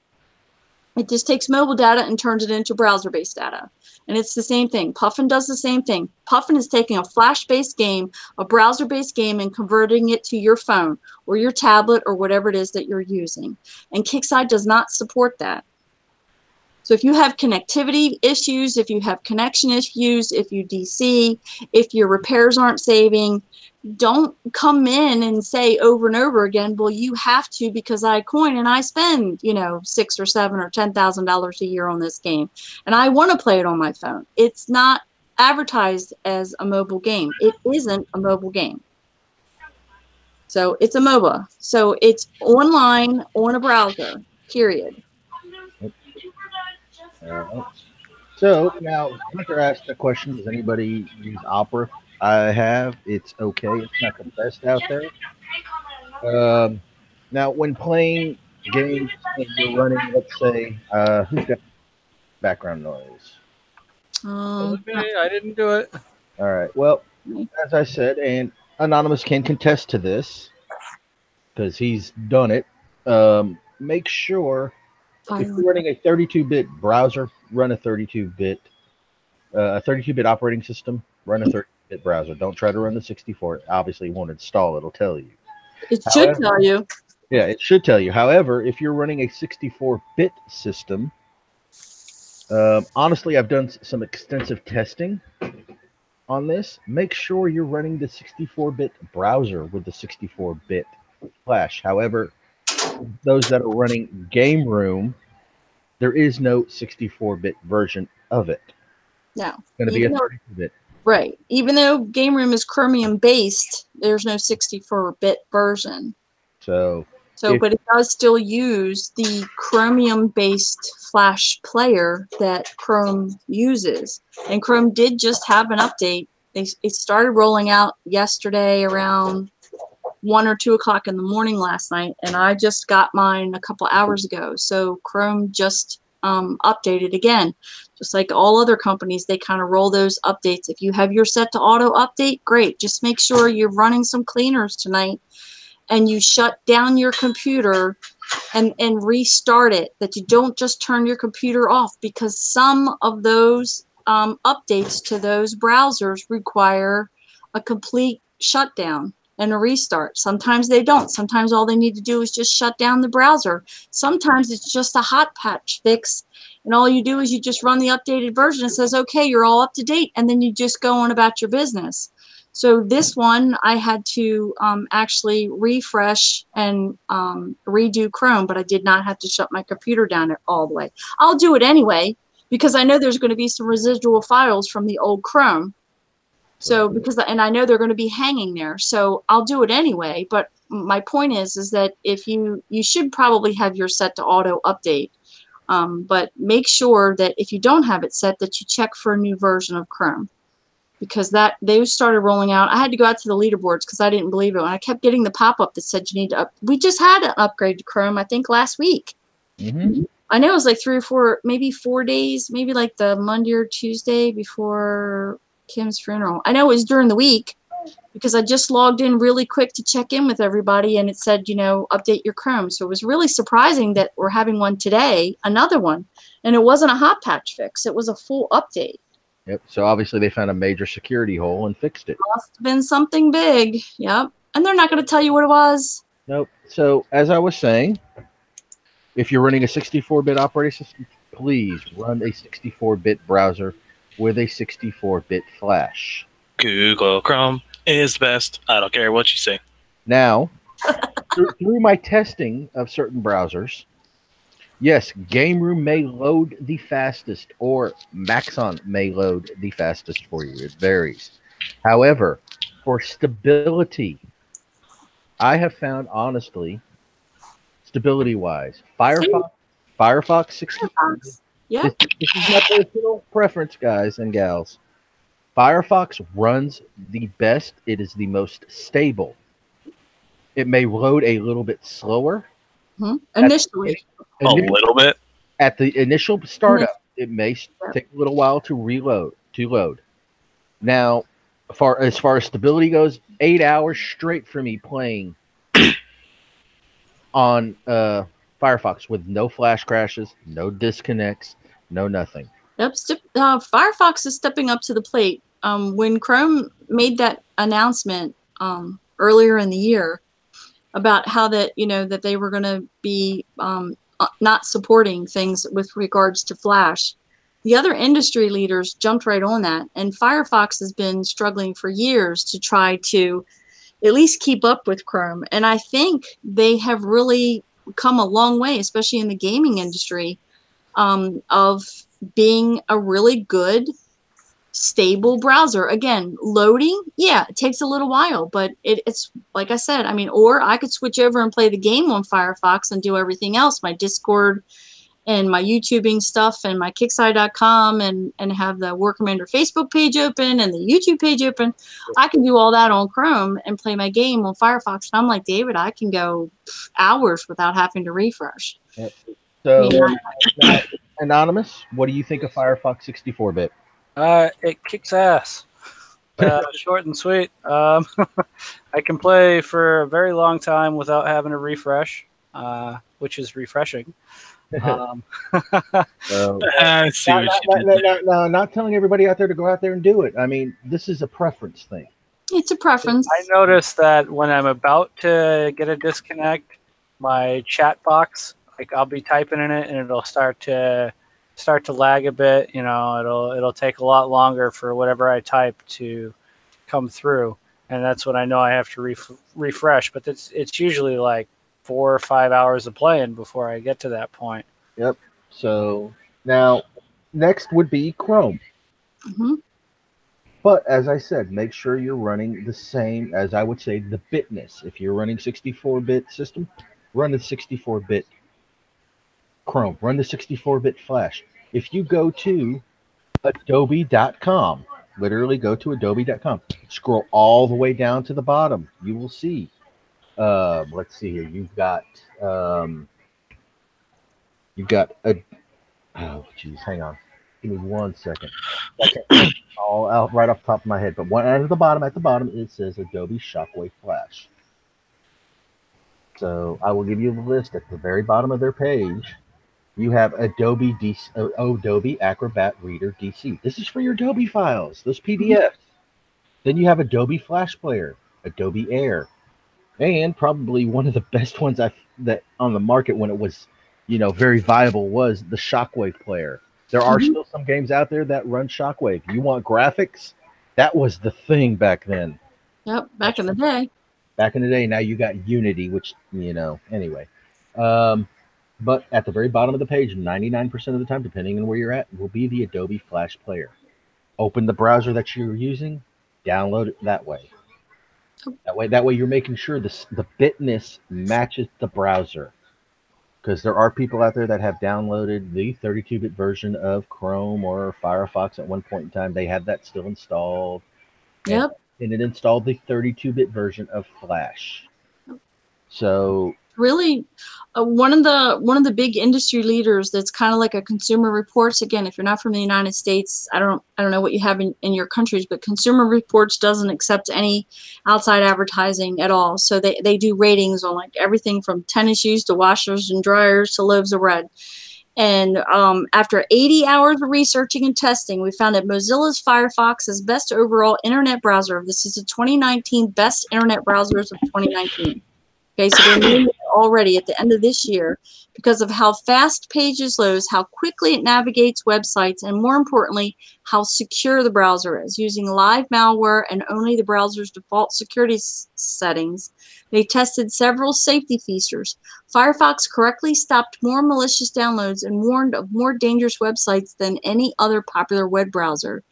It just takes mobile data and turns it into browser-based data. And it's the same thing. Puffin does the same thing. Puffin is taking a flash-based game, a browser-based game, and converting it to your phone or your tablet or whatever it is that you're using. And KIXMAS does not support that. So if you have connectivity issues, if you have connection issues, if you DC, if your repairs aren't saving, don't come in and say over and over again, well, you have to because I coin and I spend, you know, $6,000 or $7,000 or $10,000 a year on this game, and I want to play it on my phone. It's not advertised as a mobile game. It isn't a mobile game. So it's a MOBA. So it's online on a browser, period. So now Hunter asked a question, does anybody use Opera? I have. It's okay. It's not the best out there. Now, when playing games and you're running, let's say, who's got background noise? I didn't do it. All right. Well, as I said, and Anonymous can contest to this because he's done it. Make sure if you're running a 32-bit browser, run a 32-bit operating system. Run a 32-bit browser. Don't try to run the 64. It obviously won't install. It'll tell you. It should tell you. Yeah, it should tell you. However, if you're running a 64-bit system, Honestly, I've done some extensive testing on this. Make sure you're running the 64-bit browser with the 64-bit flash. However, those that are running Game Room, there is no 64-bit version of it. No. It's going to be a 32-bit. Right. Even though Game Room is Chromium based, there's no 64-bit version. So, but it does still use the Chromium-based Flash player that Chrome uses. And Chrome did just have an update. It started rolling out yesterday around 1 or 2 o'clock in the morning last night, and I just got mine a couple hours ago. So Chrome just updated again. Just like all other companies, they kind of roll those updates. If you have your set to auto update, great. Just make sure you're running some cleaners tonight and you shut down your computer and restart it, that you don't just turn your computer off, because some of those updates to those browsers require a complete shutdown and a restart. Sometimes they don't. Sometimes all they need to do is just shut down the browser. Sometimes it's just a hot patch fix, and all you do is you just run the updated version. It says, okay, you're all up to date, and then you just go on about your business. So this one, I had to actually refresh and redo Chrome, but I did not have to shut my computer down all the way. I'll do it anyway, because I know there's going to be some residual files from the old Chrome. So and I know they're going to be hanging there, so I'll do it anyway. But my point is that if you should probably have your set to auto update, but make sure that if you don't have it set, that you check for a new version of Chrome, because they started rolling out. I had to go out to the leaderboards because I didn't believe it, and I kept getting the pop-up that said you need to we just had an upgrade to Chrome, I think last week. Mm-hmm. I know it was like 3 or 4, maybe 4 days, maybe like the Monday or Tuesday before Kim's funeral. I know it was during the week, because I just logged in really quick to check in with everybody, and it said, update your Chrome. So it was really surprising that we're having one today, another one, and it wasn't a hot patch fix. It was a full update. Yep. So obviously they found a major security hole and fixed it. Must have been something big. Yep. And they're not going to tell you what it was. Nope. So as I was saying, if you're running a 64-bit operating system, please run a 64-bit browser with a 64-bit flash. Google Chrome is best. I don't care what you say. Now, through my testing of certain browsers, yes, Game Room may load the fastest, or Maxon may load the fastest for you. It varies. However, for stability, I have found, honestly, stability-wise, Firefox 64. Yeah. This is my personal preference, guys and gals. Firefox runs the best. It is the most stable. It may load a little bit slower. Mm-hmm. Initially. A little bit. At the initial startup, it may take a little while to load. Now, as far as stability goes, 8 hours straight for me playing on Firefox with no flash crashes, no disconnects, no nothing. Yep. Firefox is stepping up to the plate. When Chrome made that announcement earlier in the year about how that they were going to be not supporting things with regards to Flash, the other industry leaders jumped right on that, and Firefox has been struggling for years to try to at least keep up with Chrome. And I think they have really come a long way, especially in the gaming industry, of being a really good, stable browser. Again, loading, yeah, it takes a little while, but it's like I said, or I could switch over and play the game on Firefox and do everything else, my Discord and my YouTubing stuff and my Kickside.com and have the War Commander Facebook page open and the YouTube page open. I can do all that on Chrome and play my game on Firefox. And I'm like, David, I can go hours without having to refresh. Yep. So, Anonymous, what do you think of Firefox 64-bit? It kicks ass. Short and sweet. I can play for a very long time without having to refresh, which is refreshing. Not telling everybody out there to go out there and do it. This is a preference thing. It's a preference. I noticed that when I'm about to get a disconnect, my chat box, I'll be typing in it and it'll start to start to lag a bit, it'll take a lot longer for whatever I type to come through, and that's when I know I have to refresh. But it's usually like 4 or 5 hours of playing before I get to that point. Yep. So now, next would be Chrome. Hmm. But as I said, make sure you're running the same as I would say the bitness. If you're running 64-bit system, run the 64-bit Chrome. Run the 64-bit Flash. If you go to adobe.com, literally go to adobe.com, scroll all the way down to the bottom, you will see, let's see here, you've got a, oh geez, hang on, give me 1 second. All out right off the top of my head, but one at the bottom, it says Adobe Shockwave Flash. So I will give you the list at the very bottom of their page. You have Adobe Acrobat Reader DC. This is for your Adobe files, those PDFs. Then you have Adobe Flash Player, Adobe Air, and probably one of the best ones that on the market when it was, very viable was the Shockwave Player. There are still some games out there that run Shockwave. You want graphics? That was the thing back then. Yep, back in the day. Back in the day, now you got Unity, which, anyway. But at the very bottom of the page, 99% of the time, depending on where you're at, will be the Adobe Flash Player. Open the browser that you're using, download it that way. That way you're making sure the bitness matches the browser. Because there are people out there that have downloaded the 32-bit version of Chrome or Firefox at one point in time. They had that still installed. Yep. And it installed the 32-bit version of Flash. So really, one of the big industry leaders that's kind of like a Consumer Reports. Again, if you're not from the United States, I don't know what you have in your countries, but Consumer Reports doesn't accept any outside advertising at all. So they do ratings on like everything from tennis shoes to washers and dryers to loaves of bread. And after 80 hours of researching and testing, we found that Mozilla's Firefox is best overall internet browser. This is the 2019 best internet browsers of 2019. Okay, so they're doing it already at the end of this year because of how fast pages load, how quickly it navigates websites, and more importantly, how secure the browser is. Using live malware and only the browser's default security settings, they tested several safety features. Firefox correctly stopped more malicious downloads and warned of more dangerous websites than any other popular web browser.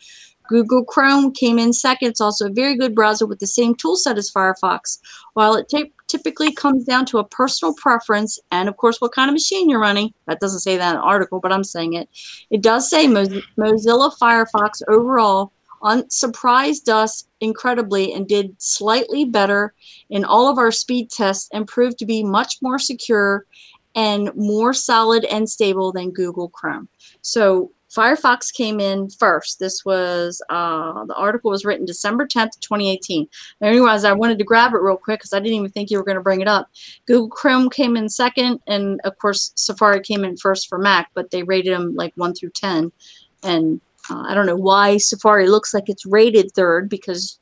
Google Chrome came in second. It's also a very good browser with the same toolset as Firefox. While it typically comes down to a personal preference and, of course, what kind of machine you're running. That doesn't say that in the article, but I'm saying it. It does say Mozilla Firefox overall surprised us incredibly and did slightly better in all of our speed tests and proved to be much more secure and more solid and stable than Google Chrome. So Firefox came in first. This was, the article was written December 10th, 2018. Now, anyways, I wanted to grab it real quick because I didn't even think you were going to bring it up. Google Chrome came in second, and of course, Safari came in first for Mac, but they rated them like 1 through 10. And I don't know why Safari looks like it's rated third because,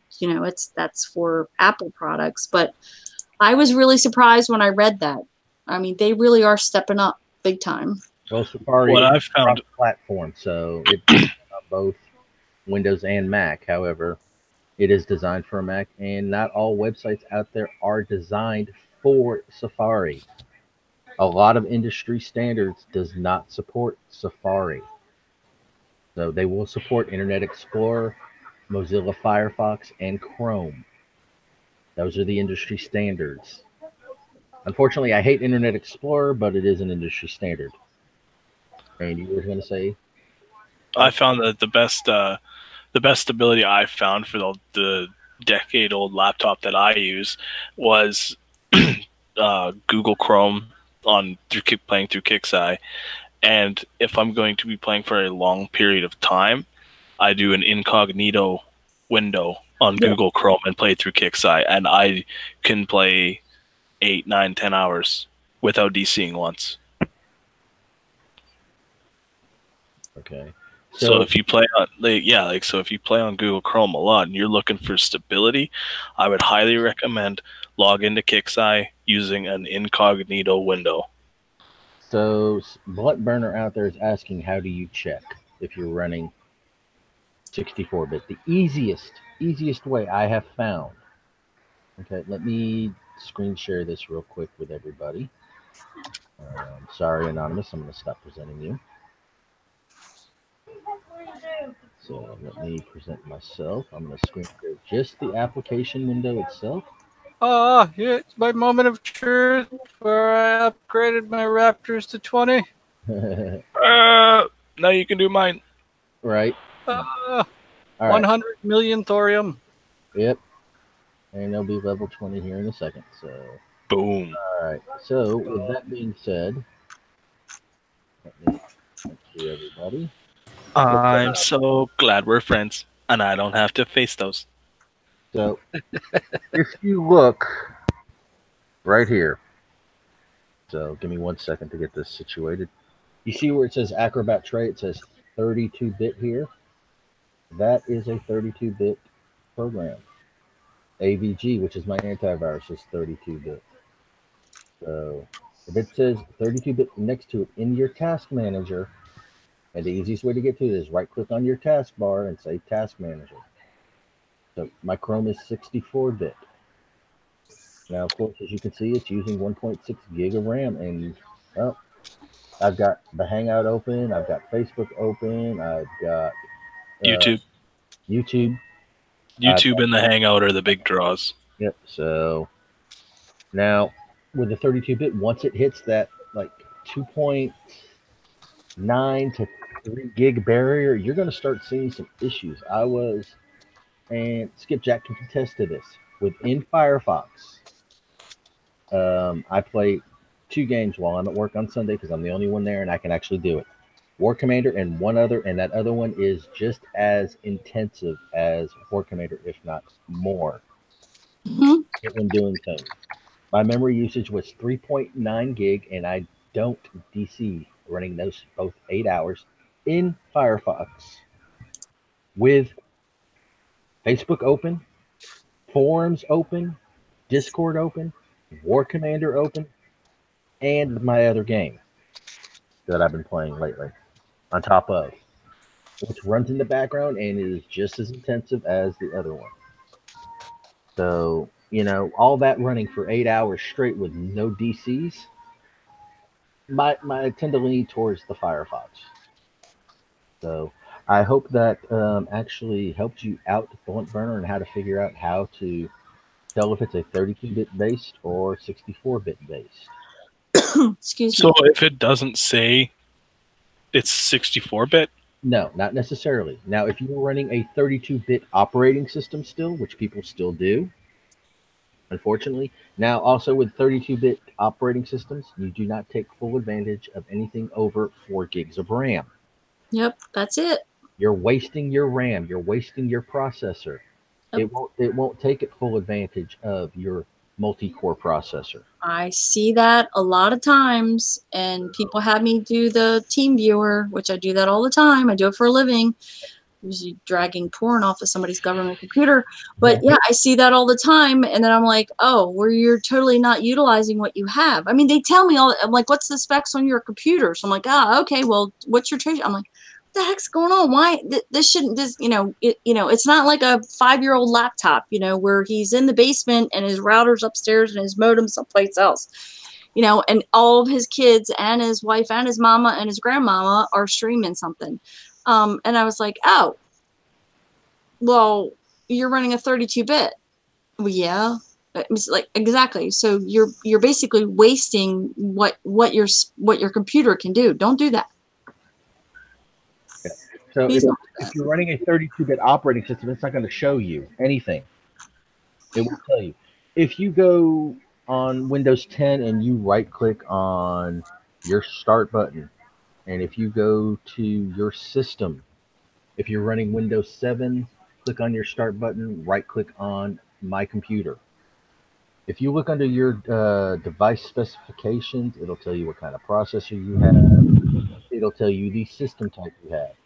that's for Apple products. But I was really surprised when I read that. I mean, they really are stepping up big time. Well, Safari What is I've found a platform, so it's on both Windows and Mac. However, it is designed for a Mac, and not all websites out there are designed for Safari. A lot of industry standards does not support Safari. So they will support Internet Explorer, Mozilla Firefox, and Chrome. Those are the industry standards. Unfortunately, I hate Internet Explorer, but it is an industry standard. And you were going to say? I found that the best stability I found for the decade-old laptop that I use was Google Chrome playing through KIXMAS. And if I'm going to be playing for a long period of time, I do an incognito window on Google Chrome and play through KIXMAS, and I can play 8, 9, 10 hours without DCing once. Okay. So if you play on if you play on Google Chrome a lot and you're looking for stability, I would highly recommend log into KIXMAS using an incognito window. So Blunt Burner out there is asking, how do you check if you're running 64-bit? The easiest way I have found. Okay, let me screen share this real quick with everybody. Sorry, Anonymous, I'm going to stop presenting you. So let me present myself. I'm going to screen share just the application window itself. Oh, yeah, it's my moment of truth where I upgraded my Raptors to 20. Now you can do mine. Right. All All right. 100 million thorium. Yep. And they'll be level 20 here in a second. So. Boom. All right. So with that being said, let me see everybody. I'm so glad we're friends, and I don't have to face those. So if you look right here, so give me 1 second to get this situated. You see where it says Acrobat Tray? It says 32-bit here. That is a 32-bit program. AVG, which is my antivirus, is 32-bit. So if it says 32-bit next to it in your task manager, and the easiest way to get to it is right-click on your taskbar and say Task Manager. So my Chrome is 64-bit. Now, of course, as you can see, it's using 1.6 gig of RAM, and well, I've got the Hangout open, I've got Facebook open, I've got YouTube. YouTube and the Hangout are the big draws. Yep. So now with the 32-bit, once it hits that like 2.9 to 3 gig barrier, you're going to start seeing some issues. And Skipjack can contest to this. Within Firefox, I play 2 games while I'm at work on Sunday because I'm the only one there and I can actually do it. War Commander and one other, and that other one is just as intensive as War Commander, if not more. When doing things. My memory usage was 3.9 gig, and I don't DC running those both 8 hours in Firefox with Facebook open, forums open, Discord open, War Commander open, and my other game that I've been playing lately on top of, which runs in the background and is just as intensive as the other one. So, all that running for 8 hours straight with no DCs, I tend to lean towards the Firefox. So I hope that actually helped you out, Blunt Burner, and how to figure out how to tell if it's a 32-bit based or 64-bit based. Excuse me. So if it doesn't say it's 64-bit? No, not necessarily. Now, if you're running a 32-bit operating system still, which people still do, unfortunately, now also with 32-bit operating systems, you do not take full advantage of anything over 4 gigs of RAM. Yep, that's it. You're wasting your RAM. You're wasting your processor. Yep. It won't take it full advantage of your multi-core processor. I see that a lot of times, and people have me do the Team Viewer, which I do that all the time. I do it for a living. Usually dragging porn off of somebody's government computer. But yeah, I see that all the time, and then I'm like, oh, where you're totally not utilizing what you have. I mean, they tell me all. I'm like, what's the specs on your computer? So I'm like, okay, well, what's your trade? I'm like, what the heck's going on? Why this shouldn't this it's not like a 5-year-old laptop, where he's in the basement and his router's upstairs and his modem someplace else, and all of his kids and his wife and his mama and his grandmama are streaming something. And I was like, oh, well, you're running a 32-bit. Well, yeah. It's like, exactly. So you're basically wasting what your computer can do. Don't do that. So if you're running a 32-bit operating system, it's not going to show you anything. It will tell you. If you go on Windows 10 and you right-click on your Start button, and if you go to your system, if you're running Windows 7, click on your Start button, right-click on My Computer. If you look under your device specifications, it'll tell you what kind of processor you have. It'll tell you the system type you have.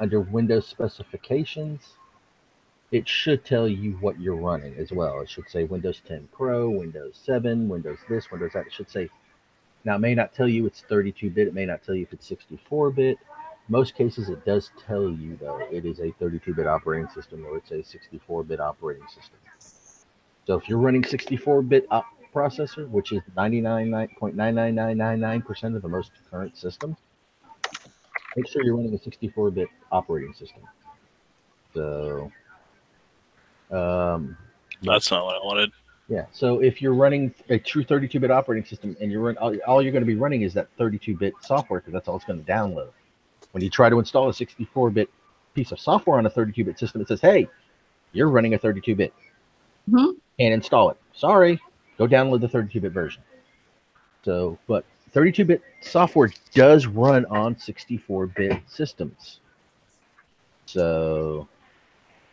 Under Windows specifications, it should tell you what you're running as well. It should say Windows 10 Pro, Windows 7, Windows this, Windows that. It should say Now, it may not tell you it's 32-bit. It may not tell you if it's 64-bit. Most cases, it does tell you, though, it is a 32-bit operating system or it's a 64-bit operating system. So if you're running 64-bit processor, which is 99.99999% of the most current systems, make sure you're running a 64-bit operating system. So, That's not what I wanted. yeah. So if you're running a true 32-bit operating system and you're all you're going to be running is that 32-bit software because that's all it's going to download. When you try to install a 64-bit piece of software on a 32-bit system, it says, "Hey, you're running a 32-bit. Mhm. Can't install it. Sorry. Go download the 32-bit version." So, but 32-bit software does run on 64-bit systems. So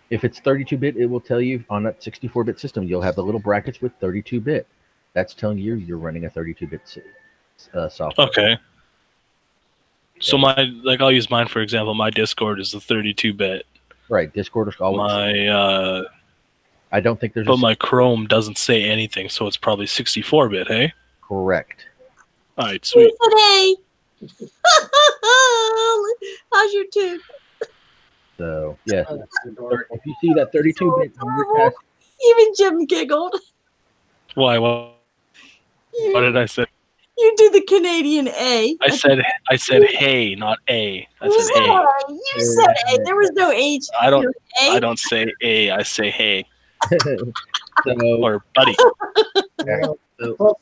if it's 32-bit, it will tell you on that 64-bit system, you'll have the little brackets with 32-bit. That's telling you you're running a 32-bit software. Okay. So I'll use mine for example. My Discord is the 32-bit. Right. Discord is always. I don't think there's. But my Chrome doesn't say anything, so it's probably 64-bit. Hey. Correct. All right. Sweet. Today. How's your tooth? So yes, if you see that 32-bit on your task, even Jim giggled. Why? What did I say? You do the Canadian A. I said hey, not A. I said hey. You said A. There was no H. I don't. A. I don't say A. I say hey. So, or buddy. So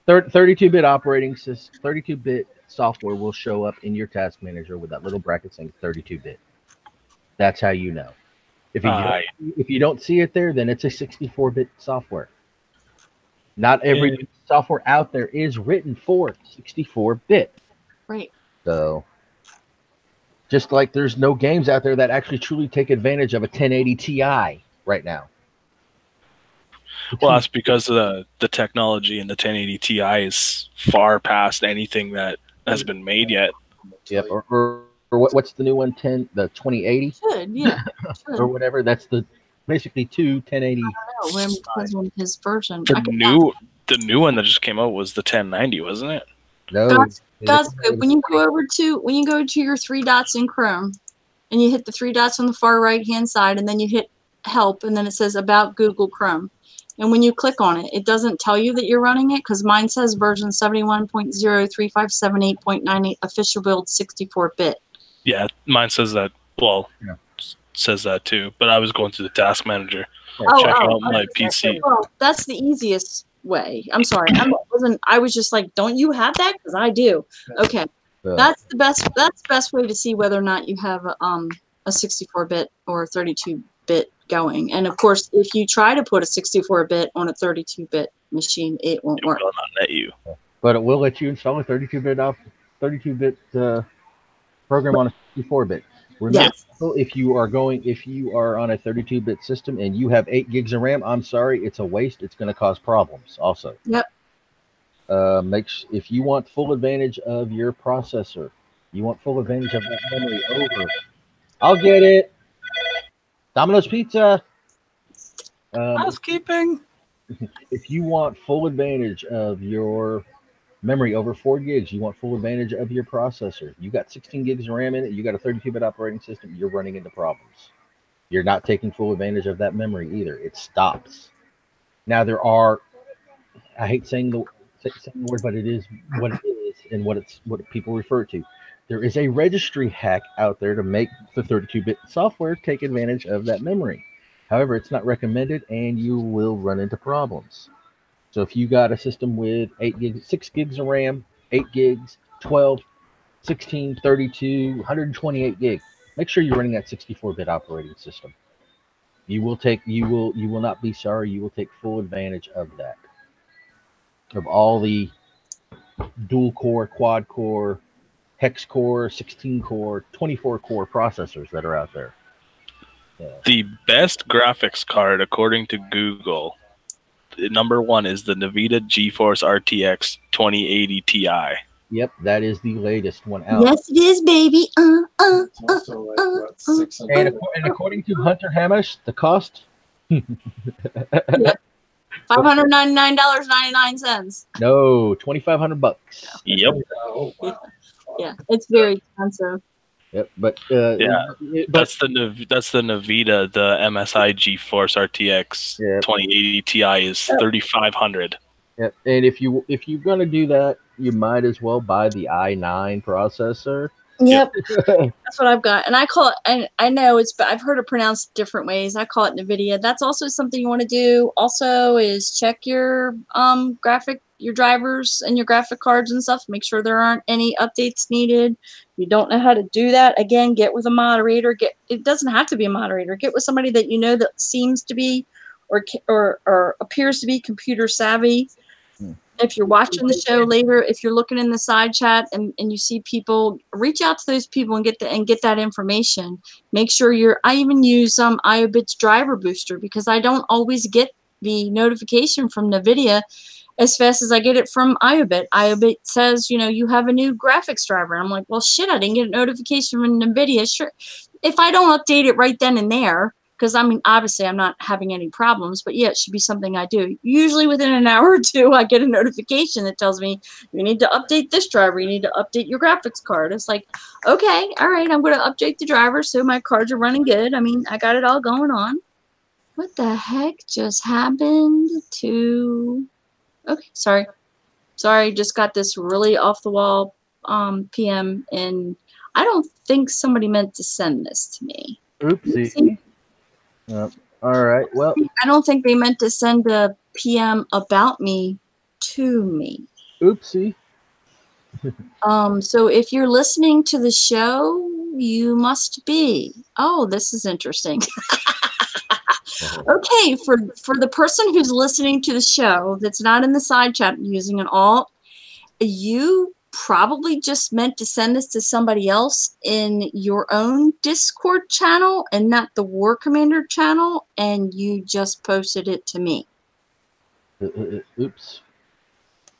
32-bit operating system, 32-bit software will show up in your task manager with that little bracket saying 32-bit. That's how you know. If you don't see it there, then it's a 64-bit software. Not every software out there is written for 64-bit. Right. So, just like there's no games out there that actually truly take advantage of a 1080 Ti right now. Well, that's because of the technology, and the 1080 Ti is far past anything that has been made yet. Yep. Or what's the new one? The 2080? Should, yeah. Or whatever. That's basically two 1080. I don't know. When was his version? The new one that just came out was the 1090, wasn't it? No. God's when you go to your three dots in Chrome, and you hit the three dots on the far right hand side, and then you hit help, and then it says about Google Chrome. And when you click on it, it doesn't tell you that you're running it because mine says version 71.03578.98 official build 64-bit. Yeah, mine says that. Well, says that too. But I was going through the task manager, checking out my PC. Well, that's the easiest way. I'm sorry, I was just like, don't you have that? Because I do. Okay, that's the best. That's the best way to see whether or not you have a 64-bit or a 32-bit going. And of course, if you try to put a 64-bit on a 32-bit machine, it won't work. It will not let you. But it will let you install a 32-bit program on a 64-bit. Remember, if you are on a 32-bit system and you have 8 gigs of RAM, I'm sorry, it's a waste. It's going to cause problems also. Yep. If you want full advantage of your processor, you want full advantage of that memory over. I'll get it. Domino's Pizza. Housekeeping. If you want full advantage of your memory over 4 gigs, you want full advantage of your processor. You got 16 gigs of RAM in it. You got a 32-bit operating system. You're running into problems. You're not taking full advantage of that memory either. It stops. Now there are, I hate saying the word, but it is what it is and what people refer to. There is a registry hack out there to make the 32-bit software take advantage of that memory. However, it's not recommended, and you will run into problems. So if you got a system with 6 gigs of RAM, 8 gigs, 12, 16, 32, 128 gigs, make sure you're running that 64-bit operating system. You will not be sorry. You will take full advantage of that. Of all the dual core, quad core, hex core, 16 core, 24 core processors that are out there. Yeah. The best graphics card, according to Google, number 1 is the NVIDIA GeForce RTX 2080 Ti. Yep, that is the latest one out. Yes, it is, baby. And according to Hunter Hamish, the cost. $599.99. No, $2,500. Yep. Yeah, it's very expensive. Yep, but Yeah. but That's the Nvidia, the MSI GeForce RTX Yeah. 2080 Ti is 3,500. yep. And if you're gonna do that, you might as well buy the i9 processor. Yep, that's what I've got, and I call it. And I know but I've heard it pronounced different ways. I call it NVIDIA. That's also something you want to do. Also, is check your your drivers and your graphic cards and stuff. Make sure there aren't any updates needed. If you don't know how to do that, again, get with a moderator. It doesn't have to be a moderator. Get with somebody that you know that seems to be or appears to be computer savvy. If you're watching the show later, if you're looking in the side chat and you see people, reach out to those people and get that information. Make sure I even use IOBIT's driver booster because I don't always get the notification from NVIDIA as fast as I get it from IOBIT. IOBIT says, you have a new graphics driver. I'm like, well, shit, I didn't get a notification from NVIDIA. Sure. If I don't update it right then and there, because obviously I'm not having any problems, but yeah, it should be something I do. Usually within an hour or two, I get a notification that tells me you need to update this driver. You need to update your graphics card. It's like, okay, all right, I'm going to update the driver so my cards are running good. I got it all going on. What the heck just happened to... Okay, sorry, just got this really off the wall PM, and I don't think somebody meant to send this to me. Oopsie. All right. Well, I don't think they meant to send a PM about me to me. Oopsie. So if you're listening to the show, you must be. Oh, this is interesting. Okay, for the person who's listening to the show that's not in the side chat using an alt, you probably just meant to send this to somebody else in your own Discord channel and not the War Commander channel, and you just posted it to me. Oops.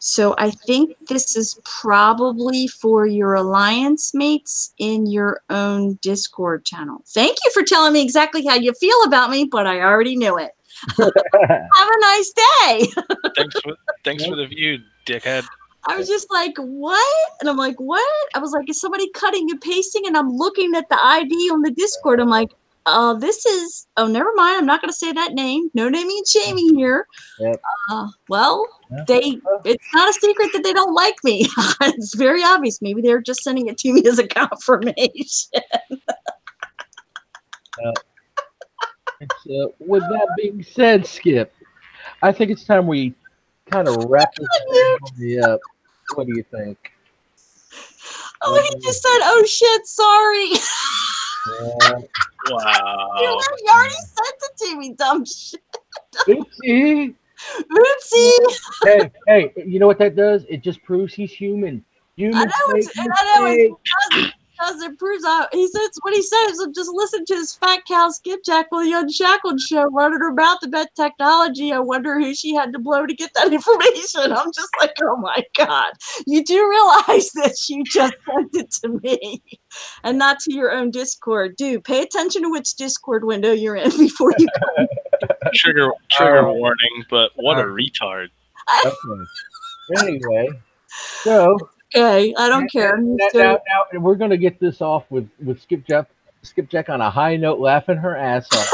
So I think this is probably for your alliance mates in your own Discord channel. Thank you for telling me exactly how you feel about me, but I already knew it. Have a nice day. Thanks for the view, dickhead. I was just like, what? And I'm like, what? I was like, is somebody cutting and pasting? And I'm looking at the ID on the Discord. I'm like, this is, oh, never mind. I'm not going to say that name. No naming and shaming here. Yep. Well, it's not a secret that they don't like me. It's very obvious. Maybe they're just sending it to me as a confirmation. With that being said, Skip, I think it's time we kind of wrap this up. What do you think? Oh, he just said, oh shit, sorry. Wow. You already sent it to me, dumb shit. Oopsie. Oopsie. Hey, you know what that does? It just proves he's human. I know it does. It proves out. He says what he says. Just listen to this fat cow skipjack on the Unshackled show running her mouth about technology. I wonder who she had to blow to get that information. I'm just like, oh my god! You do realize that you just sent it to me, and not to your own Discord. Dude, pay attention to which Discord window you're in before you come. Trigger warning, but what a retard. Okay. Anyway, so. Okay, I don't care. Now, we're going to get this off with Skipjack on a high note, laughing her ass off.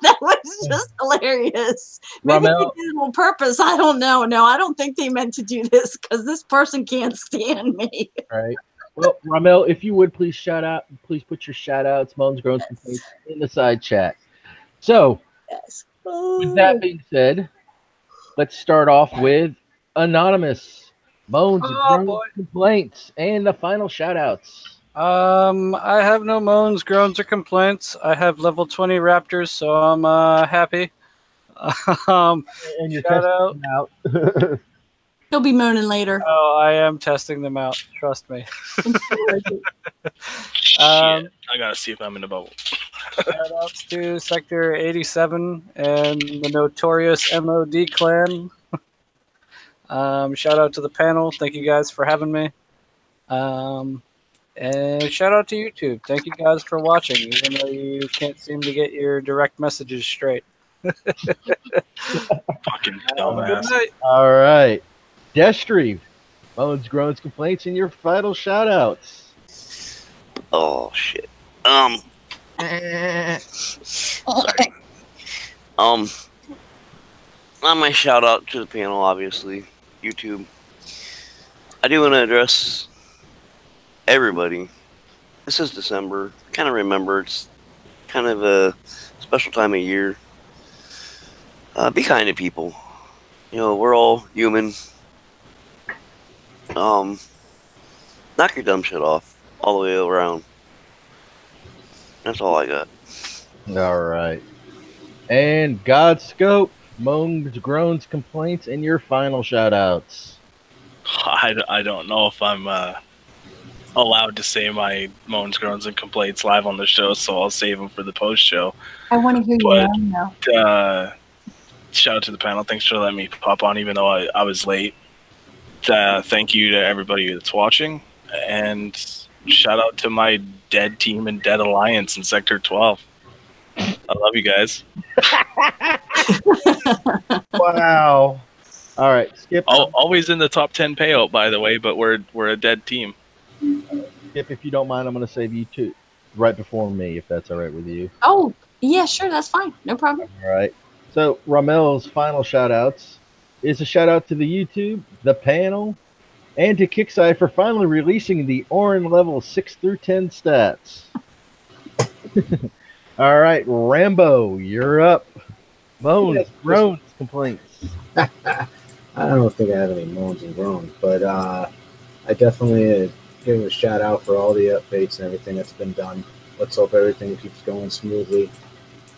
That was just hilarious. Maybe they did it on purpose. I don't know. No, I don't think they meant to do this because this person can't stand me. Right. Well, Ramel, if you would please put your shout outs, moans, groans, complaints in the side chat. So, with that being said, let's start off with Anonymous. Moans, groans, complaints, and the final shout-outs. I have no moans, groans, or complaints. I have level 20 raptors, so I'm happy. And you're testing them out. He'll be moaning later. Oh, I am testing them out. Trust me. I gotta see if I'm in the bubble. Shout-outs to Sector 87 and the notorious MOD clan. Shout out to the panel. Thank you guys for having me. And shout out to YouTube. Thank you guys for watching, even though you can't seem to get your direct messages straight. Fucking dumbass. All right. Destry, moans, groans, complaints, and your final shout outs. Oh shit. Sorry. On my shout out to the panel, obviously, YouTube. I do want to address everybody. This is December. Kind of remember it's kind of a special time of year. Be kind to people. You know, we're all human. Knock your dumb shit off all the way around. That's all I got. All right. And Godscope, moans, groans, complaints, and your final shout outs. I don't know if I'm allowed to say my moans, groans, and complaints live on the show, so I'll save them for the post show. I want to hear you now. Shout out to the panel. Thanks for letting me pop on, even though I was late. Thank you to everybody that's watching, and shout out to my dead team and dead alliance in Sector 12. I love you guys. Wow. All right, Skip. Always in the top 10 payout, by the way, but we're a dead team. Skip, if you don't mind, I'm going to save you two right before me, if that's all right with you. Oh, yeah, sure, that's fine. No problem. All right. So Ramel's final shout outs is a shout out to the YouTube, the panel, and to KIXMAS for finally releasing the Orin level 6 through 10 stats. All right, Rambo, you're up. Moans, groans, complaints. I don't think I have any moans and groans, but I definitely give a shout out for all the updates and everything that's been done. Let's hope everything keeps going smoothly.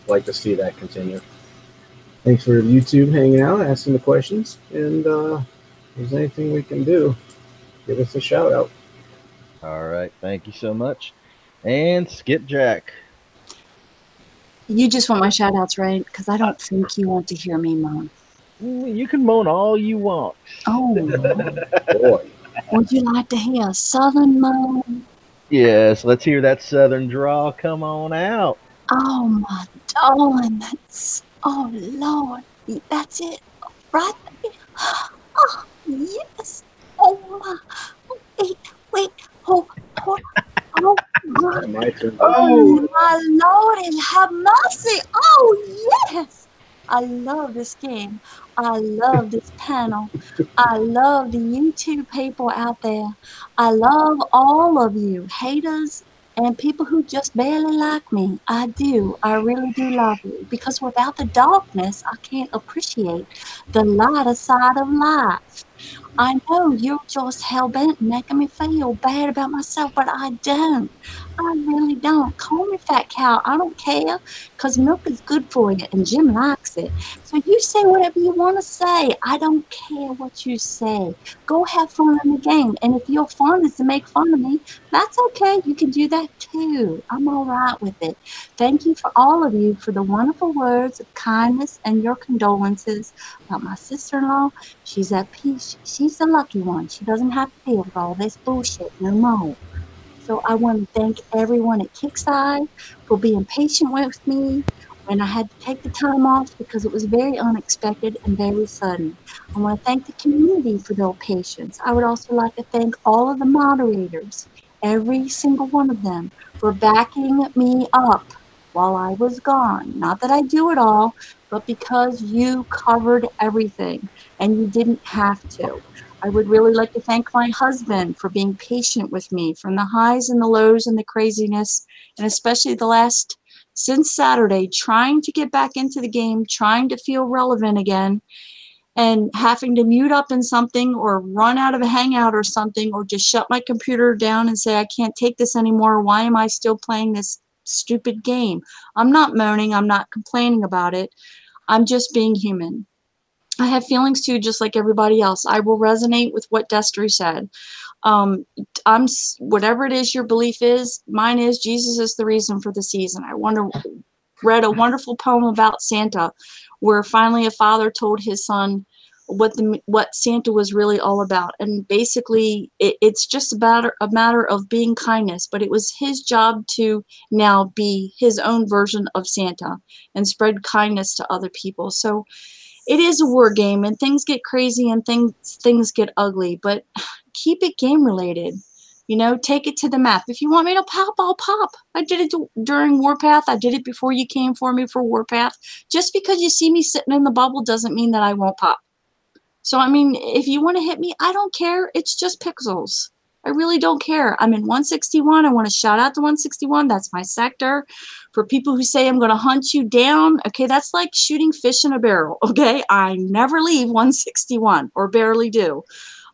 Like to see that continue. Thanks for YouTube hanging out, asking the questions, and if there's anything we can do, give us a shout out. All right, thank you so much. And Skipjack. You just want my shout outs, right? Because I don't think you want to hear me moan. You can moan all you want. Oh, Boy. would you like to hear a southern moan? Yes, let's hear that southern drawl. Come on out. Oh, my darling, oh, Lord, that's it, right there. Oh, yes. Oh, my, wait, oh, My turn. oh, my Lord, and have mercy. Oh, yes. I love this game. I love this panel. I love the YouTube people out there. I love all of you, haters and people who just barely like me. I do. I really do love you. Because without the darkness, I can't appreciate the lighter side of life. I know you're just hell-bent making me feel bad about myself, but I don't. I really don't. Call me fat cow. I don't care, because milk is good for you, and Jim likes it. So you say whatever you want to say. I don't care what you say. Go have fun in the game. And if your fun is to make fun of me, that's okay. You can do that too. I'm all right with it. Thank you for all of you for the wonderful words of kindness and your condolences about my sister-in-law. She's at peace. She's the lucky one. She doesn't have to deal with all this bullshit no more. So I want to thank everyone at KIXMAS for being patient with me when I had to take the time off because it was very unexpected and very sudden. I want to thank the community for their patience. I would also like to thank all of the moderators, every single one of them, for backing me up while I was gone. Not that I do it all, but because you covered everything and you didn't have to. I would really like to thank my husband for being patient with me from the highs and the lows and the craziness, and especially since Saturday, trying to get back into the game, trying to feel relevant again, and having to mute up in something or run out of a hangout or something, or just shut my computer down and say, I can't take this anymore. Why am I still playing this stupid game? I'm not moaning. I'm not complaining about it. I'm just being human. I have feelings too, just like everybody else. I will resonate with what Destry said. Whatever it is your belief is, mine is Jesus is the reason for the season. I read a wonderful poem about Santa, where finally a father told his son, what Santa was really all about. And basically, it's just about a matter of being kindness. But it was his job to now be his own version of Santa and spread kindness to other people. So it is a war game, and things get crazy and things get ugly. But keep it game related. You know, take it to the map. If you want me to pop, I'll pop. I did it during Warpath. I did it before you came for me for Warpath. Just because you see me sitting in the bubble doesn't mean that I won't pop. So, I mean, if you want to hit me, I don't care. It's just pixels. I really don't care. I'm in 161. I want to shout out to 161. That's my sector. For people who say I'm going to hunt you down, okay, that's like shooting fish in a barrel, okay? I never leave 161, or barely do.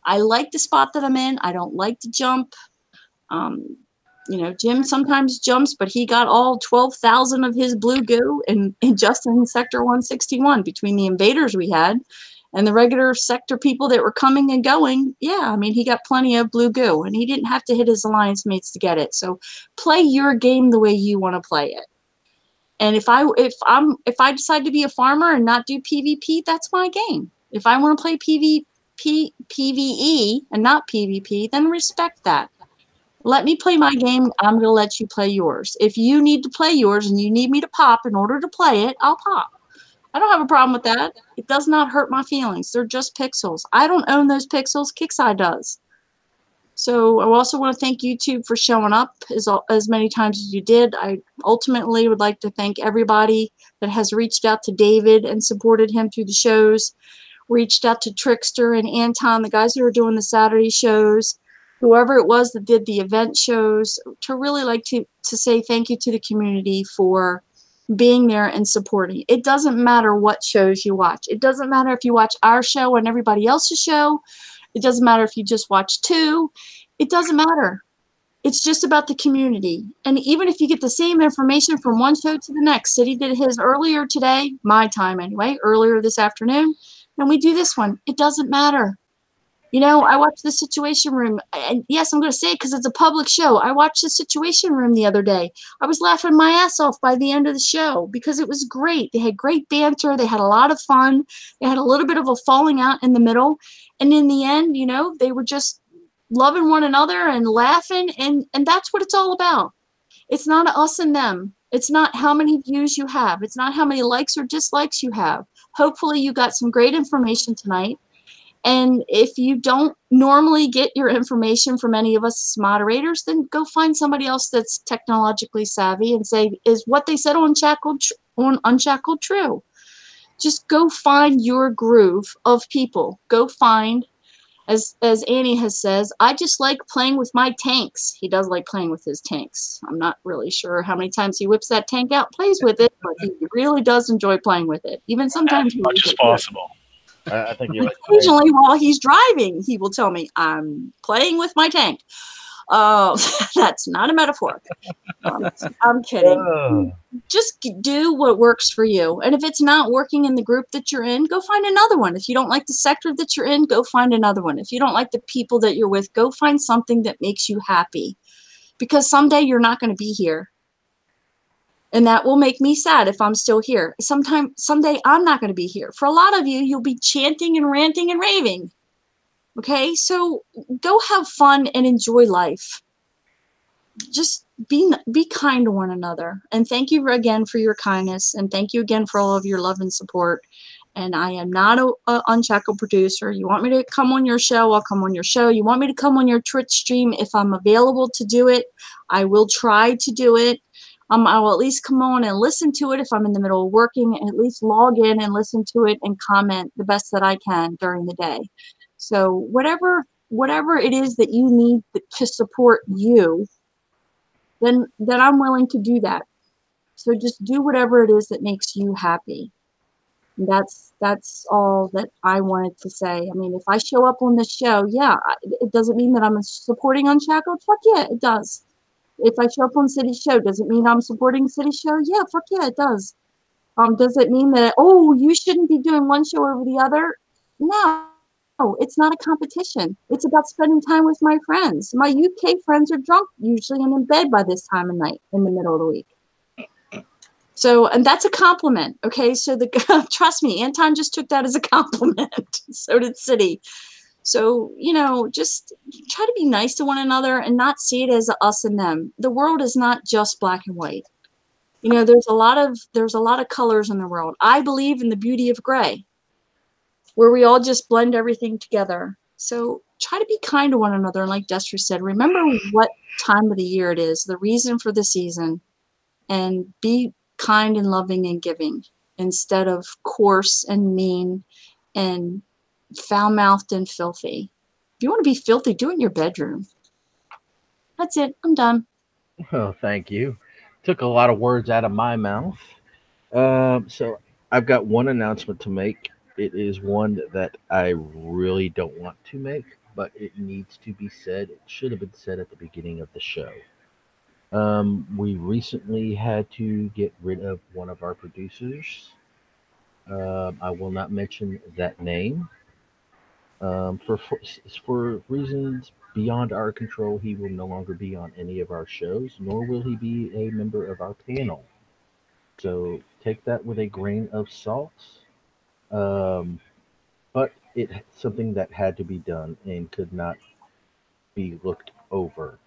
I like the spot that I'm in. I don't like to jump. You know, Jim sometimes jumps, but he got all 12,000 of his blue goo in just in Sector 161 between the invaders we had and the regular sector people that were coming and going. Yeah, I mean, he got plenty of blue goo, and he didn't have to hit his alliance mates to get it. So play your game the way you want to play it. And if I decide to be a farmer and not do PvP, that's my game. If I want to play PvE and not PvP, then respect that. Let me play my game. I'm going to let you play yours. If you need to play yours and you need me to pop in order to play it, I'll pop. I don't have a problem with that. It does not hurt my feelings. They're just pixels. I don't own those pixels. KIXMAS does. So I also want to thank YouTube for showing up as many times as you did. I ultimately would like to thank everybody that has reached out to David and supported him through the shows, reached out to Trickster and Anton, the guys who are doing the Saturday shows, whoever it was that did the event shows, to really like to say thank you to the community for being there and supporting. It doesn't matter what shows you watch. It doesn't matter if you watch our show and everybody else's show. It doesn't matter if you just watch two. It doesn't matter. It's just about the community. And even if you get the same information from one show to the next, City did his earlier today, my time anyway, earlier this afternoon, and we do this one. It doesn't matter. You know, I watched the Situation Room, and yes, I'm going to say it because it's a public show. I watched the Situation Room the other day. I was laughing my ass off by the end of the show because it was great. They had great banter. They had a lot of fun. They had a little bit of a falling out in the middle. And in the end, you know, they were just loving one another and laughing, and that's what it's all about. It's not us and them. It's not how many views you have. It's not how many likes or dislikes you have. Hopefully you got some great information tonight. And if you don't normally get your information from any of us moderators, then go find somebody else that's technologically savvy and say, is what they said on Unshackled true? Just go find your groove of people. Go find, as Annie has says, I just like playing with my tanks. He does like playing with his tanks. I'm not really sure how many times he whips that tank out, plays with it, but he really does enjoy playing with it. Even sometimes as much as possible. I think you like occasionally while he's driving, he will tell me, I'm playing with my tank. That's not a metaphor. I'm kidding. Just do what works for you. And if it's not working in the group that you're in, go find another one. If you don't like the sector that you're in, go find another one. If you don't like the people that you're with, go find something that makes you happy. Because someday you're not going to be here. And that will make me sad if I'm still here. Someday I'm not going to be here. For a lot of you, you'll be chanting and ranting and raving. Okay? So go have fun and enjoy life. Just be kind to one another. And thank you again for your kindness. And thank you again for all of your love and support. And I am not an Unshackled producer. You want me to come on your show, I'll come on your show. You want me to come on your Twitch stream, if I'm available to do it, I will try to do it. I will at least come on and listen to it if I'm in the middle of working, and at least log in and listen to it and comment the best that I can during the day. So whatever it is that you need to support you, then I'm willing to do that. So just do whatever it is that makes you happy. And that's all that I wanted to say. I mean, if I show up on this show, yeah, it doesn't mean that I'm supporting Unshackled. Fuck yeah, it does. If I show up on City Show, does it mean I'm supporting City Show? Yeah, fuck yeah, it does. Does it mean that, oh, you shouldn't be doing one show over the other? No, it's not a competition. It's about spending time with my friends. My UK friends are drunk usually and in bed by this time of night in the middle of the week. So, and that's a compliment. Okay. So trust me, Anton just took that as a compliment. So did City. So, just try to be nice to one another and not see it as us and them. The world is not just black and white. There's a lot of colors in the world. I believe in the beauty of gray, where we all just blend everything together. So try to be kind to one another. And like Destry said, remember what time of the year it is, the reason for the season, and be kind and loving and giving instead of coarse and mean and foul-mouthed and filthy. If you want to be filthy, do it in your bedroom. That's it. I'm done. Oh, thank you. Took a lot of words out of my mouth. So I've got one announcement to make. It is one that I really don't want to make, but it needs to be said. It should have been said at the beginning of the show. We recently had to get rid of one of our producers. I will not mention that name. For reasons beyond our control, he will no longer be on any of our shows, nor will he be a member of our panel. So take that with a grain of salt. Um, but it's something that had to be done and could not be looked over.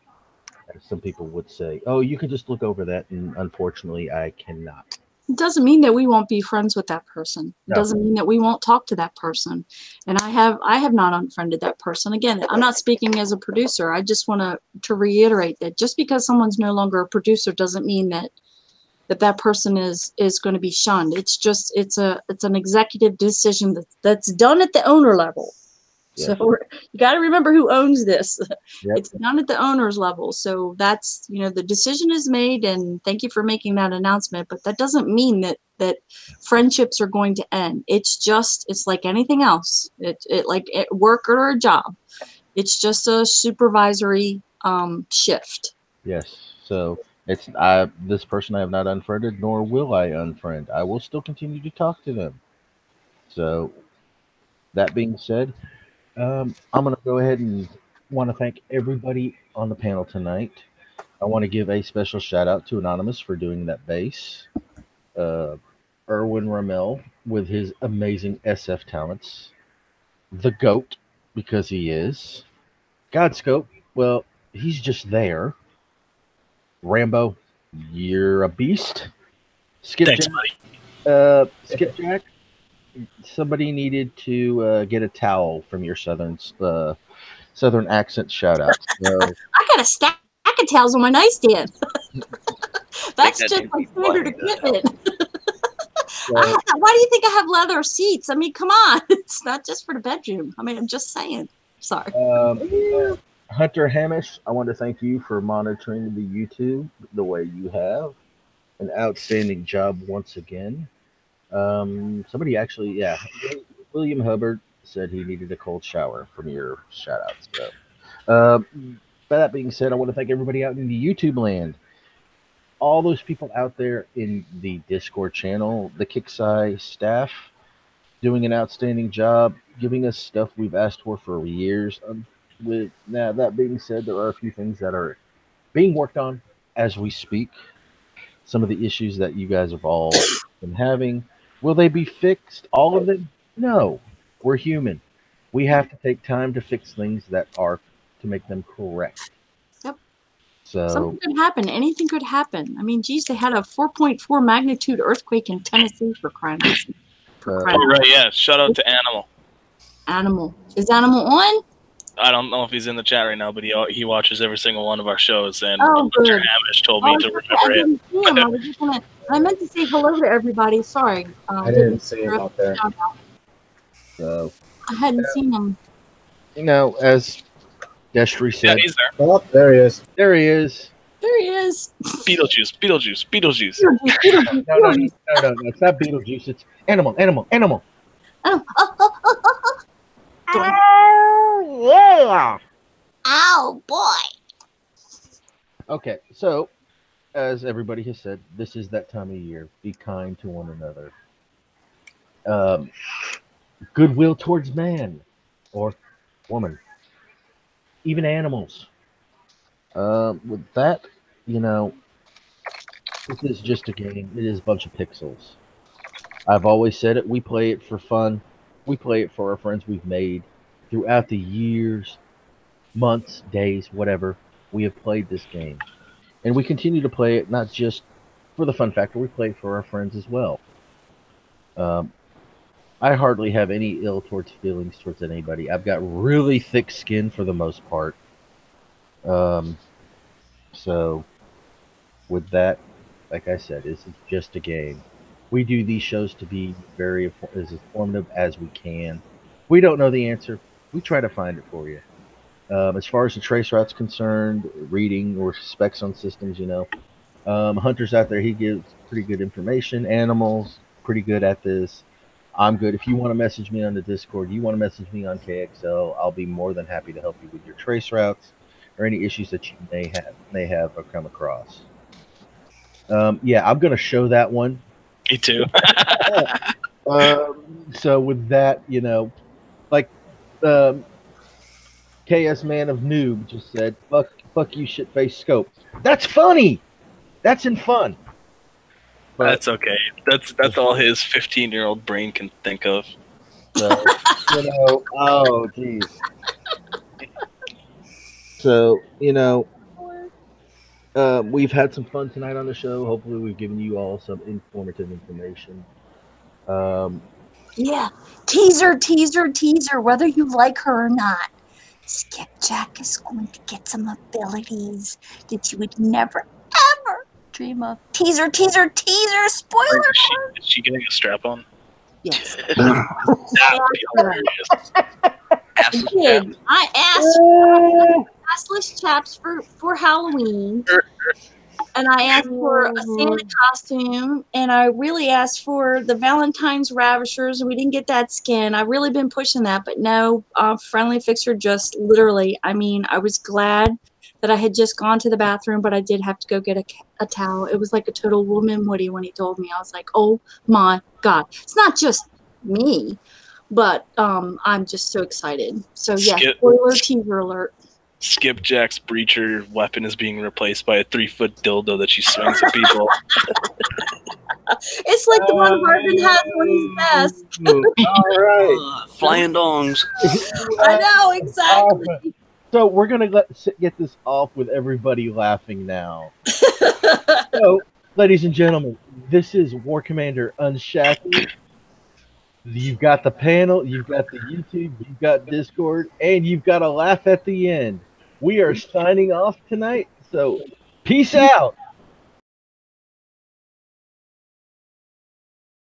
As some people would say, oh, you can just look over that, and unfortunately, I cannot. It doesn't mean that we won't be friends with that person. It No. doesn't mean that we won't talk to that person. And I have not unfriended that person. Again, I'm not speaking as a producer. I just want to reiterate that just because someone's no longer a producer doesn't mean that person is going to be shunned. It's an executive decision that's done at the owner level. Yes. So you got to remember who owns this. Yep. It's done at the owner's level. So that's, the decision is made, and thank you for making that announcement. But that doesn't mean that friendships are going to end. It's like anything else. It like at work or a job. It's just a supervisory shift. Yes. So it's this person I have not unfriended, nor will I unfriend. I will still continue to talk to them. So that being said, I'm going to go ahead and want to thank everybody on the panel tonight. I want to give a special shout out to Anonymous for doing that bass. Erwin Ramel with his amazing SF talents. The GOAT, because he is. Godscope, well, he's just there. Rambo, you're a beast. Thanks, buddy. Skipjack, somebody needed to get a towel from your southern accent shout out. So, I got a stack of towels on my nightstand. That's that just my didn't standard button that equipment. Why do you think I have leather seats? I mean, come on. It's not just for the bedroom. I mean, I'm just saying. Sorry. Hunter Hamish, I want to thank you for monitoring the YouTube the way you have. An outstanding job once again. Somebody actually, William Hubbard said he needed a cold shower from your shout outs. So, that being said, I want to thank everybody out in the YouTube land. All those people out there in the Discord channel, the KIXMAS staff, doing an outstanding job, giving us stuff we've asked for years. That being said, there are a few things that are being worked on as we speak. Some of the issues that you guys have all been having, will they be fixed? All of them? No. We're human. We have to take time to fix things that are to make them correct. Yep. So something could happen. Anything could happen. I mean, geez, they had a 4.4 magnitude earthquake in Tennessee for crying out loud. Oh, right, yeah. Shout out to Animal. Animal. Is Animal on? I don't know if he's in the chat right now, but he watches every single one of our shows, and Oh, good. Mr. Hamish told me to remember him. I meant to say hello to everybody. Sorry. I didn't see him out there. So, I hadn't seen him. As Destry said, Yeah, he's there. Oh, there he is. there he is. There he is. Beetlejuice. No, it's not Beetlejuice. It's Animal. Oh, yeah. oh, boy. Okay, so as everybody has said, this is that time of year. Be kind to one another. Goodwill towards man or woman, even animals. With that, This is just a game. It is a bunch of pixels. I've always said it. We play it for fun. We play it for our friends we've made throughout the years, months, days, whatever. We have played this game. And we continue to play it not just for the fun factor, we play it for our friends as well. I hardly have any ill towards feelings towards anybody. I've got really thick skin for the most part. So, with that, like I said, this is just a game. We do these shows to be as informative as we can. We don't know the answer. We try to find it for you. As far as the trace route's concerned, reading or specs on systems, Hunter's out there. He gives pretty good information. Animals, pretty good at this. I'm good. If you want to message me on the Discord, you want to message me on KXL, I'll be more than happy to help you with your trace routes or any issues that you may have or come across. Yeah, I'm gonna show that one. Me too. So with that, like KS Man of Noob just said, "Fuck you, shit-faced scope." That's funny. That's in fun. But, that's okay. That's all his 15-year-old brain can think of. So, oh geez. So, we've had some fun tonight on the show. Hopefully, we've given you all some informative information. Yeah, teaser, whether you like her or not. Skipjack is going to get some abilities that you would never, ever dream of. Teaser, spoiler! Is she getting a strap on? Yes. I asked assless chaps for Halloween, and I asked for a Santa costume, and I really asked for the Valentine's Ravishers, and we didn't get that skin. I've really been pushing that, but no, Friendly Fixer just literally, I was glad that I had just gone to the bathroom, but I did have to go get a towel. It was like a total woman Woody when he told me. I was like, oh my God. It's not just me, but I'm just so excited. So yeah, spoiler teaser alert. Skipjack's breacher weapon is being replaced by a 3-foot dildo that she swings at people. It's like the one Marvin has on his desk. All right. Flying dongs. I know, exactly. So we're going to get this off with everybody laughing now. So, ladies and gentlemen, this is War Commander Unshackled. You've got the panel, you've got the YouTube, you've got Discord, and you've got a laugh at the end. We are signing off tonight, so peace out.